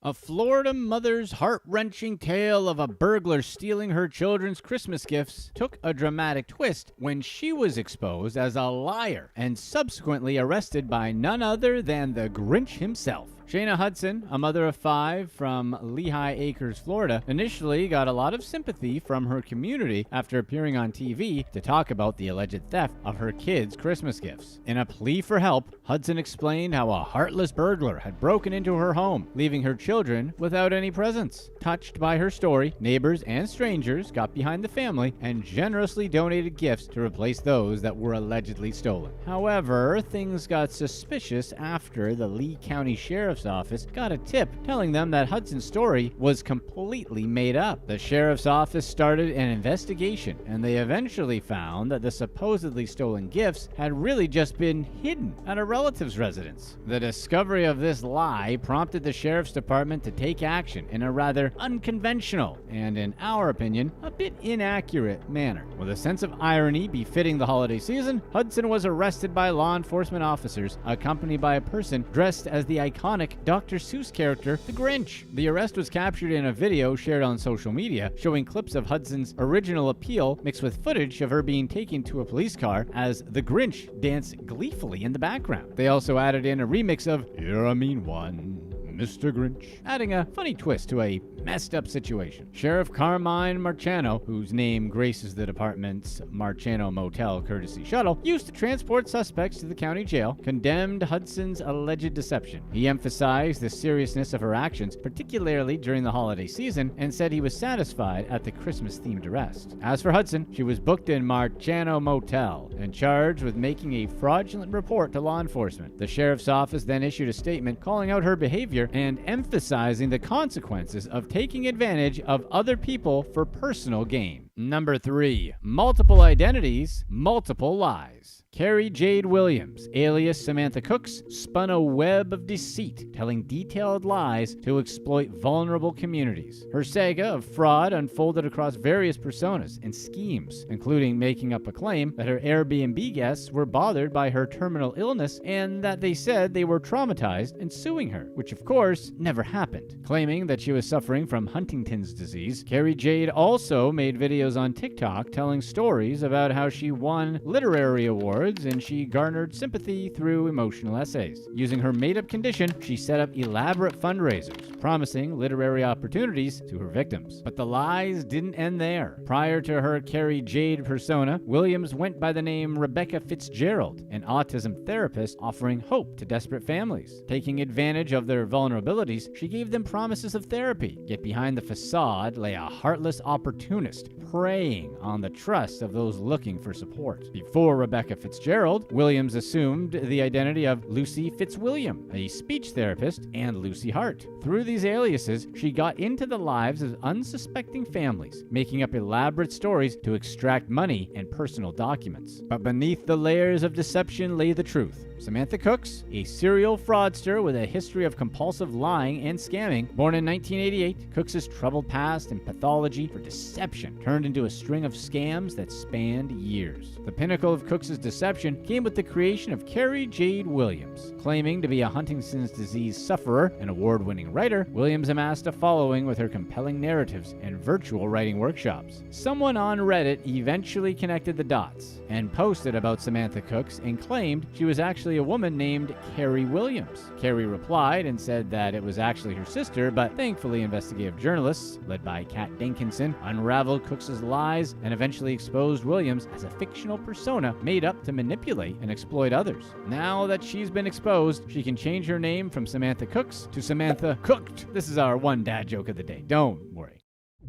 A Florida mother's heart-wrenching tale of a burglar stealing her children's Christmas gifts took a dramatic twist when she was exposed as a liar and subsequently arrested by none other than the Grinch himself. Shayna Hudson, a mother of 5 from Lehigh Acres, Florida, initially got a lot of sympathy from her community after appearing on TV to talk about the alleged theft of her kids' Christmas gifts. In a plea for help, Hudson explained how a heartless burglar had broken into her home, leaving her children without any presents. Touched by her story, neighbors and strangers got behind the family and generously donated gifts to replace those that were allegedly stolen. However, things got suspicious after the Lee County Sheriff's Office got a tip telling them that Hudson's story was completely made up. The sheriff's office started an investigation, and they eventually found that the supposedly stolen gifts had really just been hidden at a relative's residence. The discovery of this lie prompted the sheriff's department to take action in a rather unconventional and, in our opinion, a bit inaccurate manner. With a sense of irony befitting the holiday season, Hudson was arrested by law enforcement officers accompanied by a person dressed as the iconic Dr. Seuss character, the Grinch. The arrest was captured in a video shared on social media showing clips of Hudson's original appeal mixed with footage of her being taken to a police car as the Grinch danced gleefully in the background. They also added in a remix of "You're a Mean One, Mr. Grinch," adding a funny twist to a messed up situation. Sheriff Carmine Marciano, whose name graces the department's Marciano Motel courtesy shuttle, used to transport suspects to the county jail, condemned Hudson's alleged deception. He emphasized the seriousness of her actions, particularly during the holiday season, and said he was satisfied at the Christmas-themed arrest. As for Hudson, she was booked in Marciano Motel and charged with making a fraudulent report to law enforcement. The sheriff's office then issued a statement calling out her behavior and emphasizing the consequences of taking advantage of other people for personal gain. Number 3, multiple identities, multiple lies. Carrie Jade Williams, alias Samantha Cooks, spun a web of deceit, telling detailed lies to exploit vulnerable communities. Her saga of fraud unfolded across various personas and schemes, including making up a claim that her Airbnb guests were bothered by her terminal illness and that they said they were traumatized and suing her, which of course never happened. Claiming that she was suffering from Huntington's disease, Carrie Jade also made videos on TikTok telling stories about how she won literary awards boards, and she garnered sympathy through emotional essays. Using her made-up condition, she set up elaborate fundraisers, promising literary opportunities to her victims. But the lies didn't end there. Prior to her Carrie Jade persona, Williams went by the name Rebecca Fitzgerald, an autism therapist offering hope to desperate families. Taking advantage of their vulnerabilities, she gave them promises of therapy. Yet behind the facade lay a heartless opportunist preying on the trust of those looking for support. Before Rebecca Fitzgerald, Williams assumed the identity of Lucy Fitzwilliam, a speech therapist, and Lucy Hart. Through these aliases, she got into the lives of unsuspecting families, making up elaborate stories to extract money and personal documents. But beneath the layers of deception lay the truth. Samantha Cooks, a serial fraudster with a history of compulsive lying and scamming, born in 1988, Cooks' troubled past and pathology for deception turned into a string of scams that spanned years. The pinnacle of Cooks' deception came with the creation of Carrie Jade Williams. Claiming to be a Huntington's disease sufferer and award-winning writer, Williams amassed a following with her compelling narratives and virtual writing workshops. Someone on Reddit eventually connected the dots and posted about Samantha Cooks and claimed she was actually a woman named Carrie Williams. Carrie replied and said that it was actually her sister, but thankfully investigative journalists, led by Kat Dinkinson, unraveled Cooks' lies and eventually exposed Williams as a fictional persona made up to manipulate and exploit others. Now that she's been exposed, she can change her name from Samantha Cooks to Samantha Cooked. This is our one dad joke of the day. Don't worry.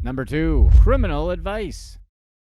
Number 2, criminal advice.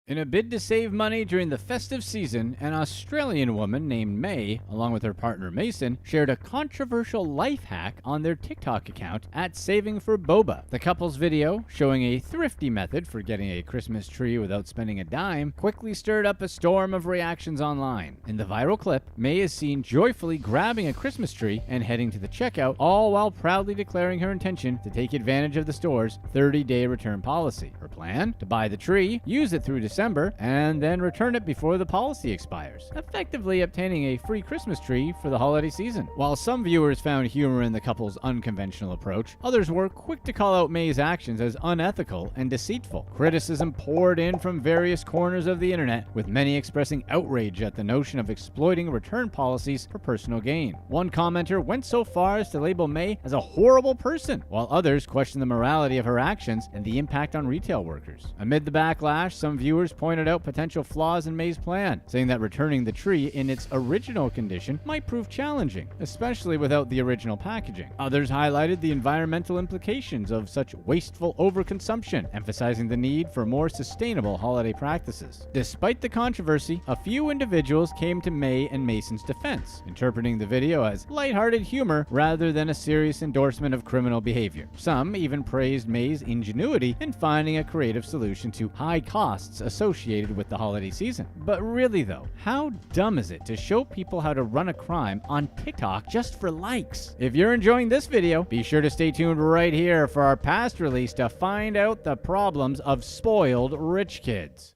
In a bid to save money during the festive season, an Australian woman named May, along with her partner Mason, shared a controversial life hack on their TikTok account at Saving for Boba. The couple's video, showing a thrifty method for getting a Christmas tree without spending a dime, quickly stirred up a storm of reactions online. In the viral clip, May is seen joyfully grabbing a Christmas tree and heading to the checkout, all while proudly declaring her intention to take advantage of the store's 30-day return policy. Her plan? To buy the tree, use it through December, and then return it before the policy expires, effectively obtaining a free Christmas tree for the holiday season. While some viewers found humor in the couple's unconventional approach, others were quick to call out May's actions as unethical and deceitful. Criticism poured in from various corners of the internet, with many expressing outrage at the notion of exploiting return policies for personal gain. One commenter went so far as to label May as a horrible person, while others questioned the morality of her actions and the impact on retail workers. Amid the backlash, some viewers pointed out potential flaws in May's plan, saying that returning the tree in its original condition might prove challenging, especially without the original packaging. Others highlighted the environmental implications of such wasteful overconsumption, emphasizing the need for more sustainable holiday practices. Despite the controversy, a few individuals came to May and Mason's defense, interpreting the video as lighthearted humor rather than a serious endorsement of criminal behavior. Some even praised May's ingenuity in finding a creative solution to high costs associated with the holiday season. But really though, how dumb is it to show people how to run a crime on TikTok just for likes? If you're enjoying this video, be sure to stay tuned right here for our past release to find out the problems of spoiled rich kids.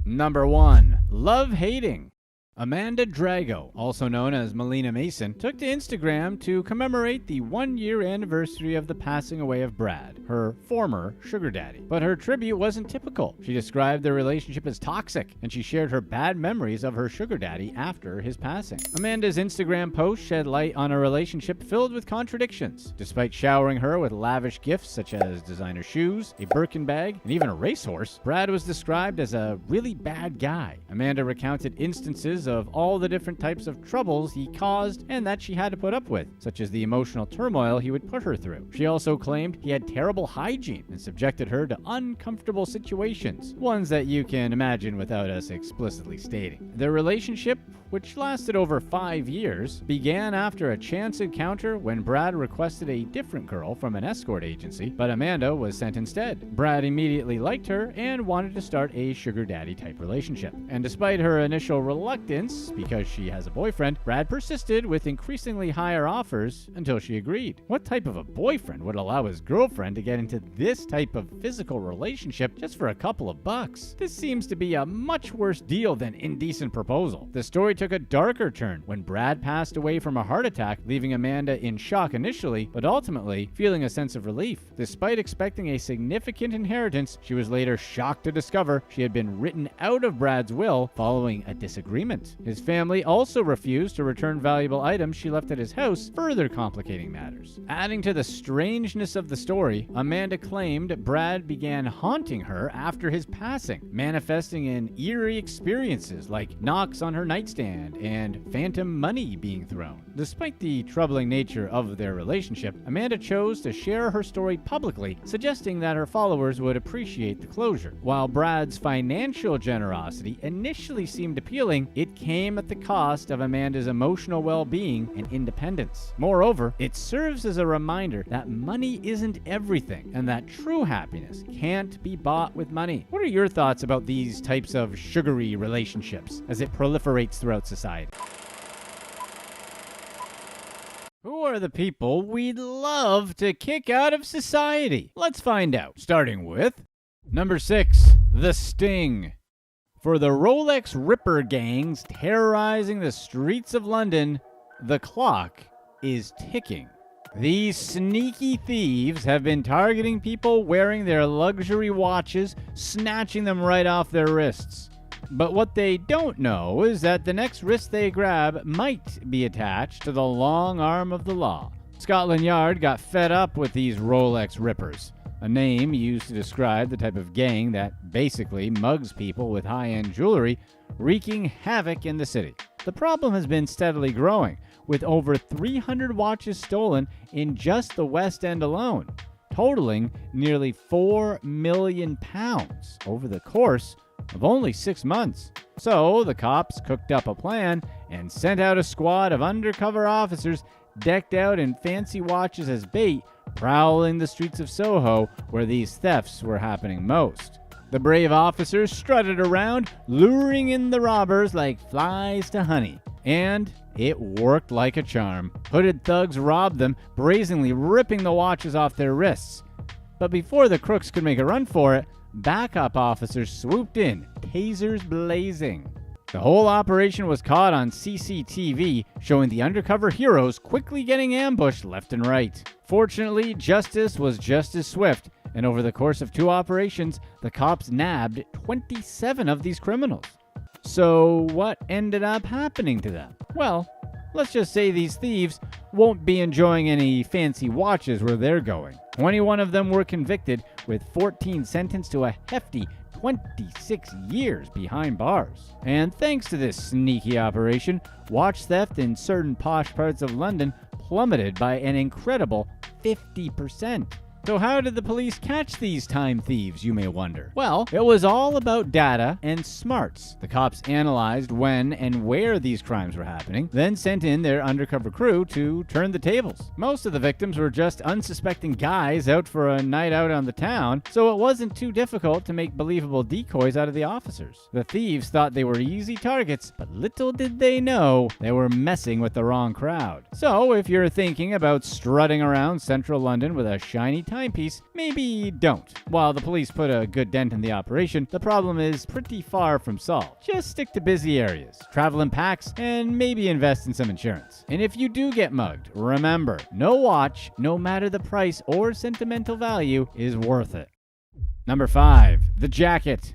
Number 1. Love hating. Amanda Drago, also known as Melina Mason, took to Instagram to commemorate the 1-year anniversary of the passing away of Brad, her former sugar daddy. But her tribute wasn't typical. She described their relationship as toxic, and she shared her bad memories of her sugar daddy after his passing. Amanda's Instagram post shed light on a relationship filled with contradictions. Despite showering her with lavish gifts such as designer shoes, a Birkin bag, and even a racehorse, Brad was described as a really bad guy. Amanda recounted instances of all the different types of troubles he caused and that she had to put up with, such as the emotional turmoil he would put her through. She also claimed he had terrible hygiene and subjected her to uncomfortable situations, ones that you can imagine without us explicitly stating. Their relationship, which lasted over 5 years, began after a chance encounter when Brad requested a different girl from an escort agency, but Amanda was sent instead. Brad immediately liked her and wanted to start a sugar daddy type relationship. And despite her initial reluctance, because she has a boyfriend, Brad persisted with increasingly higher offers until she agreed. What type of a boyfriend would allow his girlfriend to get into this type of physical relationship just for a couple of bucks? This seems to be a much worse deal than indecent proposal. The story took a darker turn when Brad passed away from a heart attack, leaving Amanda in shock initially, but ultimately feeling a sense of relief. Despite expecting a significant inheritance, she was later shocked to discover she had been written out of Brad's will following a disagreement. rent. His family also refused to return valuable items she left at his house, further complicating matters. Adding to the strangeness of the story, Amanda claimed Brad began haunting her after his passing, manifesting in eerie experiences like knocks on her nightstand and phantom money being thrown. Despite the troubling nature of their relationship, Amanda chose to share her story publicly, suggesting that her followers would appreciate the closure. While Brad's financial generosity initially seemed appealing, it came at the cost of Amanda's emotional well-being and independence. Moreover, it serves as a reminder that money isn't everything and that true happiness can't be bought with money. What are your thoughts about these types of sugary relationships as it proliferates throughout society? Who are the people we'd love to kick out of society? Let's find out, starting with number 6, The Sting. For the Rolex Ripper gangs terrorizing the streets of London, the clock is ticking. These sneaky thieves have been targeting people wearing their luxury watches, snatching them right off their wrists. But what they don't know is that the next wrist they grab might be attached to the long arm of the law. Scotland Yard got fed up with these Rolex Rippers, a name used to describe the type of gang that basically mugs people with high-end jewelry, wreaking havoc in the city. The problem has been steadily growing, with over 300 watches stolen in just the West End alone, totaling nearly £4 million over the course of only 6 months. So the cops cooked up a plan and sent out a squad of undercover officers decked out in fancy watches as bait, prowling the streets of Soho where these thefts were happening most. The brave officers strutted around, luring in the robbers like flies to honey. And it worked like a charm. Hooded thugs robbed them, brazenly ripping the watches off their wrists. But before the crooks could make a run for it, backup officers swooped in, tasers blazing. The whole operation was caught on CCTV, showing the undercover heroes quickly getting ambushed left and right. Fortunately, justice was just as swift, and over the course of 2 operations, the cops nabbed 27 of these criminals. So what ended up happening to them? Well, let's just say these thieves won't be enjoying any fancy watches where they're going. 21 of them were convicted, with 14 sentenced to a hefty 26 years behind bars. And thanks to this sneaky operation, watch theft in certain posh parts of London plummeted by an incredible 50%. So how did the police catch these time thieves, you may wonder? Well, it was all about data and smarts. The cops analyzed when and where these crimes were happening, then sent in their undercover crew to turn the tables. Most of the victims were just unsuspecting guys out for a night out on the town, so it wasn't too difficult to make believable decoys out of the officers. The thieves thought they were easy targets, but little did they know they were messing with the wrong crowd. So if you're thinking about strutting around central London with a shiny timepiece, maybe don't. While the police put a good dent in the operation, the problem is pretty far from solved. Just stick to busy areas, travel in packs, and maybe invest in some insurance. And if you do get mugged, remember, no watch, no matter the price or sentimental value, is worth it. Number 5, the jacket.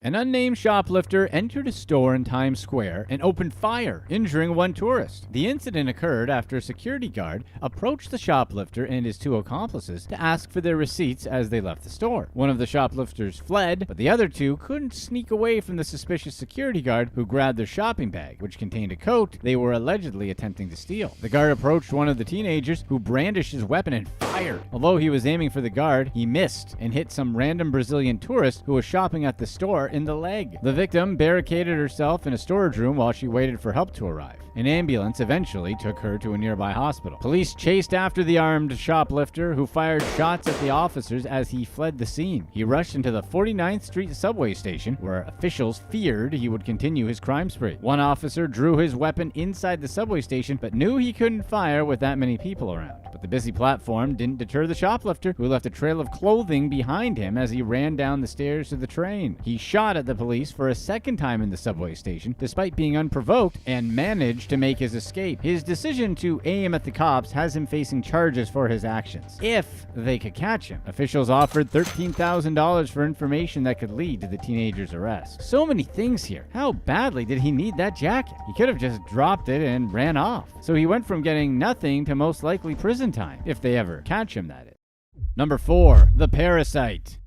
An unnamed shoplifter entered a store in Times Square and opened fire, injuring one tourist. The incident occurred after a security guard approached the shoplifter and his 2 accomplices to ask for their receipts as they left the store. One of the shoplifters fled, but the other 2 couldn't sneak away from the suspicious security guard, who grabbed their shopping bag, which contained a coat they were allegedly attempting to steal. The guard approached one of the teenagers, who brandished his weapon and fired. Although he was aiming for the guard, he missed and hit some random Brazilian tourist who was shopping at the store in the leg. The victim barricaded herself in a storage room while she waited for help to arrive. An ambulance eventually took her to a nearby hospital. Police chased after the armed shoplifter, who fired shots at the officers as he fled the scene. He rushed into the 49th Street subway station, where officials feared he would continue his crime spree. One officer drew his weapon inside the subway station, but knew he couldn't fire with that many people around. But the busy platform didn't didn't deter the shoplifter, who left a trail of clothing behind him as he ran down the stairs to the train. He shot at the police for a second time in the subway station, despite being unprovoked, and managed to make his escape. His decision to aim at the cops has him facing charges for his actions, if they could catch him. Officials offered $13,000 for information that could lead to the teenager's arrest. So many things here. How badly did he need that jacket? He could have just dropped it and ran off. So he went from getting nothing to most likely prison time, if they ever catch him, that is. Number 4, the parasite.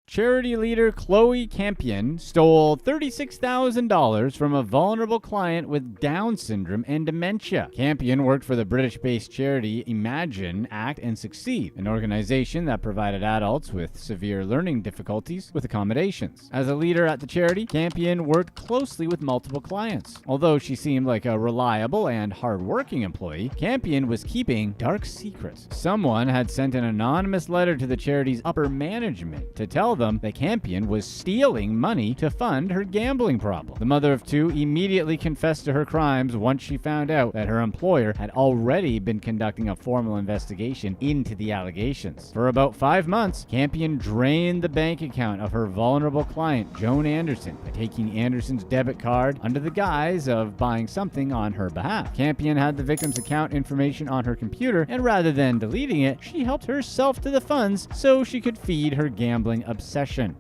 Charity leader Chloe Campion stole $36,000 from a vulnerable client with Down syndrome and dementia. Campion worked for the British-based charity Imagine, Act and Succeed, an organization that provided adults with severe learning difficulties with accommodations. As a leader at the charity, Campion worked closely with multiple clients. Although she seemed like a reliable and hard-working employee, Campion was keeping dark secrets. Someone had sent an anonymous letter to the charity's upper management to tell them that Campion was stealing money to fund her gambling problem. The mother of two immediately confessed to her crimes once she found out that her employer had already been conducting a formal investigation into the allegations. For about 5 months, Campion drained the bank account of her vulnerable client, Joan Anderson, by taking Anderson's debit card under the guise of buying something on her behalf. Campion had the victim's account information on her computer, and rather than deleting it, she helped herself to the funds so she could feed her gambling obsession.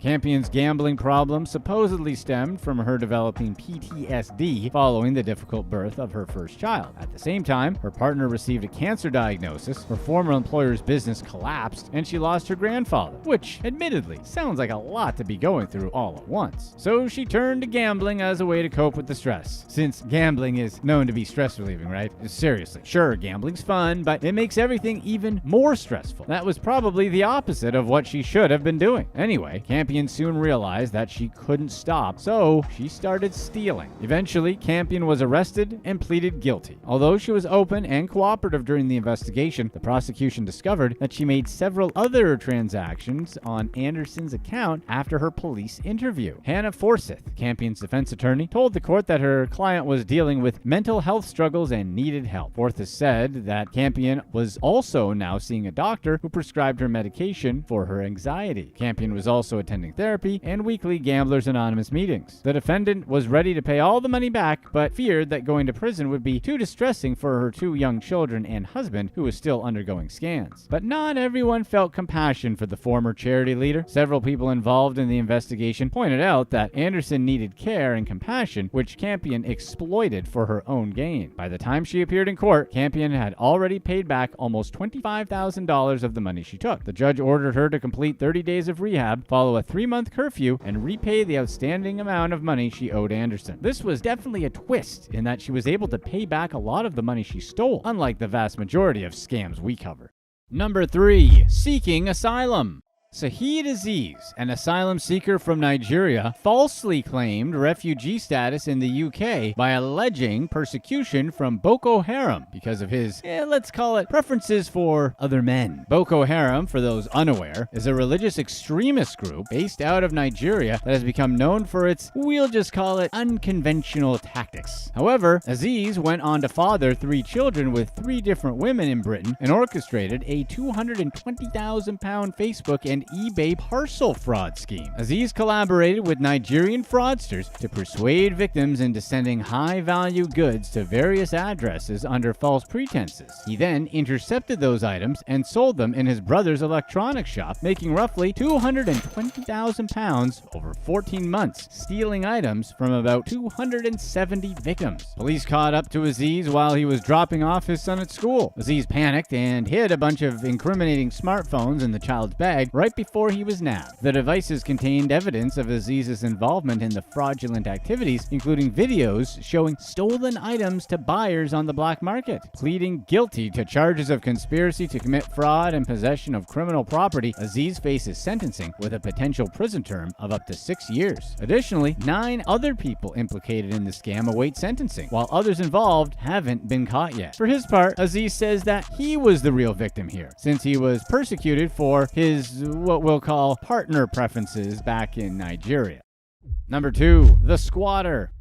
Campion's gambling problem supposedly stemmed from her developing PTSD following the difficult birth of her first child. At the same time, her partner received a cancer diagnosis, her former employer's business collapsed, and she lost her grandfather, which admittedly sounds like a lot to be going through all at once. So she turned to gambling as a way to cope with the stress, since gambling is known to be stress relieving, right? Seriously, sure, gambling's fun, but it makes everything even more stressful. That was probably the opposite of what she should have been doing. Anyway, Campion soon realized that she couldn't stop, so she started stealing. Eventually, Campion was arrested and pleaded guilty. Although she was open and cooperative during the investigation, the prosecution discovered that she made several other transactions on Anderson's account after her police interview. Hannah Forsyth, Campion's defense attorney, told the court that her client was dealing with mental health struggles and needed help. Forsyth said that Campion was also now seeing a doctor who prescribed her medication for her anxiety. Campion was also attending therapy and weekly Gamblers Anonymous meetings. The defendant was ready to pay all the money back, but feared that going to prison would be too distressing for her 2 young children and husband, who was still undergoing scans. But not everyone felt compassion for the former charity leader. Several people involved in the investigation pointed out that Anderson needed care and compassion, which Campion exploited for her own gain. By the time she appeared in court, Campion had already paid back almost $25,000 of the money she took. The judge ordered her to complete 30 days of rehab, follow a 3-month curfew, and repay the outstanding amount of money she owed Anderson. This was definitely a twist in that she was able to pay back a lot of the money she stole, unlike the vast majority of scams we cover. Number 3, seeking asylum. Saheed Aziz, an asylum seeker from Nigeria, falsely claimed refugee status in the UK by alleging persecution from Boko Haram because of his, let's call it, preferences for other men. Boko Haram, for those unaware, is a religious extremist group based out of Nigeria that has become known for its, we'll just call it, unconventional tactics. However, Aziz went on to father 3 children with 3 different women in Britain and orchestrated a £220,000 Facebook and eBay parcel fraud scheme. Aziz collaborated with Nigerian fraudsters to persuade victims into sending high-value goods to various addresses under false pretenses. He then intercepted those items and sold them in his brother's electronics shop, making roughly £220,000 over 14 months, stealing items from about 270 victims. Police caught up to Aziz while he was dropping off his son at school. Aziz panicked and hid a bunch of incriminating smartphones in the child's bag right before he was nabbed. The devices contained evidence of Aziz's involvement in the fraudulent activities, including videos showing stolen items to buyers on the black market. Pleading guilty to charges of conspiracy to commit fraud and possession of criminal property, Aziz faces sentencing with a potential prison term of up to 6 years. Additionally, 9 other people implicated in the scam await sentencing, while others involved haven't been caught yet. For his part, Aziz says that he was the real victim here, since he was persecuted for his, what we'll call, partner preferences back in Nigeria. Number 2, the squatter.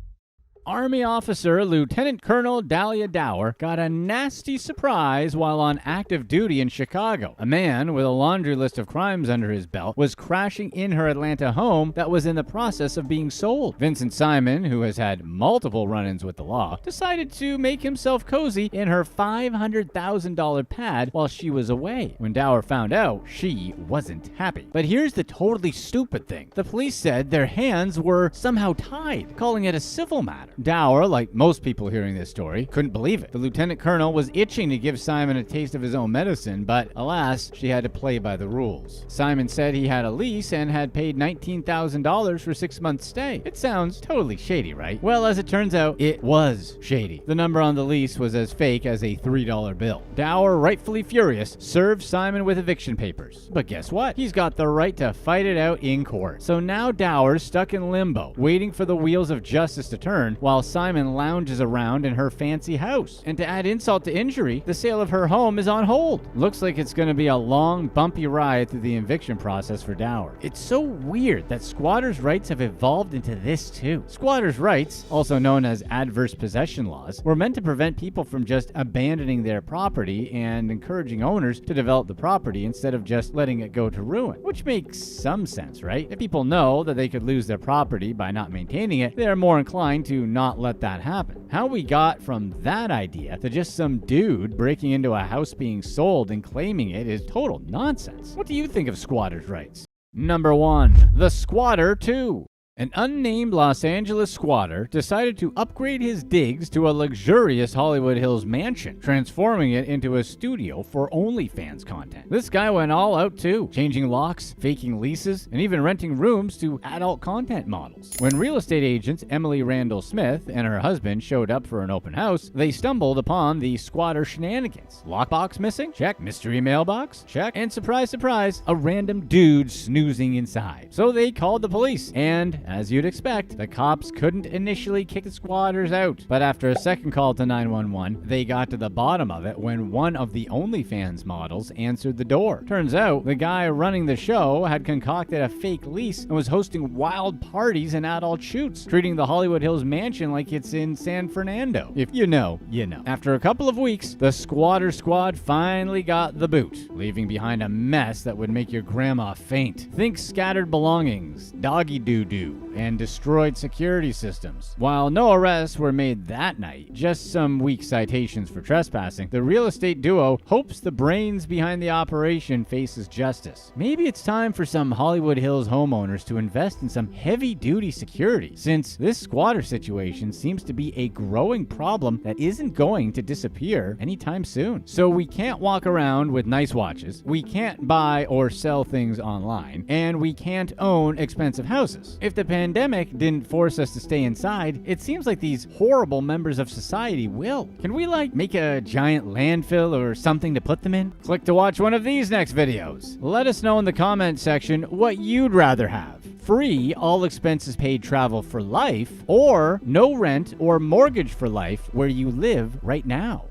Army officer Lieutenant Colonel Dahlia Dower got a nasty surprise while on active duty in Chicago. A man with a laundry list of crimes under his belt was crashing in her Atlanta home that was in the process of being sold. Vincent Simon, who has had multiple run-ins with the law, decided to make himself cozy in her $500,000 pad while she was away. When Dower found out, she wasn't happy. But here's the totally stupid thing. The police said their hands were somehow tied, calling it a civil matter. Dower, like most people hearing this story, couldn't believe it. The lieutenant colonel was itching to give Simon a taste of his own medicine, but alas, she had to play by the rules. Simon said he had a lease and had paid $19,000 for 6 months' stay. It sounds totally shady, right? Well, as it turns out, it was shady. The number on the lease was as fake as a $3 bill. Dower, rightfully furious, served Simon with eviction papers. But guess what? He's got the right to fight it out in court. So now Dower's stuck in limbo, waiting for the wheels of justice to turn, while Simon lounges around in her fancy house. And to add insult to injury, the sale of her home is on hold. Looks like it's going to be a long, bumpy ride through the eviction process for Dower. It's so weird that squatters' rights have evolved into this too. Squatters' rights, also known as adverse possession laws, were meant to prevent people from just abandoning their property and encouraging owners to develop the property instead of just letting it go to ruin. Which makes some sense, right? If people know that they could lose their property by not maintaining it, they are more inclined to not let that happen. How we got from that idea to just some dude breaking into a house being sold and claiming it is total nonsense. What do you think of squatters' rights? Number 1. The Squatter 2. An unnamed Los Angeles squatter decided to upgrade his digs to a luxurious Hollywood Hills mansion, transforming it into a studio for OnlyFans content. This guy went all out too, changing locks, faking leases, and even renting rooms to adult content models. When real estate agents Emily Randall Smith and her husband showed up for an open house, they stumbled upon the squatter shenanigans. Lockbox missing? Check. Mystery mailbox? Check. And surprise, surprise, a random dude snoozing inside. So they called the police, and as you'd expect, the cops couldn't initially kick the squatters out. But after a second call to 911, they got to the bottom of it when one of the OnlyFans models answered the door. Turns out, the guy running the show had concocted a fake lease and was hosting wild parties and adult shoots, treating the Hollywood Hills mansion like it's in San Fernando. If you know, you know. After a couple of weeks, the squatter squad finally got the boot, leaving behind a mess that would make your grandma faint. Think scattered belongings, doggy doo-doo, and destroyed security systems. While no arrests were made that night, just some weak citations for trespassing, the real estate duo hopes the brains behind the operation faces justice. Maybe it's time for some Hollywood Hills homeowners to invest in some heavy-duty security, since this squatter situation seems to be a growing problem that isn't going to disappear anytime soon. So we can't walk around with nice watches, we can't buy or sell things online, and we can't own expensive houses. If the pandemic didn't force us to stay inside, it seems like these horrible members of society will. Can we make a giant landfill or something to put them in? Click to watch one of these next videos. Let us know in the comment section what you'd rather have. Free, all expenses paid travel for life, or no rent or mortgage for life where you live right now.